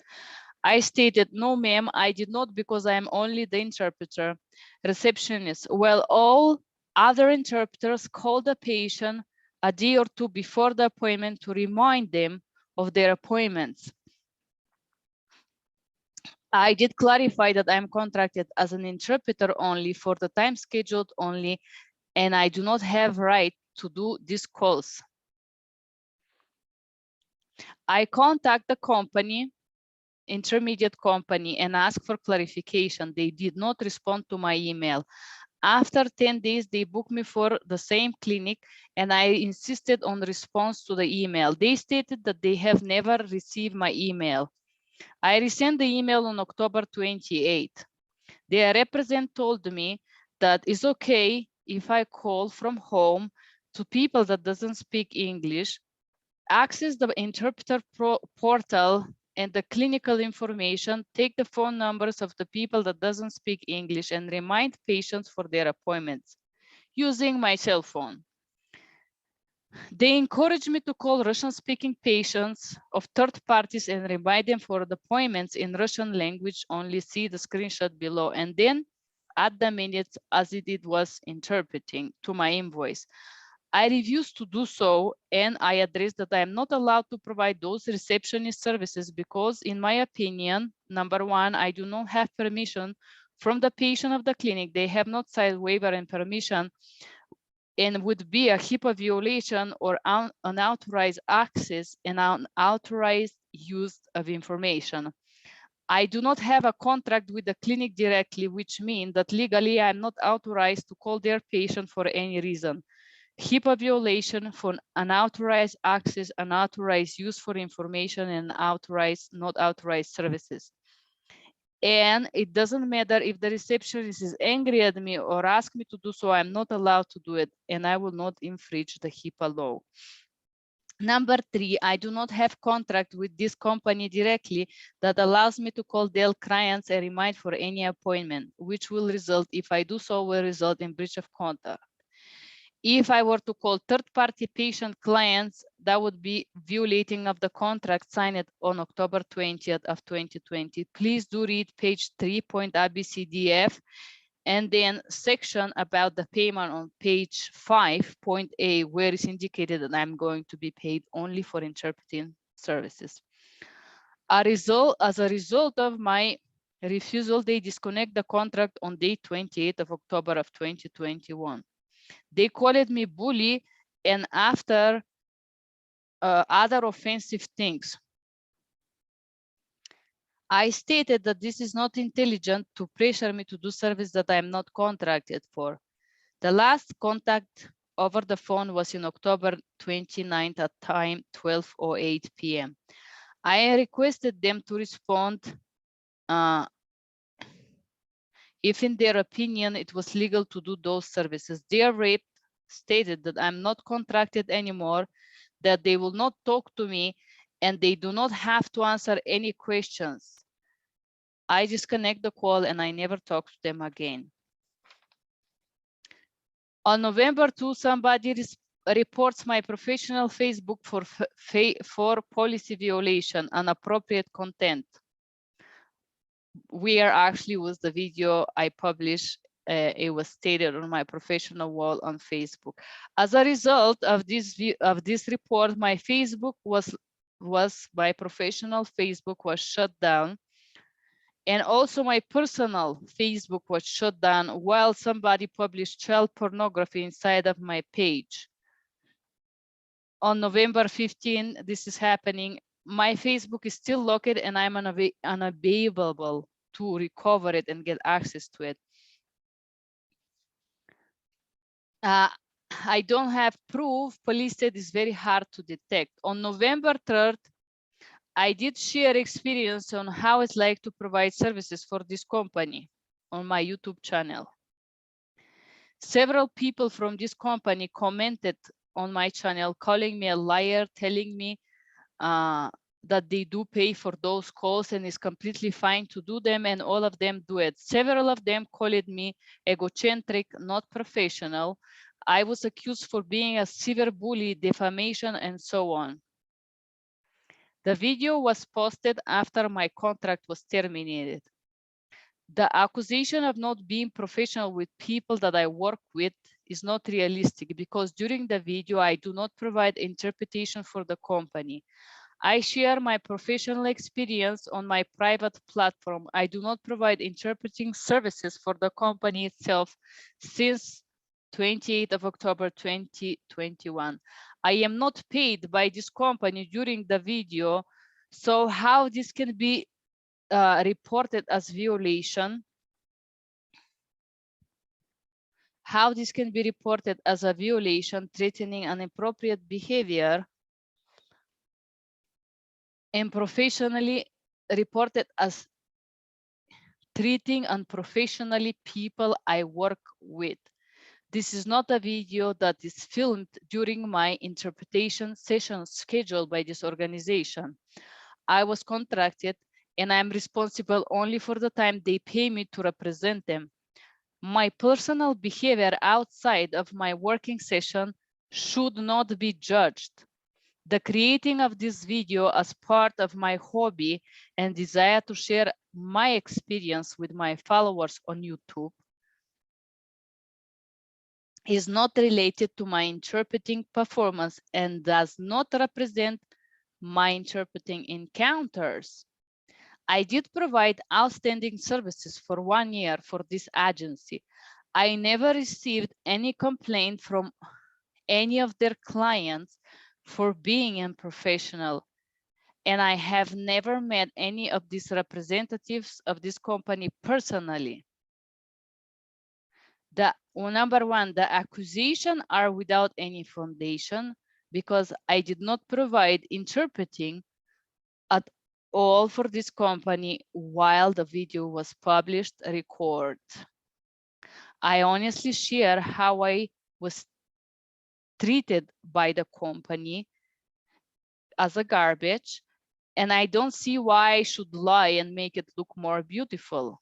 I stated, no, ma'am, I did not because I am only the interpreter. Receptionist, well, all other interpreters called the patient a day or two before the appointment to remind them of their appointments. I did clarify that I'm contracted as an interpreter only for the time scheduled only, and I do not have right to do these calls. I contact the company, intermediate company, and ask for clarification. They did not respond to my email. After 10 days, they booked me for the same clinic, and I insisted on response to the email. They stated that they have never received my email. I resent the email on October 28th. Their representative told me that it's okay if I call from home to people that doesn't speak English, access the interpreter portal and the clinical information, take the phone numbers of the people that doesn't speak English and remind patients for their appointments using my cell phone. They encouraged me to call Russian-speaking patients of third parties and remind them for the appointments in Russian language only. See the screenshot below. And then add the minutes as it was interpreting to my invoice. I refused to do so, and I addressed that I am not allowed to provide those receptionist services because, in my opinion, number one, I do not have permission from the patient of the clinic. They have not signed waiver and permission, and would be a HIPAA violation or unauthorized access and unauthorized use of information. I do not have a contract with the clinic directly, which means that legally I'm not authorized to call their patient for any reason. HIPAA violation for unauthorized access, unauthorized use for information, and authorized, not authorized services. And it doesn't matter if the receptionist is angry at me or asks me to do so, I'm not allowed to do it, and I will not infringe the HIPAA law. Number three, I do not have contract with this company directly that allows me to call their clients and remind for any appointment, which will result, if I do so, will result in breach of contract. If I were to call third-party patient clients, that would be violating of the contract signed on October 20th of 2020. Please do read page 3.abcdf and then section about the payment on page 5.a, where it's indicated that I'm going to be paid only for interpreting services. As a result of my refusal, they disconnect the contract on day 28th of October of 2021. They called me bully and after other offensive things. I stated that this is not intelligent to pressure me to do service that I am not contracted for. The last contact over the phone was in October 29th at time 12:08 p.m. I requested them to respond if in their opinion it was legal to do those services. Their rep stated that I'm not contracted anymore, that they will not talk to me, and they do not have to answer any questions. I disconnect the call and I never talk to them again. On November 2, somebody reports my professional Facebook for policy violation, inappropriate content. Where actually was the video I published it was stated on my professional wall on Facebook. As a result of this report, my my professional Facebook was shut down, and also my personal Facebook was shut down while somebody published child pornography inside of my page. On November 15, this is happening. My Facebook is still locked and I'm unavailable to recover it and get access to it. I don't have proof. Police said it's very hard to detect. On November 3rd, I did share experience on how it's like to provide services for this company on my YouTube channel. Several people from this company commented on my channel, calling me a liar, telling me that they do pay for those calls and it's completely fine to do them, and all of them do it. Several of them called me egocentric, not professional. I was accused for being a severe bully, defamation, and so on. The video was posted after my contract was terminated. The accusation of not being professional with people that I work with is not realistic because during the video, I do not provide interpretation for the company. I share my professional experience on my private platform. I do not provide interpreting services for the company itself since 28th of October 2021. I am not paid by this company during the video, so how this can be reported as violation? How this can be reported as a violation, threatening inappropriate behavior, and professionally reported as treating unprofessionally people I work with. This is not a video that is filmed during my interpretation session scheduled by this organization. I was contracted and I'm responsible only for the time they pay me to represent them. My personal behavior outside of my working session should not be judged. The creating of this video as part of my hobby and desire to share my experience with my followers on YouTube is not related to my interpreting performance and does not represent my interpreting encounters. I did provide outstanding services for 1 year for this agency. I never received any complaint from any of their clients for being unprofessional. And I have never met any of these representatives of this company personally. Number one, the accusations are without any foundation because I did not provide interpreting at all for this company while the video was published, record. I honestly share how I was treated by the company as a garbage, and I don't see why I should lie and make it look more beautiful.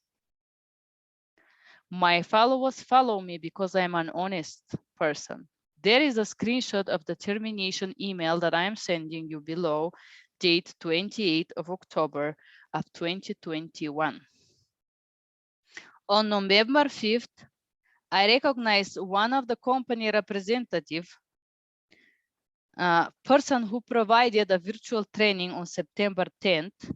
My followers follow me because I'm an honest person. There is a screenshot of the termination email that I am sending you below, date 28th of October of 2021. On November 5th, I recognized one of the company representative person who provided a virtual training on September 10th.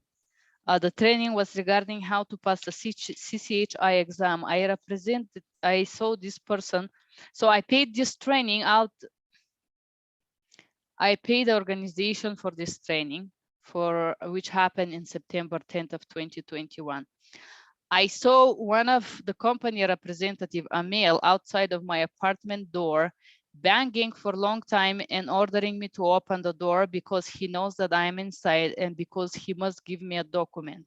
The training was regarding how to pass the CCHI exam. I saw this person. So I paid this training out. I paid the organization for this training, which happened in September 10th of 2021. I saw one of the company representative, a male, outside of my apartment door, banging for a long time and ordering me to open the door because he knows that I'm inside and because he must give me a document.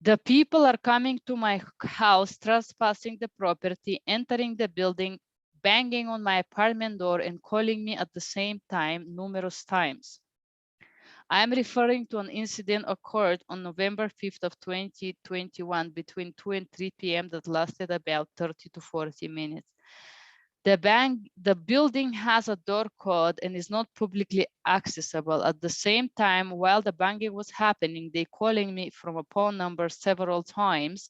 The people are coming to my house, trespassing the property, entering the building, banging on my apartment door and calling me at the same time numerous times. I am referring to an incident occurred on November 5th of 2021 between 2 and 3 p.m. that lasted about 30 to 40 minutes. The building has a door code and is not publicly accessible. At the same time, while the banging was happening, they calling me from a phone number several times.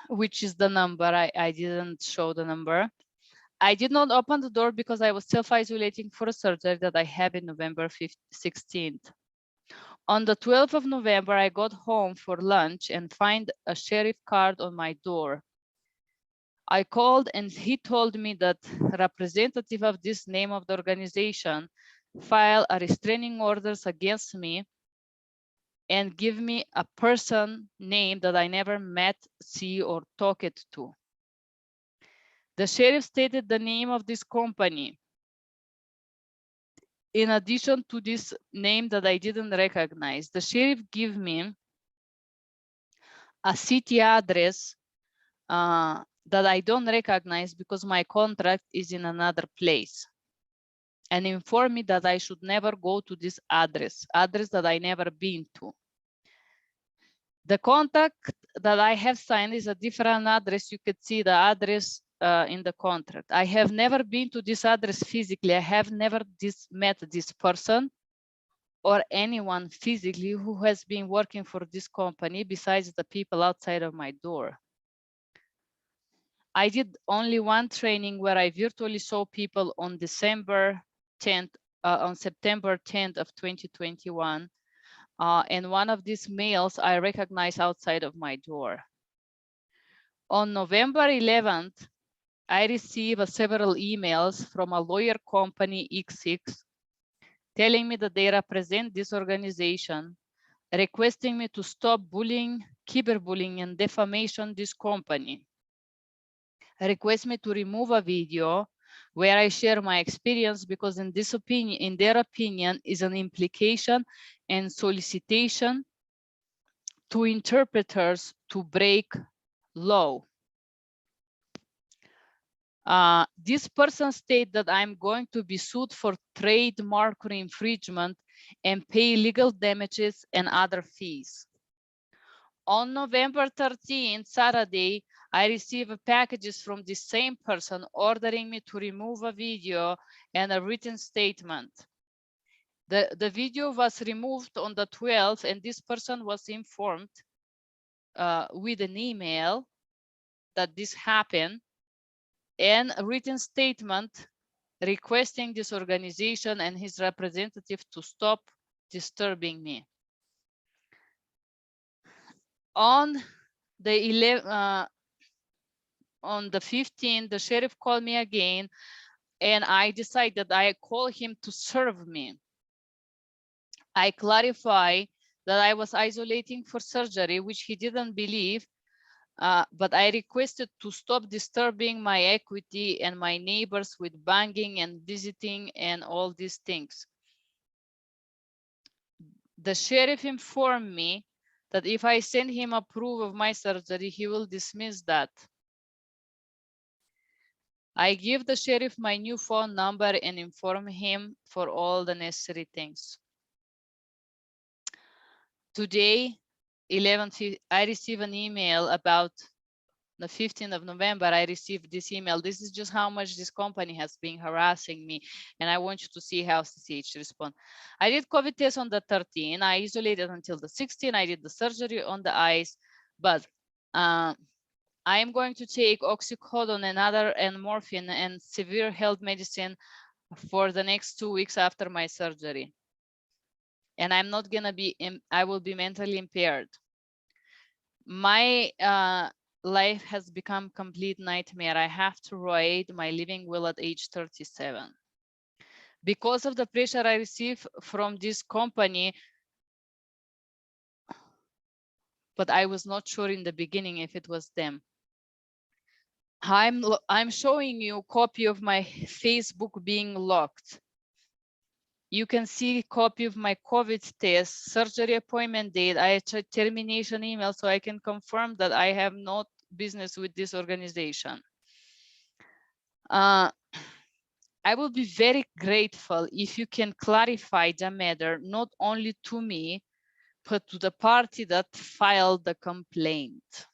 which is the number. I didn't show the number. I did not open the door because I was self-isolating for a surgery that I have in November 16th. On the 12th of November, I got home for lunch and find a sheriff card on my door. I called and he told me that representative of this name of the organization filed a restraining orders against me and give me a person name that I never met, see, or talked to. The sheriff stated the name of this company. In addition to this name that I didn't recognize, the sheriff gave me a city address that I don't recognize because my contract is in another place, and informed me that I should never go to this address that I never been to. The contract that I have signed is a different address. You could see the address in the contract. I have never been to this address physically. I have never met this person or anyone physically who has been working for this company besides the people outside of my door. I did only one training where I virtually saw people on September 10th of 2021. And one of these males I recognized outside of my door. On November 11th, I received several emails from a lawyer company XX telling me that they represent this organization, requesting me to stop bullying, cyberbullying, and defamation this company. Request me to remove a video where I share my experience because in their opinion is an implication and solicitation to interpreters to break law. This person stated that I'm going to be sued for trademark infringement and pay legal damages and other fees. On November 13th, Saturday, I received packages from the same person ordering me to remove a video and a written statement. The video was removed on the 12th, and this person was informed with an email that this happened and a written statement requesting this organization and his representative to stop disturbing me. On the 15th, the sheriff called me again, and I decided I call him to serve me. I clarify that I was isolating for surgery, which he didn't believe, but I requested to stop disturbing my equity and my neighbors with banging and visiting and all these things. The sheriff informed me that if I send him a proof of my surgery, he will dismiss that. I give the sheriff my new phone number and inform him for all the necessary things. Today, I received an email about the 15th of November. I received this email. This is just how much this company has been harassing me, and I want you to see how CCH respond. I did COVID test on the 13th. I isolated until the 16th. I did the surgery on the eyes, but I am going to take oxycodone and morphine and severe health medicine for the next 2 weeks after my surgery. And I'm not gonna be, I will be mentally impaired. My life has become complete nightmare. I have to write my living will at age 37. Because of the pressure I receive from this company, but I was not sure in the beginning if it was them. I'm showing you a copy of my Facebook being locked. You can see a copy of my COVID test, surgery appointment date. I had a termination email so I can confirm that I have no business with this organization. I will be very grateful if you can clarify the matter, not only to me, but to the party that filed the complaint.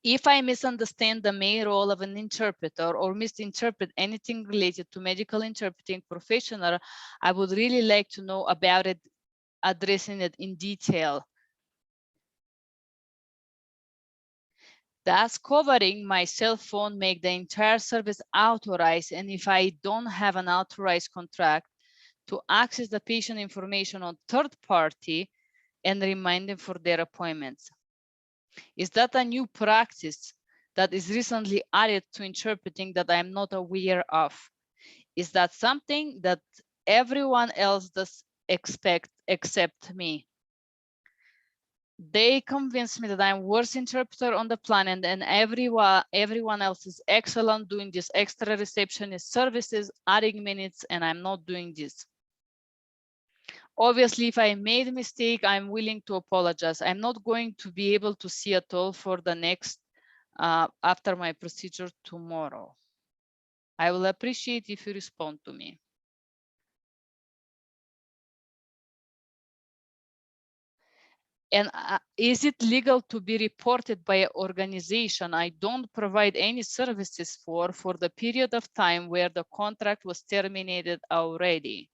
If I misunderstand the main role of an interpreter or misinterpret anything related to medical interpreting professional, I would really like to know about it, addressing it in detail. Thus, covering my cell phone make the entire service authorized, and if I don't have an authorized contract, to access the patient information on third party and remind them for their appointments. Is that a new practice that is recently added to interpreting that I'm not aware of? Is that something that everyone else does expect except me? They convinced me that I'm worst interpreter on the planet, and everyone else is excellent doing this extra receptionist services, adding minutes, and I'm not doing this. Obviously, if I made a mistake, I'm willing to apologize. I'm not going to be able to see at all for the next, after my procedure tomorrow. I will appreciate if you respond to me. And is it legal to be reported by an organization I don't provide any services for the period of time where the contract was terminated already?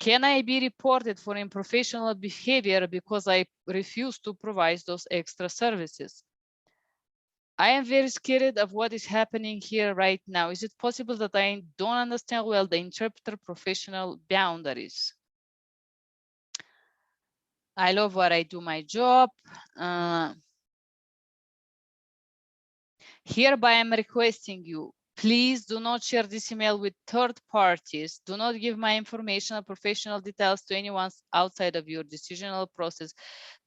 Can I be reported for unprofessional behavior because I refuse to provide those extra services? I am very scared of what is happening here right now. Is it possible that I don't understand well the interpreter professional boundaries? I love what I do my job. Hereby I'm requesting you, please do not share this email with third parties. Do not give my information or professional details to anyone outside of your decisional process.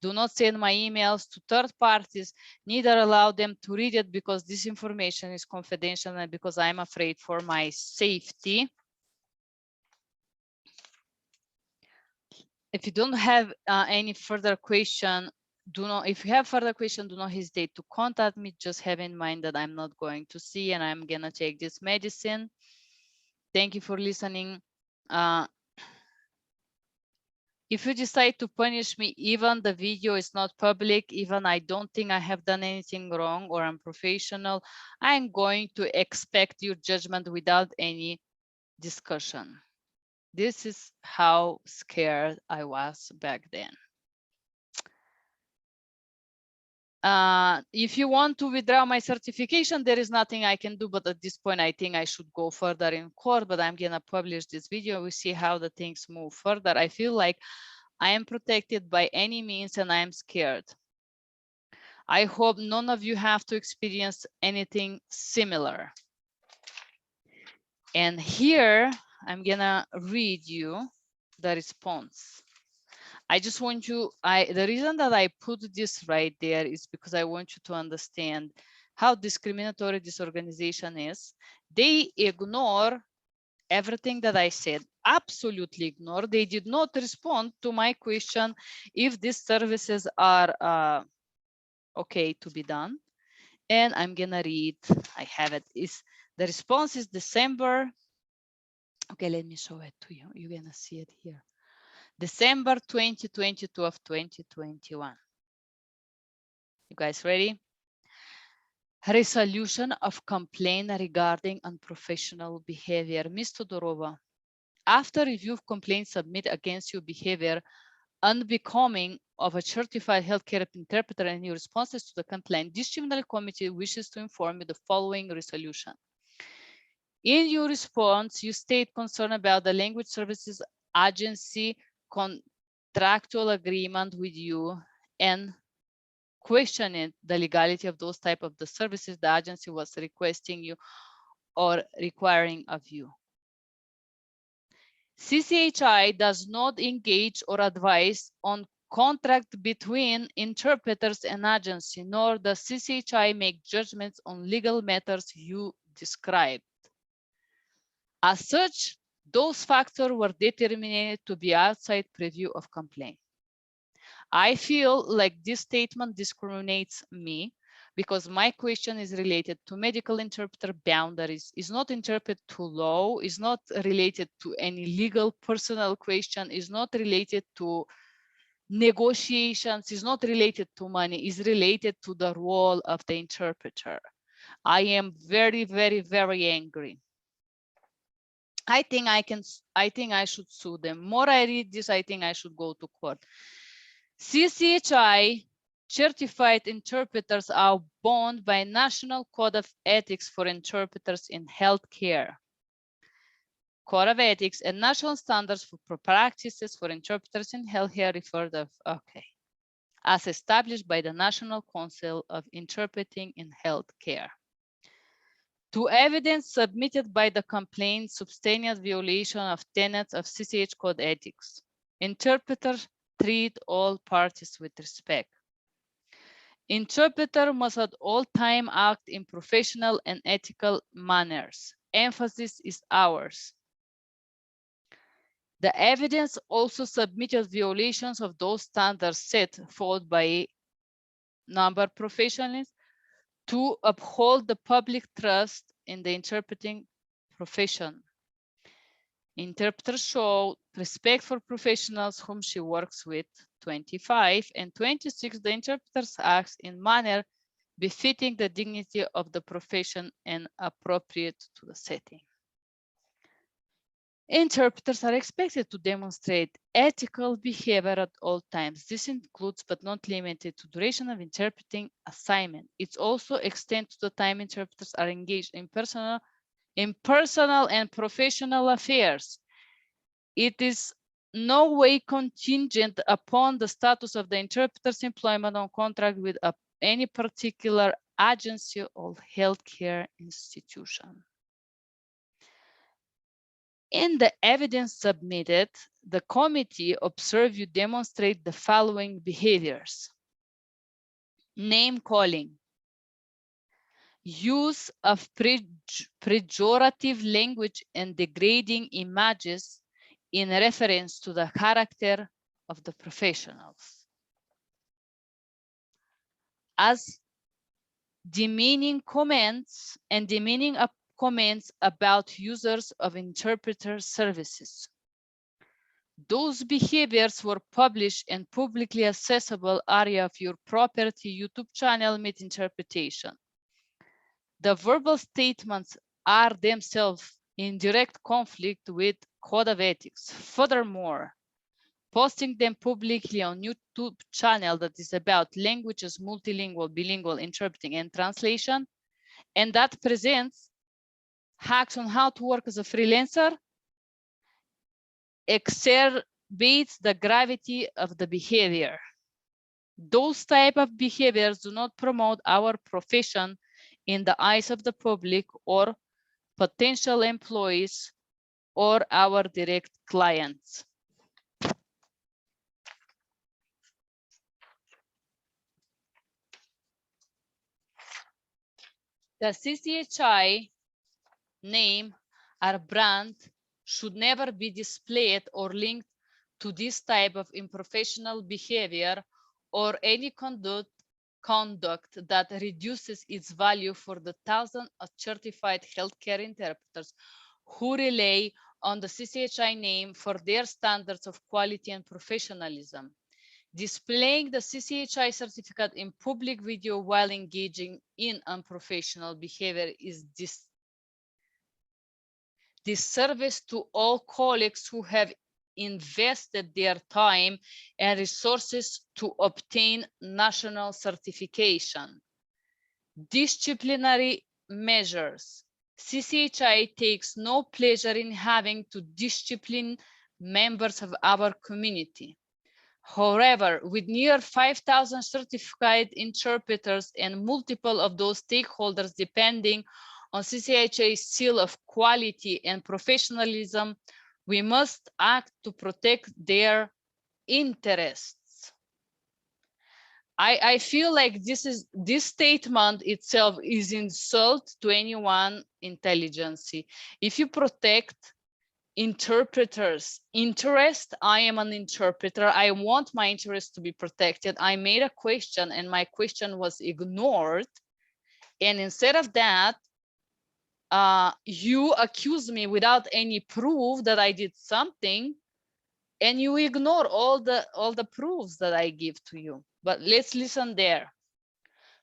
Do not send my emails to third parties, neither allow them to read it because this information is confidential and because I'm afraid for my safety. If you don't have any further question, if you have further question, do not hesitate to contact me. Just have in mind that I'm not going to see and I'm gonna take this medicine. Thank you for listening. If you decide to punish me, even the video is not public, even I don't think I have done anything wrong or unprofessional, I'm going to expect your judgment without any discussion. This is how scared I was back then. If you want to withdraw my certification, there is nothing I can do, but at this point, I think I should go further in court, but I'm gonna publish this video. We see how the things move further. I feel like I am protected by any means and I'm scared. I hope none of you have to experience anything similar. And here, I'm gonna read you the response. I just want you, the reason that I put this right there is because I want you to understand how discriminatory this organization is. They ignore everything that I said, absolutely ignore. They did not respond to my question if these services are okay to be done. And I'm gonna read, I have it, the response is December. Okay, let me show it to you. You're gonna see it here. December 2022 of 2021. You guys ready? Resolution of complaint regarding unprofessional behavior. Ms. Todorova, after review of complaints submitted against your behavior unbecoming of a certified healthcare interpreter and your responses to the complaint, this tribunal committee wishes to inform you the following resolution. In your response, you state concern about the language services agency contractual agreement with you and questioning the legality of those type of the services the agency was requesting you or requiring of you. CCHI does not engage or advise on contract between interpreters and agency, nor does CCHI make judgments on legal matters you described. As such, those factors were determined to be outside preview of complaint. I feel like this statement discriminates me because my question is related to medical interpreter boundaries, is not interpreted to law, is not related to any legal personal question, is not related to negotiations, is not related to money, is related to the role of the interpreter. I am very, very, very angry. I think I should sue them. More I read this, I think I should go to court. CCHI Certified interpreters are bound by National Code of Ethics for Interpreters in Healthcare, Code of Ethics, and National Standards for Practices for Interpreters in Healthcare referred of, as established by the National Council of Interpreting in Healthcare. To evidence submitted by the complaint substantiates violation of tenets of CCH Code Ethics. Interpreters treat all parties with respect. Interpreter must at all time act in professional and ethical manners. Emphasis is ours. The evidence also submitted violations of those standards set forth by a number of professionals to uphold the public trust in the interpreting profession. Interpreters show respect for professionals whom she works with, 25, and 26, the interpreters acts in manner befitting the dignity of the profession and appropriate to the setting. Interpreters are expected to demonstrate ethical behavior at all times. This includes, but not limited to, duration of interpreting assignment. It also extends to the time interpreters are engaged in personal and professional affairs. It is no way contingent upon the status of the interpreter's employment on contract with any particular agency or healthcare institution. In the evidence submitted, the committee observed you demonstrate the following behaviors: name calling, use of pejorative language and degrading images in reference to the character of the professionals, as demeaning comments and demeaning comments about users of interpreter services. Those behaviors were published in publicly accessible area of your property YouTube channel Meet Interpretation. The verbal statements are themselves in direct conflict with Code of Ethics. Furthermore, posting them publicly on YouTube channel that is about languages, multilingual, bilingual, interpreting, and translation, and that presents hacks on how to work as a freelancer, exacerbates the gravity of the behavior. Those type of behaviors do not promote our profession in the eyes of the public or potential employees or our direct clients. The CCHI name or brand should never be displayed or linked to this type of unprofessional behavior or any conduct that reduces its value for the thousands of certified healthcare interpreters who rely on the CCHI name for their standards of quality and professionalism. Displaying the CCHI certificate in public video while engaging in unprofessional behavior is disservice to all colleagues who have invested their time and resources to obtain national certification. Disciplinary measures. CCHI takes no pleasure in having to discipline members of our community. However, with near 5,000 certified interpreters and multiple of those stakeholders depending on CCHI's seal of quality and professionalism, we must act to protect their interests. I feel like this statement itself is insult to anyone intelligence. If you protect interpreters' interest, I am an interpreter, I want my interest to be protected. I made a question and my question was ignored. And instead of that, you accuse me without any proof that I did something, and you ignore all the proofs that I give to you. But let's listen there.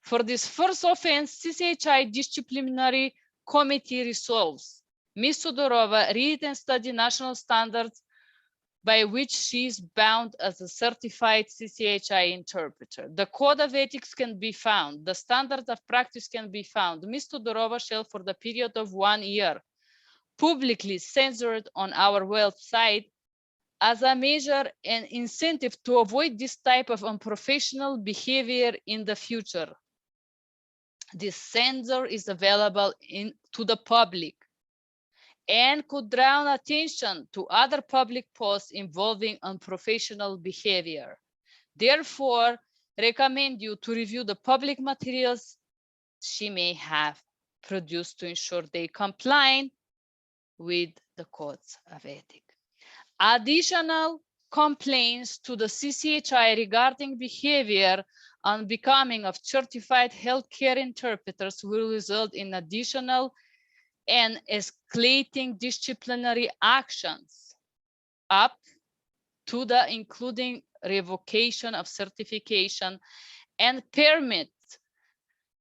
For this first offense, CCHI disciplinary committee resolves: Ms. Todorova, read and study national standards by which she is bound as a certified CCHI interpreter. The code of ethics can be found. The standard of practice can be found. Ms. Todorova shall, for the period of 1 year, publicly censored on our website as a measure and incentive to avoid this type of unprofessional behavior in the future. This censor is available to the public and could draw attention to other public posts involving unprofessional behavior. Therefore, recommend you to review the public materials she may have produced to ensure they comply with the codes of ethics. Additional complaints to the CCHI regarding behavior unbecoming of certified healthcare interpreters will result in additional and escalating disciplinary actions up to the including revocation of certification and permit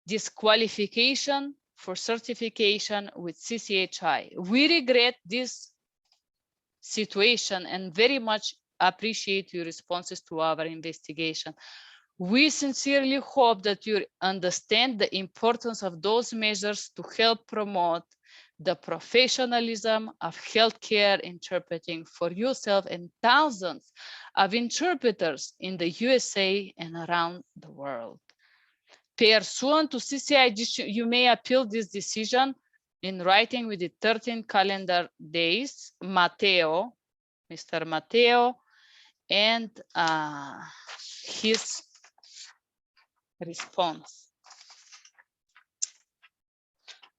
disqualification for certification with CCHI. We regret this situation and very much appreciate your responses to our investigation. We sincerely hope that you understand the importance of those measures to help promote the professionalism of healthcare interpreting for yourself and thousands of interpreters in the USA and around the world. Pursuant to CCI, you may appeal this decision in writing with the 13 calendar days, Matteo, Mr. Matteo, and his response.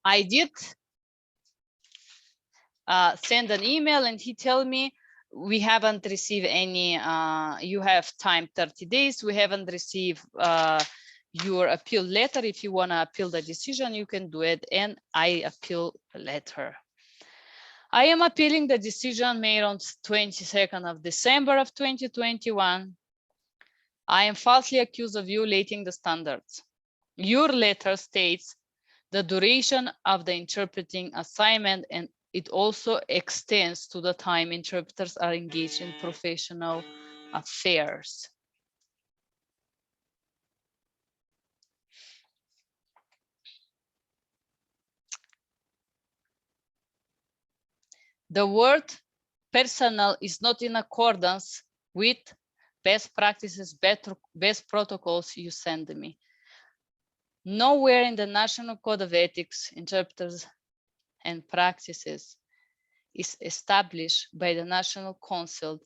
I did send an email and he told me we haven't received any, you have time 30 days, we haven't received your appeal letter. If you want to appeal the decision, you can do it, and I appeal the letter. I am appealing the decision made on 22nd of December of 2021. I am falsely accused of violating the standards. Your letter states the duration of the interpreting assignment, and it also extends to the time interpreters are engaged in professional affairs. The word personal is not in accordance with best practices, best protocols you send me. Nowhere in the National Code of Ethics, Interpreters and Practices is established by the National Council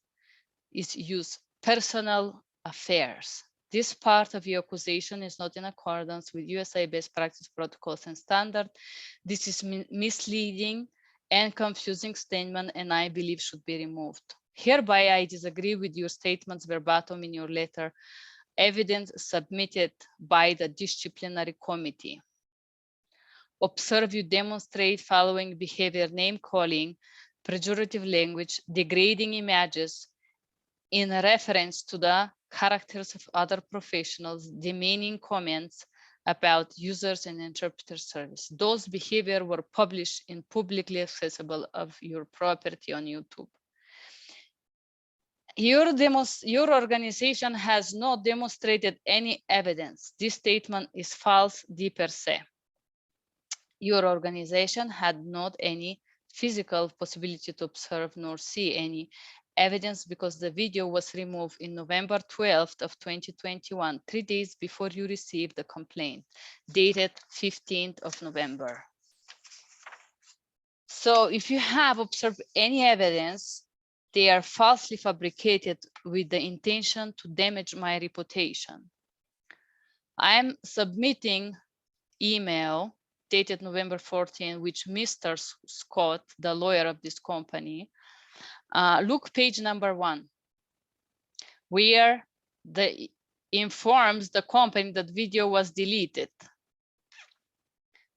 is used personal affairs. This part of your accusation is not in accordance with USA best practice protocols and standards. This is misleading and confusing statement, and I believe should be removed. Hereby, I disagree with your statements verbatim in your letter, evidence submitted by the disciplinary committee. Observe you demonstrate following behavior: name calling, pejorative language, degrading images in reference to the characters of other professionals, demeaning comments about users and interpreter service. Those behavior were published in publicly accessible of your property on YouTube. Your organization has not demonstrated any evidence. This statement is false de per se. Your organization had not any physical possibility to observe nor see any evidence because the video was removed in November 12th of 2021, 3 days before you received the complaint, dated 15th of November. So if you have observed any evidence, they are falsely fabricated with the intention to damage my reputation. I am submitting email dated November 14, which Mr. Scott, the lawyer of this company, look page number 1, where the informs the company that video was deleted.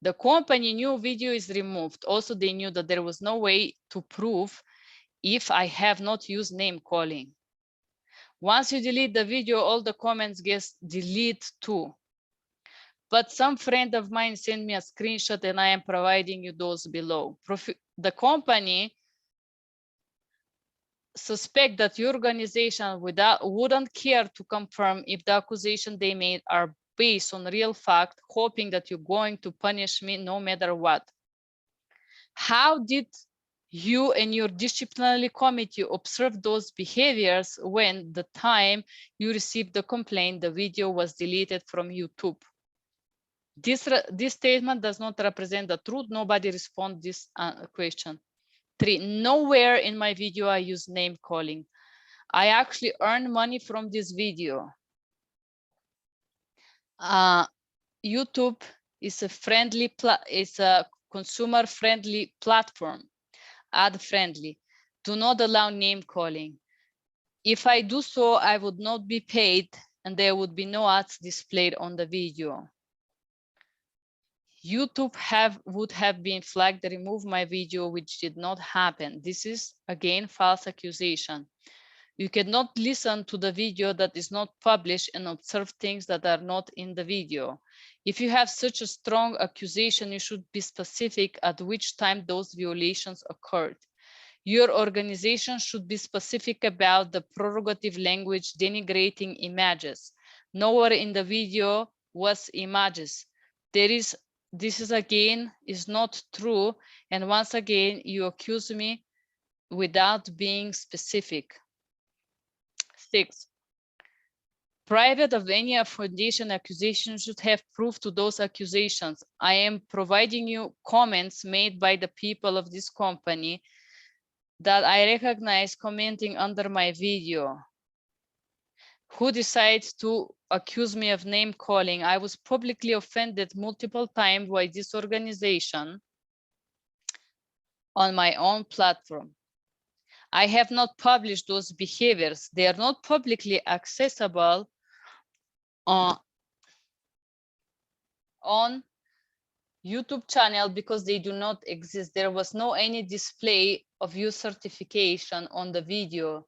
The company knew video is removed. Also, they knew that there was no way to prove if I have not used name calling. Once you delete the video, all the comments get deleted too. But some friend of mine sent me a screenshot and I am providing you those below. The company suspect that your organization wouldn't care to confirm if the accusation they made are based on real fact, hoping that you're going to punish me no matter what. How did you and your disciplinary committee observe those behaviors when the time you received the complaint, the video was deleted from YouTube? This statement does not represent the truth. Nobody responded this question. 3, nowhere in my video I use name calling. I actually earn money from this video. YouTube is a consumer friendly platform, ad friendly. Do not allow name calling. If I do so, I would not be paid and there would be no ads displayed on the video. YouTube would have been flagged to remove my video, which did not happen. This is again false accusation. You cannot listen to the video that is not published and observe things that are not in the video. If you have such a strong accusation, you should be specific at which time those violations occurred. Your organization should be specific about the prerogative language denigrating images. Nowhere in the video was images. This is again is not true. And once again, you accuse me without being specific. 6, private of any foundation accusation should have proof to those accusations. I am providing you comments made by the people of this company that I recognize commenting under my video. Who decides to accuse me of name calling? I was publicly offended multiple times by this organization on my own platform. I have not published those behaviors. They are not publicly accessible on YouTube channel because they do not exist. There was no any display of your certification on the video.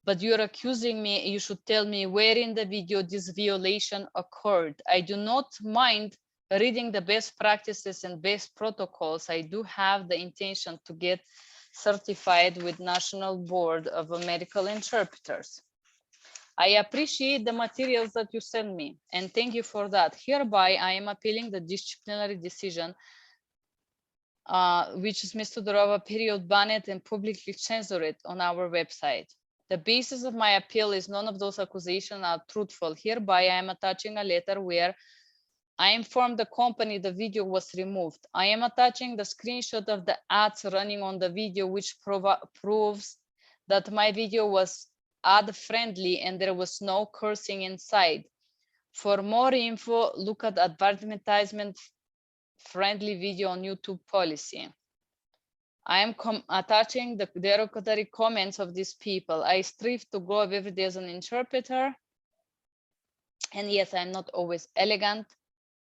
But you're accusing me, you should tell me where in the video this violation occurred. I do not mind reading the best practices and best protocols. I do have the intention to get certified with National Board of Medical Interpreters. I appreciate the materials that you send me and thank you for that. Hereby, I am appealing the disciplinary decision, which is Ms. Todorova period banned and publicly censored on our website. The basis of my appeal is none of those accusations are truthful. Hereby, I am attaching a letter where I informed the company the video was removed. I am attaching the screenshot of the ads running on the video, which proves that my video was ad friendly and there was no cursing inside. For more info, look at advertisement friendly video on YouTube policy. I am attaching the derogatory comments of these people. I strive to go every day as an interpreter. And yes, I'm not always elegant,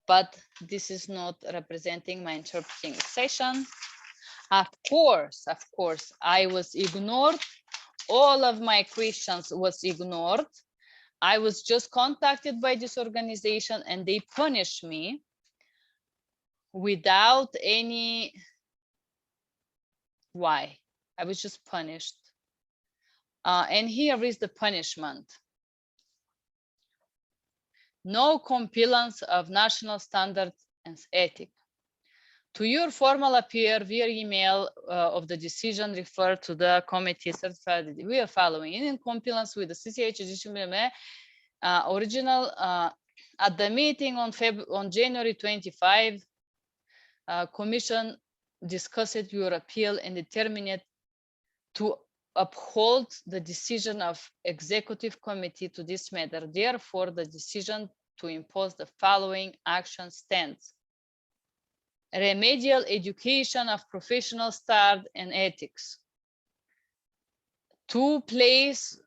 but this is not representing my interpreting session. Of course, I was ignored. All of my questions was ignored. I was just contacted by this organization and they punished me without any why. I was just punished. And here is the punishment. No compliance of national standards and ethics. To your formal appeal via email of the decision referred to the committee certified, we are following in compliance with the CCHI original at the meeting on January 25, Commission discussed your appeal and determined to uphold the decision of executive committee to this matter. Therefore, the decision to impose the following action stands. Remedial education of professional standards and ethics. To place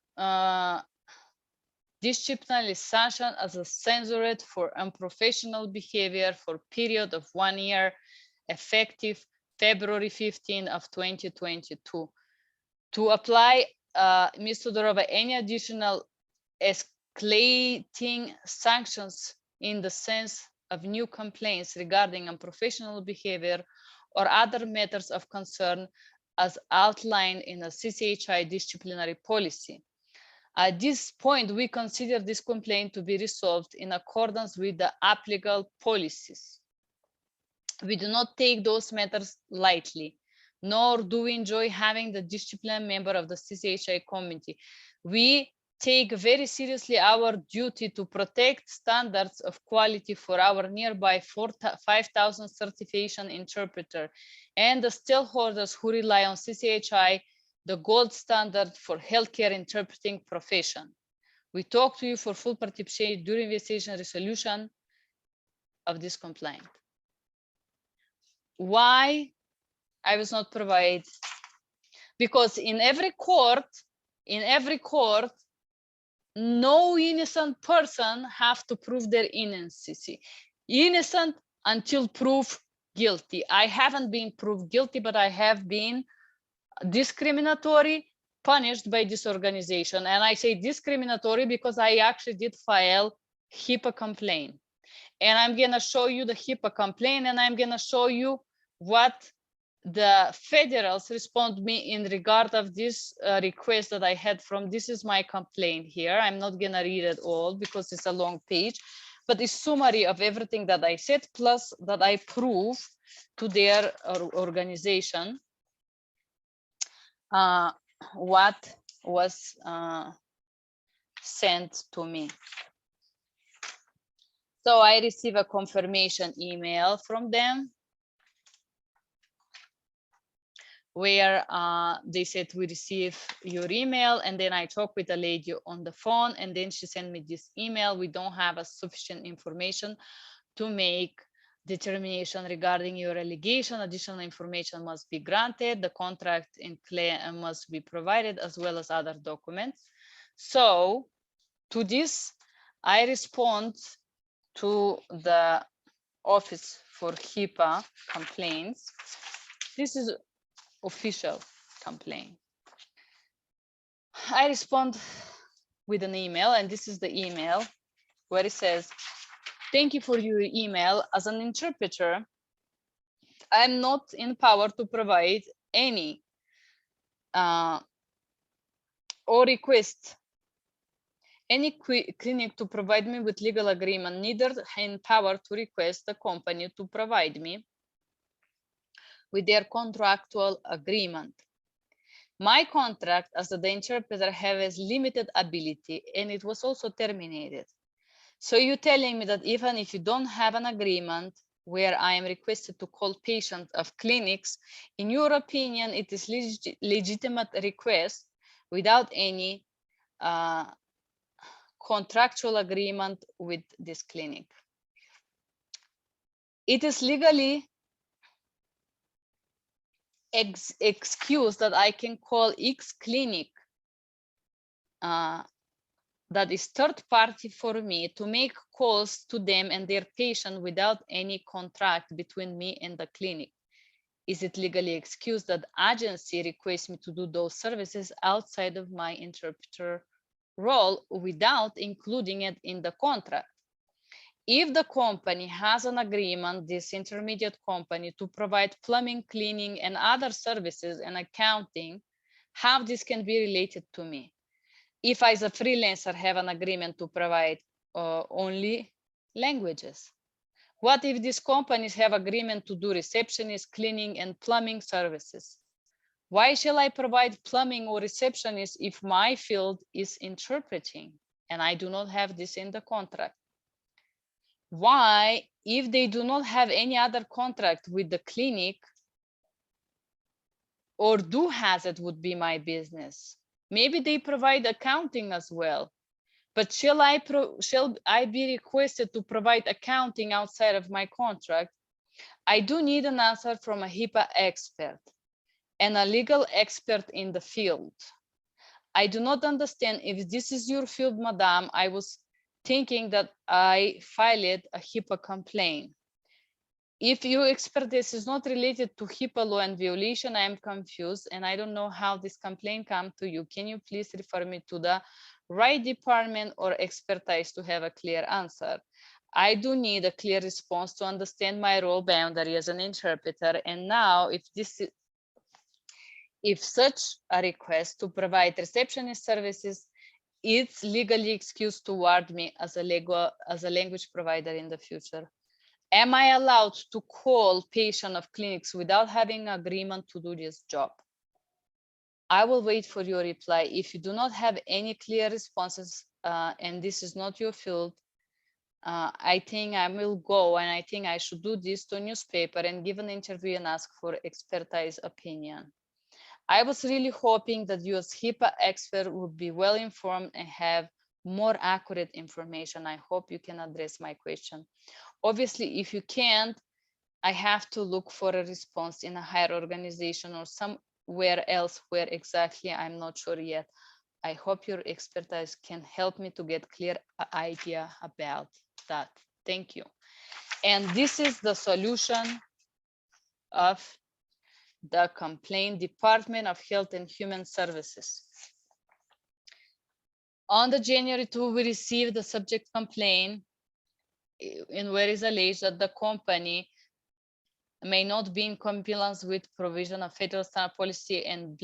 disciplinary sanction as a censored for unprofessional behavior for a period of 1 year, effective February 15 of 2022. To apply, Ms. Todorova, any additional escalating sanctions in the sense of new complaints regarding unprofessional behavior or other matters of concern as outlined in a CCHI disciplinary policy. At this point, we consider this complaint to be resolved in accordance with the applicable policies. We do not take those matters lightly, nor do we enjoy having the disciplined member of the CCHI committee. We take very seriously our duty to protect standards of quality for our nearby 5,000 certification interpreter and the stakeholders who rely on CCHI, the gold standard for healthcare interpreting profession. We talk to you for full participation during investigation resolution of this complaint. Why I was not provided? Because in every court, no innocent person have to prove their innocency. Innocent until proved guilty. I haven't been proved guilty, but I have been discriminatory punished by this organization. And I say discriminatory because I actually did file HIPAA complaint. And I'm gonna show you the HIPAA complaint, and I'm gonna show you what the federals respond me in regard of this request that I had from, this is my complaint here. I'm not gonna read it all because it's a long page, but it's summary of everything that I said, plus that I prove to their organization what was sent to me. So I receive a confirmation email from them where they said, we receive your email. And then I talked with a lady on the phone, and then she sent me this email. We don't have a sufficient information to make determination regarding your allegation. Additional information must be granted. The contract in claim must be provided, as well as other documents. So to this, I respond to the Office for HIPAA complaints. This is official complaint. I respond with an email, and this is the email where it says, thank you for your email. As an interpreter, I'm not in power to provide any or request any clinic to provide me with legal agreement, neither in power to request the company to provide me with their contractual agreement. My contract as the interpreter has limited ability, and it was also terminated. So you're telling me that even if you don't have an agreement where I am requested to call patients of clinics, in your opinion, it is legitimate request without any contractual agreement with this clinic. It is legally excuse that I can call X clinic that is third party for me to make calls to them and their patient without any contract between me and the clinic. Is it legally excused that agency requests me to do those services outside of my interpreter role without including it in the contract? If the company has an agreement, this intermediate company, to provide plumbing, cleaning, and other services and accounting, how this can be related to me? If I, as a freelancer, have an agreement to provide only languages? What if these companies have agreement to do receptionist, cleaning, and plumbing services? Why shall I provide plumbing or receptionist if my field is interpreting and I do not have this in the contract? Why, if they do not have any other contract with the clinic, or do has it, would be my business? Maybe they provide accounting as well, but shall I be requested to provide accounting outside of my contract? I do need an answer from a HIPAA expert and a legal expert in the field. I do not understand if this is your field, madam. I was thinking that I filed a HIPAA complaint. If your expertise is not related to HIPAA law and violation, I am confused and I don't know how this complaint came to you. Can you please refer me to the right department or expertise to have a clear answer? I do need a clear response to understand my role boundary as an interpreter. And now, if If such a request to provide receptionist services is legally excused toward me as a language provider in the future. Am I allowed to call patient of clinics without having agreement to do this job? I will wait for your reply. If you do not have any clear responses and this is not your field, I think I will go and I think I should do this to a newspaper and give an interview and ask for expertise opinion. I was really hoping that you as HIPAA expert would be well informed and have more accurate information. I hope you can address my question. Obviously, if you can't, I have to look for a response in a higher organization or somewhere else where exactly I'm not sure yet. I hope your expertise can help me to get clear idea about that. Thank you. And this is the solution of the complaint Department of Health and Human Services. On the January 2, we received the subject complaint in where is alleged that the company may not be in compliance with provision of federal standard policy and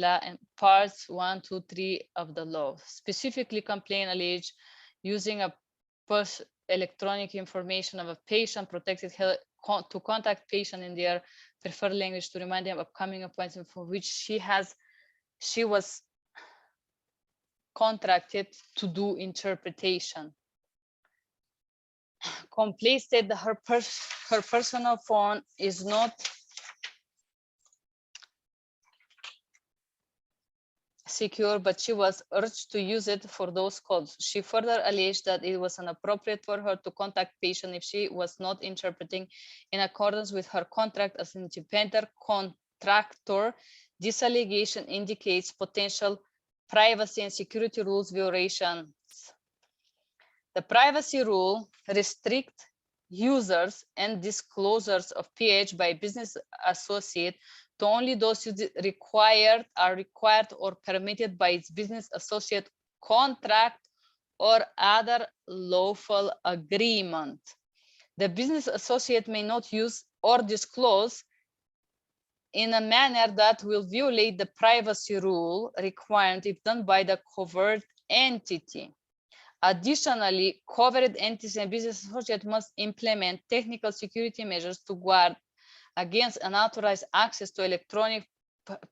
parts 1, 2, 3 of the law. Specifically, complaint alleged using a electronic information of a patient protected health to contact patient in their preferred language to remind them of upcoming appointment for which she was contracted to do interpretation. Complaint said that her personal phone is not secure, but she was urged to use it for those calls. She further alleged that it was inappropriate for her to contact patient if she was not interpreting in accordance with her contract as an independent contractor. This allegation indicates potential privacy and security rules violations. The privacy rule restricts users and disclosures of PH by business associate to only those who are required or permitted by its business associate contract or other lawful agreement. The business associate may not use or disclose in a manner that will violate the privacy rule requirement if done by the covered entity. Additionally, covered entities and business associates must implement technical security measures to guard against unauthorized access to electronic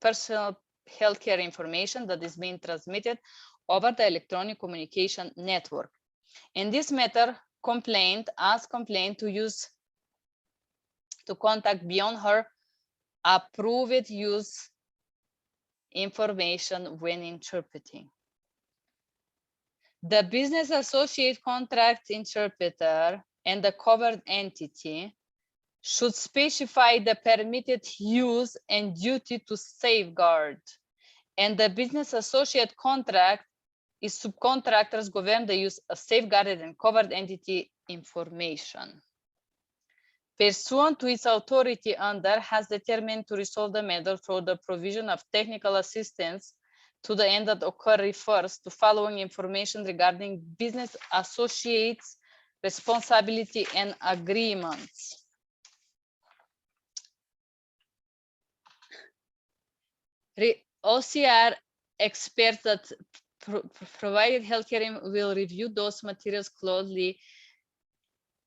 personal healthcare information that is being transmitted over the electronic communication network. In this matter, complaint to contact beyond her approved use information when interpreting. The business associate contract interpreter and the covered entity should specify the permitted use and duty to safeguard. And the business associate contract is subcontractors govern the use of safeguarded and covered entity information. Pursuant to its authority under has determined to resolve the matter through the provision of technical assistance to the end that occur refers to following information regarding business associates, responsibility and agreements. OCR experts that provided healthcare will review those materials closely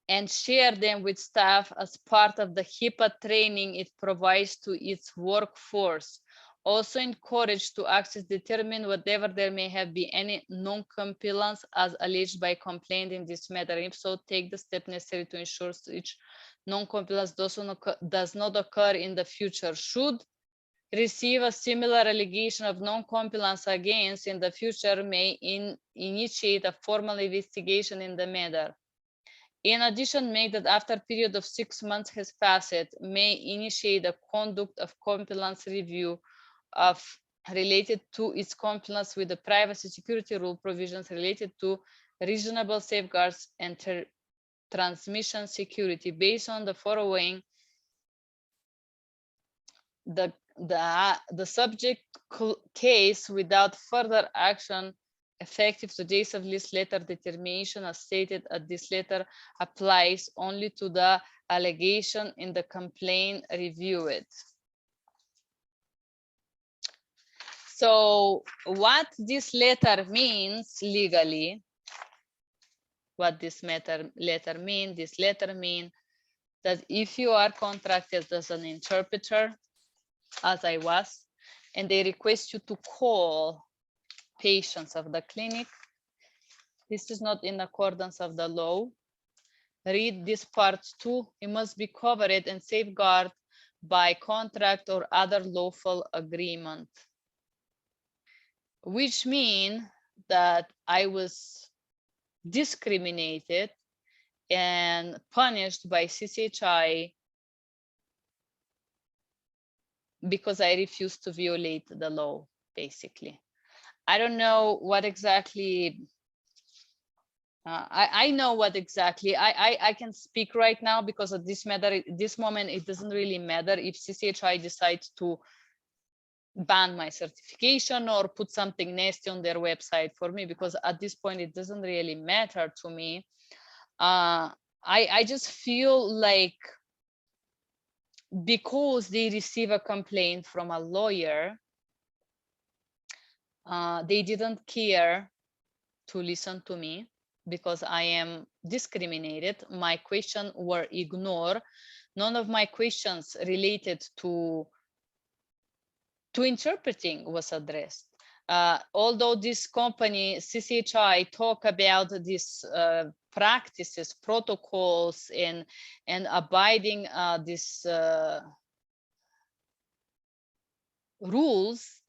and share them with staff as part of the HIPAA training it provides to its workforce. Also encouraged to access determine whatever there may have been any non-compliance as alleged by complaint in this matter. If so, take the step necessary to ensure such non-compliance does not occur in the future. Should receive a similar allegation of non-compliance against in the future, may initiate a formal investigation in the matter. In addition, make that after a period of 6 months has passed, may initiate a conduct of compliance review related to its compliance with the privacy security rule provisions related to reasonable safeguards and transmission security. Based on the following, the subject case without further action effective to days of this letter determination as stated at this letter applies only to the allegation in the complaint reviewed. So what this letter means legally, what this letter means, this letter means that if you are contracted as an interpreter, as I was, and they request you to call patients of the clinic, this is not in accordance of the law. Read this part too. It must be covered and safeguarded by contract or other lawful agreement, which means that I was discriminated and punished by CCHI because I refused to violate the law, basically. I don't know what exactly, I know what exactly, I can speak right now because at this moment, it doesn't really matter if CCHI decides to ban my certification or put something nasty on their website for me, because at this point, it doesn't really matter to me. I just feel like because they receive a complaint from a lawyer, they didn't care to listen to me because I am discriminated. My questions were ignored. None of my questions related to interpreting was addressed. Although this company, CCHI, talk about these practices, protocols, and abiding these rules,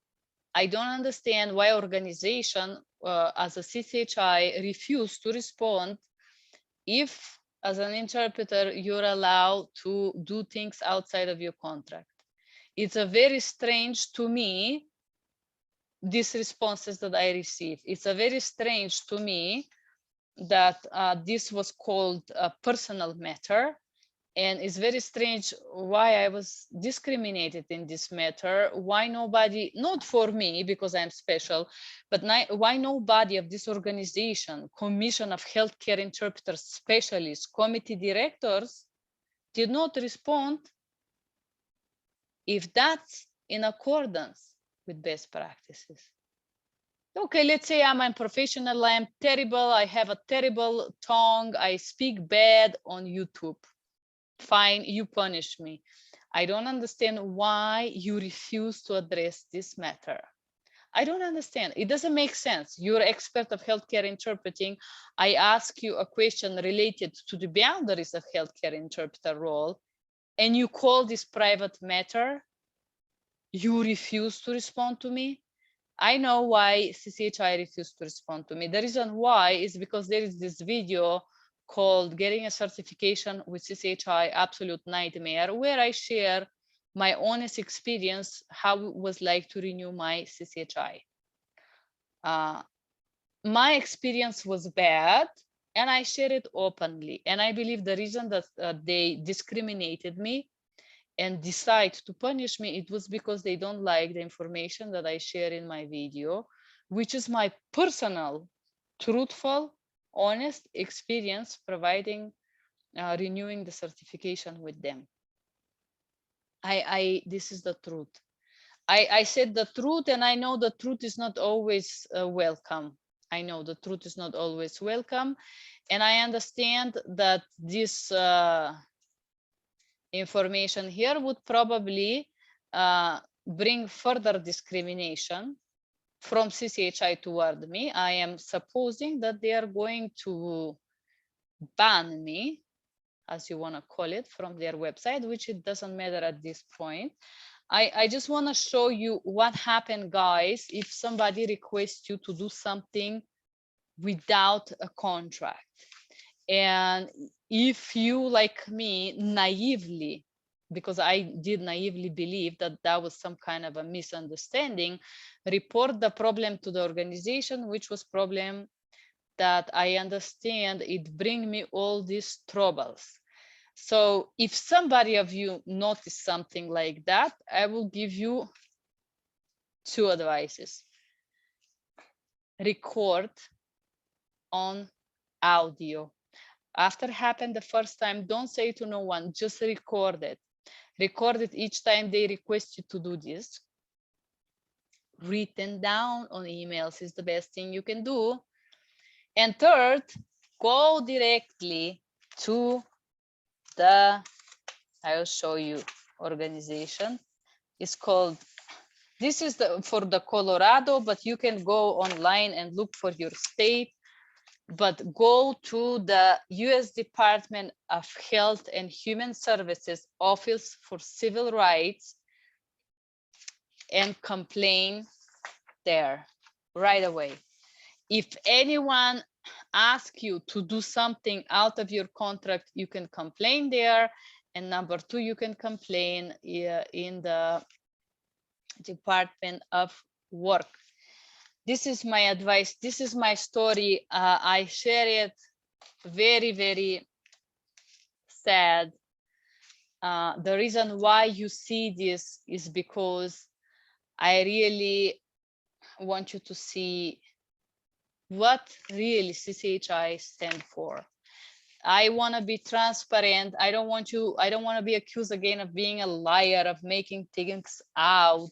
I don't understand why organization as a CCHI refuse to respond if, as an interpreter, you're allowed to do things outside of your contract. It's a very strange to me, these responses that I received. It's a very strange to me that this was called a personal matter. And it's very strange why I was discriminated in this matter, why nobody, not for me because I'm special, but why nobody of this organization, Commission of Healthcare Interpreters Specialists, committee directors, did not respond if that's in accordance with best practices. Okay, let's say I'm unprofessional, I'm terrible, I have a terrible tongue, I speak bad on YouTube. Fine, you punish me. I don't understand why you refuse to address this matter. I don't understand. It doesn't make sense. You're an expert of healthcare interpreting. I ask you a question related to the boundaries of healthcare interpreter role, and you call this private matter. You refuse to respond to me. I know why CCHI refused to respond to me. The reason why is because there is this video called Getting a Certification with CCHI, Absolute Nightmare, where I share my honest experience, how it was like to renew my CCHI. My experience was bad, and I share it openly. And I believe the reason that they discriminated me and decide to punish me, it was because they don't like the information that I share in my video, which is my personal, truthful, honest experience providing, renewing the certification with them. This is the truth. I said the truth, and I know the truth is not always welcome. I know the truth is not always welcome. And I understand that this information here would probably bring further discrimination from CCHI toward me. I am supposing that they are going to ban me, as you want to call it, from their website, which it doesn't matter at this point. I just want to show you what happened, guys, if somebody requests you to do something without a contract. And if you, like me, naively, because I did naively believe that that was some kind of a misunderstanding, report the problem to the organization, which was problem that I understand it bring me all these troubles. So if somebody of you notice something like that, I will give you two advices. Record on audio. After it happened the first time, don't say it to no one, just record it. Record it each time they request you to do this. written down on emails is the best thing you can do. And third, go directly to the, I will show you organization. It's called, this is for the Colorado, but you can go online and look for your state. But go to the U.S. Department of Health and Human Services Office for Civil Rights and complain there right away. If anyone asks you to do something out of your contract, you can complain there. And number two, you can complain in the Department of Work. This is my advice. This is my story. I share it. Very, very sad. The reason why you see this is because I really want you to see what really CCHI stand for. I want to be transparent. I don't want to be accused again of being a liar, of making things out,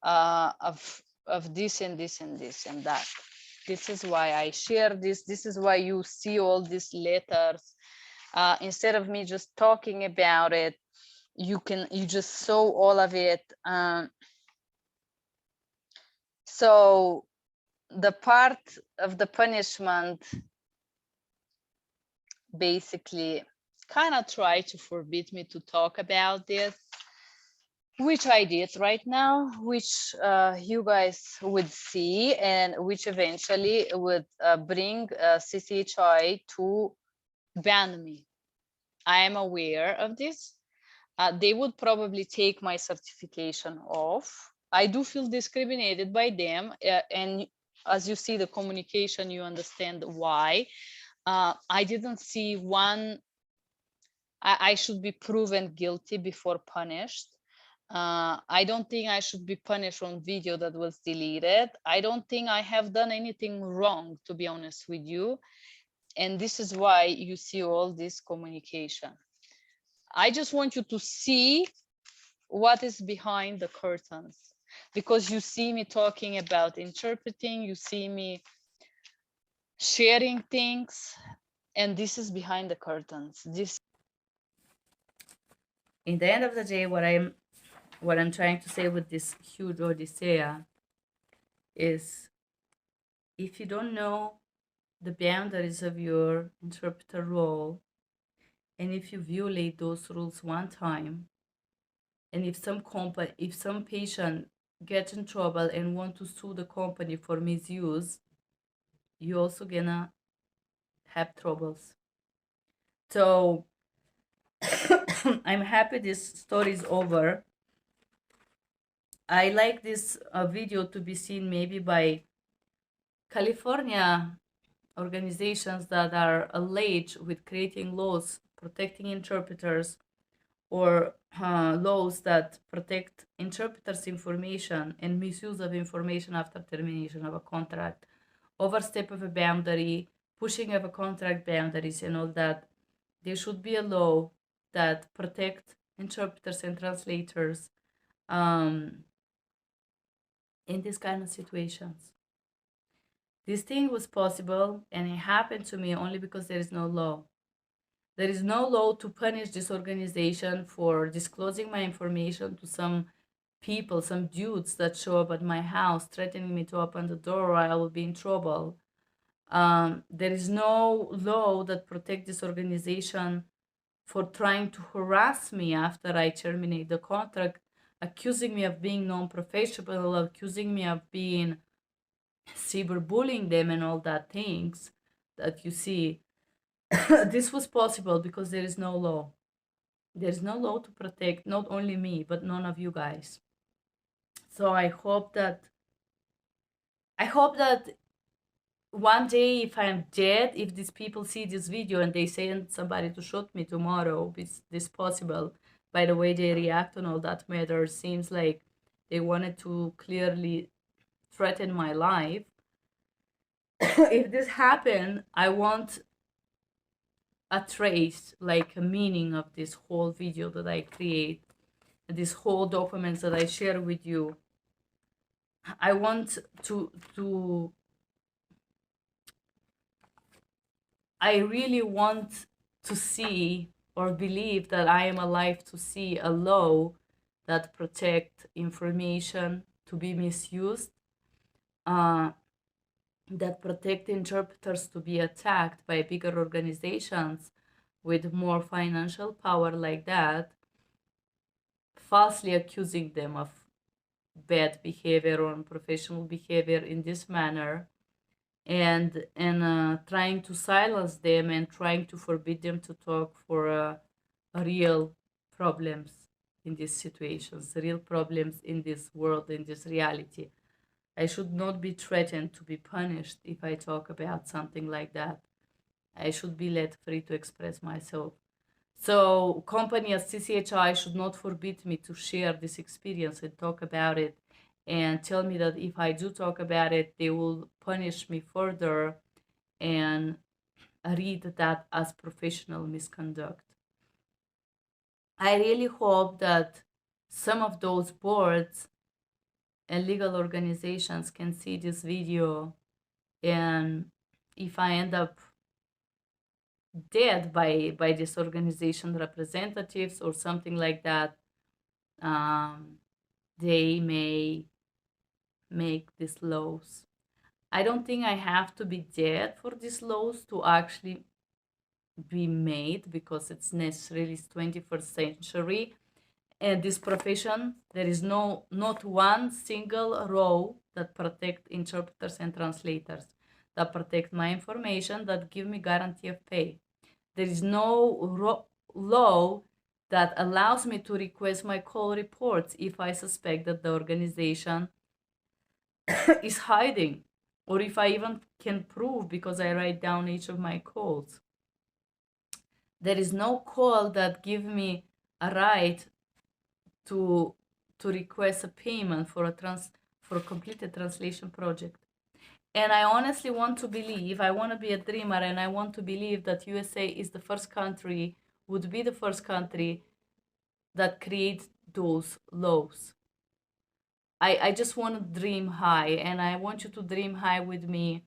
of this and this and this and that. This is why I share this. This is why you see all these letters. Instead of me just talking about it, you just saw all of it. So the part of the punishment basically kind of tried to forbid me to talk about this, which I did right now, which you guys would see, and which eventually would bring CCHI to ban me. I am aware of this. They would probably take my certification off. I do feel discriminated by them, and as you see the communication, you understand why. I didn't see one. I should be proven guilty before punished. I don't think I should be punished on video that was deleted. I don't think I have done anything wrong, to be honest with you. And this is why you see all this communication. I just want you to see what is behind the curtains, because you see me talking about interpreting, you see me sharing things, and this is behind the curtains. This, In the end of the day, what I'm trying to say with this huge Odyssea is, if you don't know the boundaries of your interpreter role, and if you violate those rules one time, and if some patient gets in trouble and want to sue the company for misuse, you also gonna have troubles. So I'm happy this story is over. I like this video to be seen maybe by California organizations that are alleged with creating laws protecting interpreters, or laws that protect interpreters' information and misuse of information after termination of a contract, overstep of a boundary, pushing of a contract boundaries and all that. There should be a law that protect interpreters and translators in these kind of situations. This thing was possible, and it happened to me only because there is no law. There is no law to punish this organization for disclosing my information to some people, some dudes that show up at my house threatening me to open the door or I will be in trouble. There is no law that protects this organization for trying to harass me after I terminate the contract, accusing me of being non-professional, accusing me of being cyberbullying them and all that things that you see. This was possible because there is no law. There's no law to protect not only me, but none of you guys. So I hope that one day, if I'm dead, if these people see this video and they send somebody to shoot me tomorrow, is this possible? By the way they react on all that matter, seems like they wanted to clearly threaten my life. If this happened, I want a trace, like a meaning of this whole video that I create, this whole documents that I share with you. I want to I really want to see or believe that I am alive to see a law that protect information to be misused, uh, that protect interpreters to be attacked by bigger organizations with more financial power like that, falsely accusing them of bad behavior or unprofessional behavior in this manner, and trying to silence them and trying to forbid them to talk for real problems in these situations, real problems in this world, in this reality. I should not be threatened to be punished if I talk about something like that. I should be let free to express myself. So company as CCHI should not forbid me to share this experience and talk about it, and tell me that if I do talk about it, they will punish me further and read that as professional misconduct. I really hope that some of those boards and legal organizations can see this video, and if I end up dead by this organization representatives or something like that, they may make these laws. I don't think I have to be dead for these laws to actually be made, because it's necessarily 21st century, and this profession, there is not one single law that protect interpreters and translators, that protect my information, that give me guarantee of pay. There is no law that allows me to request my call reports if I suspect that the organization is hiding, or if I even can prove because I write down each of my calls. There is no call that give me a right to request a payment for a completed translation project. And I honestly want to believe, I want to be a dreamer, and I want to believe that USA is the first country, would be the first country that creates those laws. I just want to dream high, and I want you to dream high with me.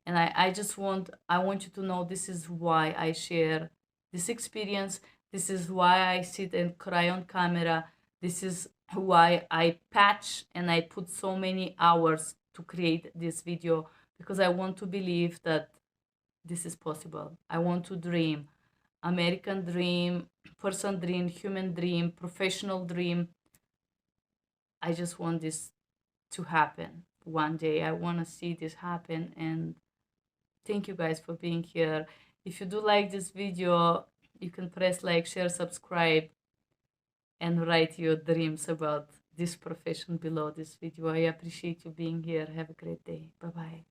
And I want you to know this is why I share this experience. This is why I sit and cry on camera. This is why I patch and I put so many hours to create this video, because I want to believe that this is possible. I want to dream. American dream, person dream, human dream, professional dream. I just want this to happen one day. I want to see this happen, and thank you guys for being here. If you do like this video, you can press like, share, subscribe, and write your dreams about this profession below this video. I appreciate you being here. Have a great day. Bye-bye.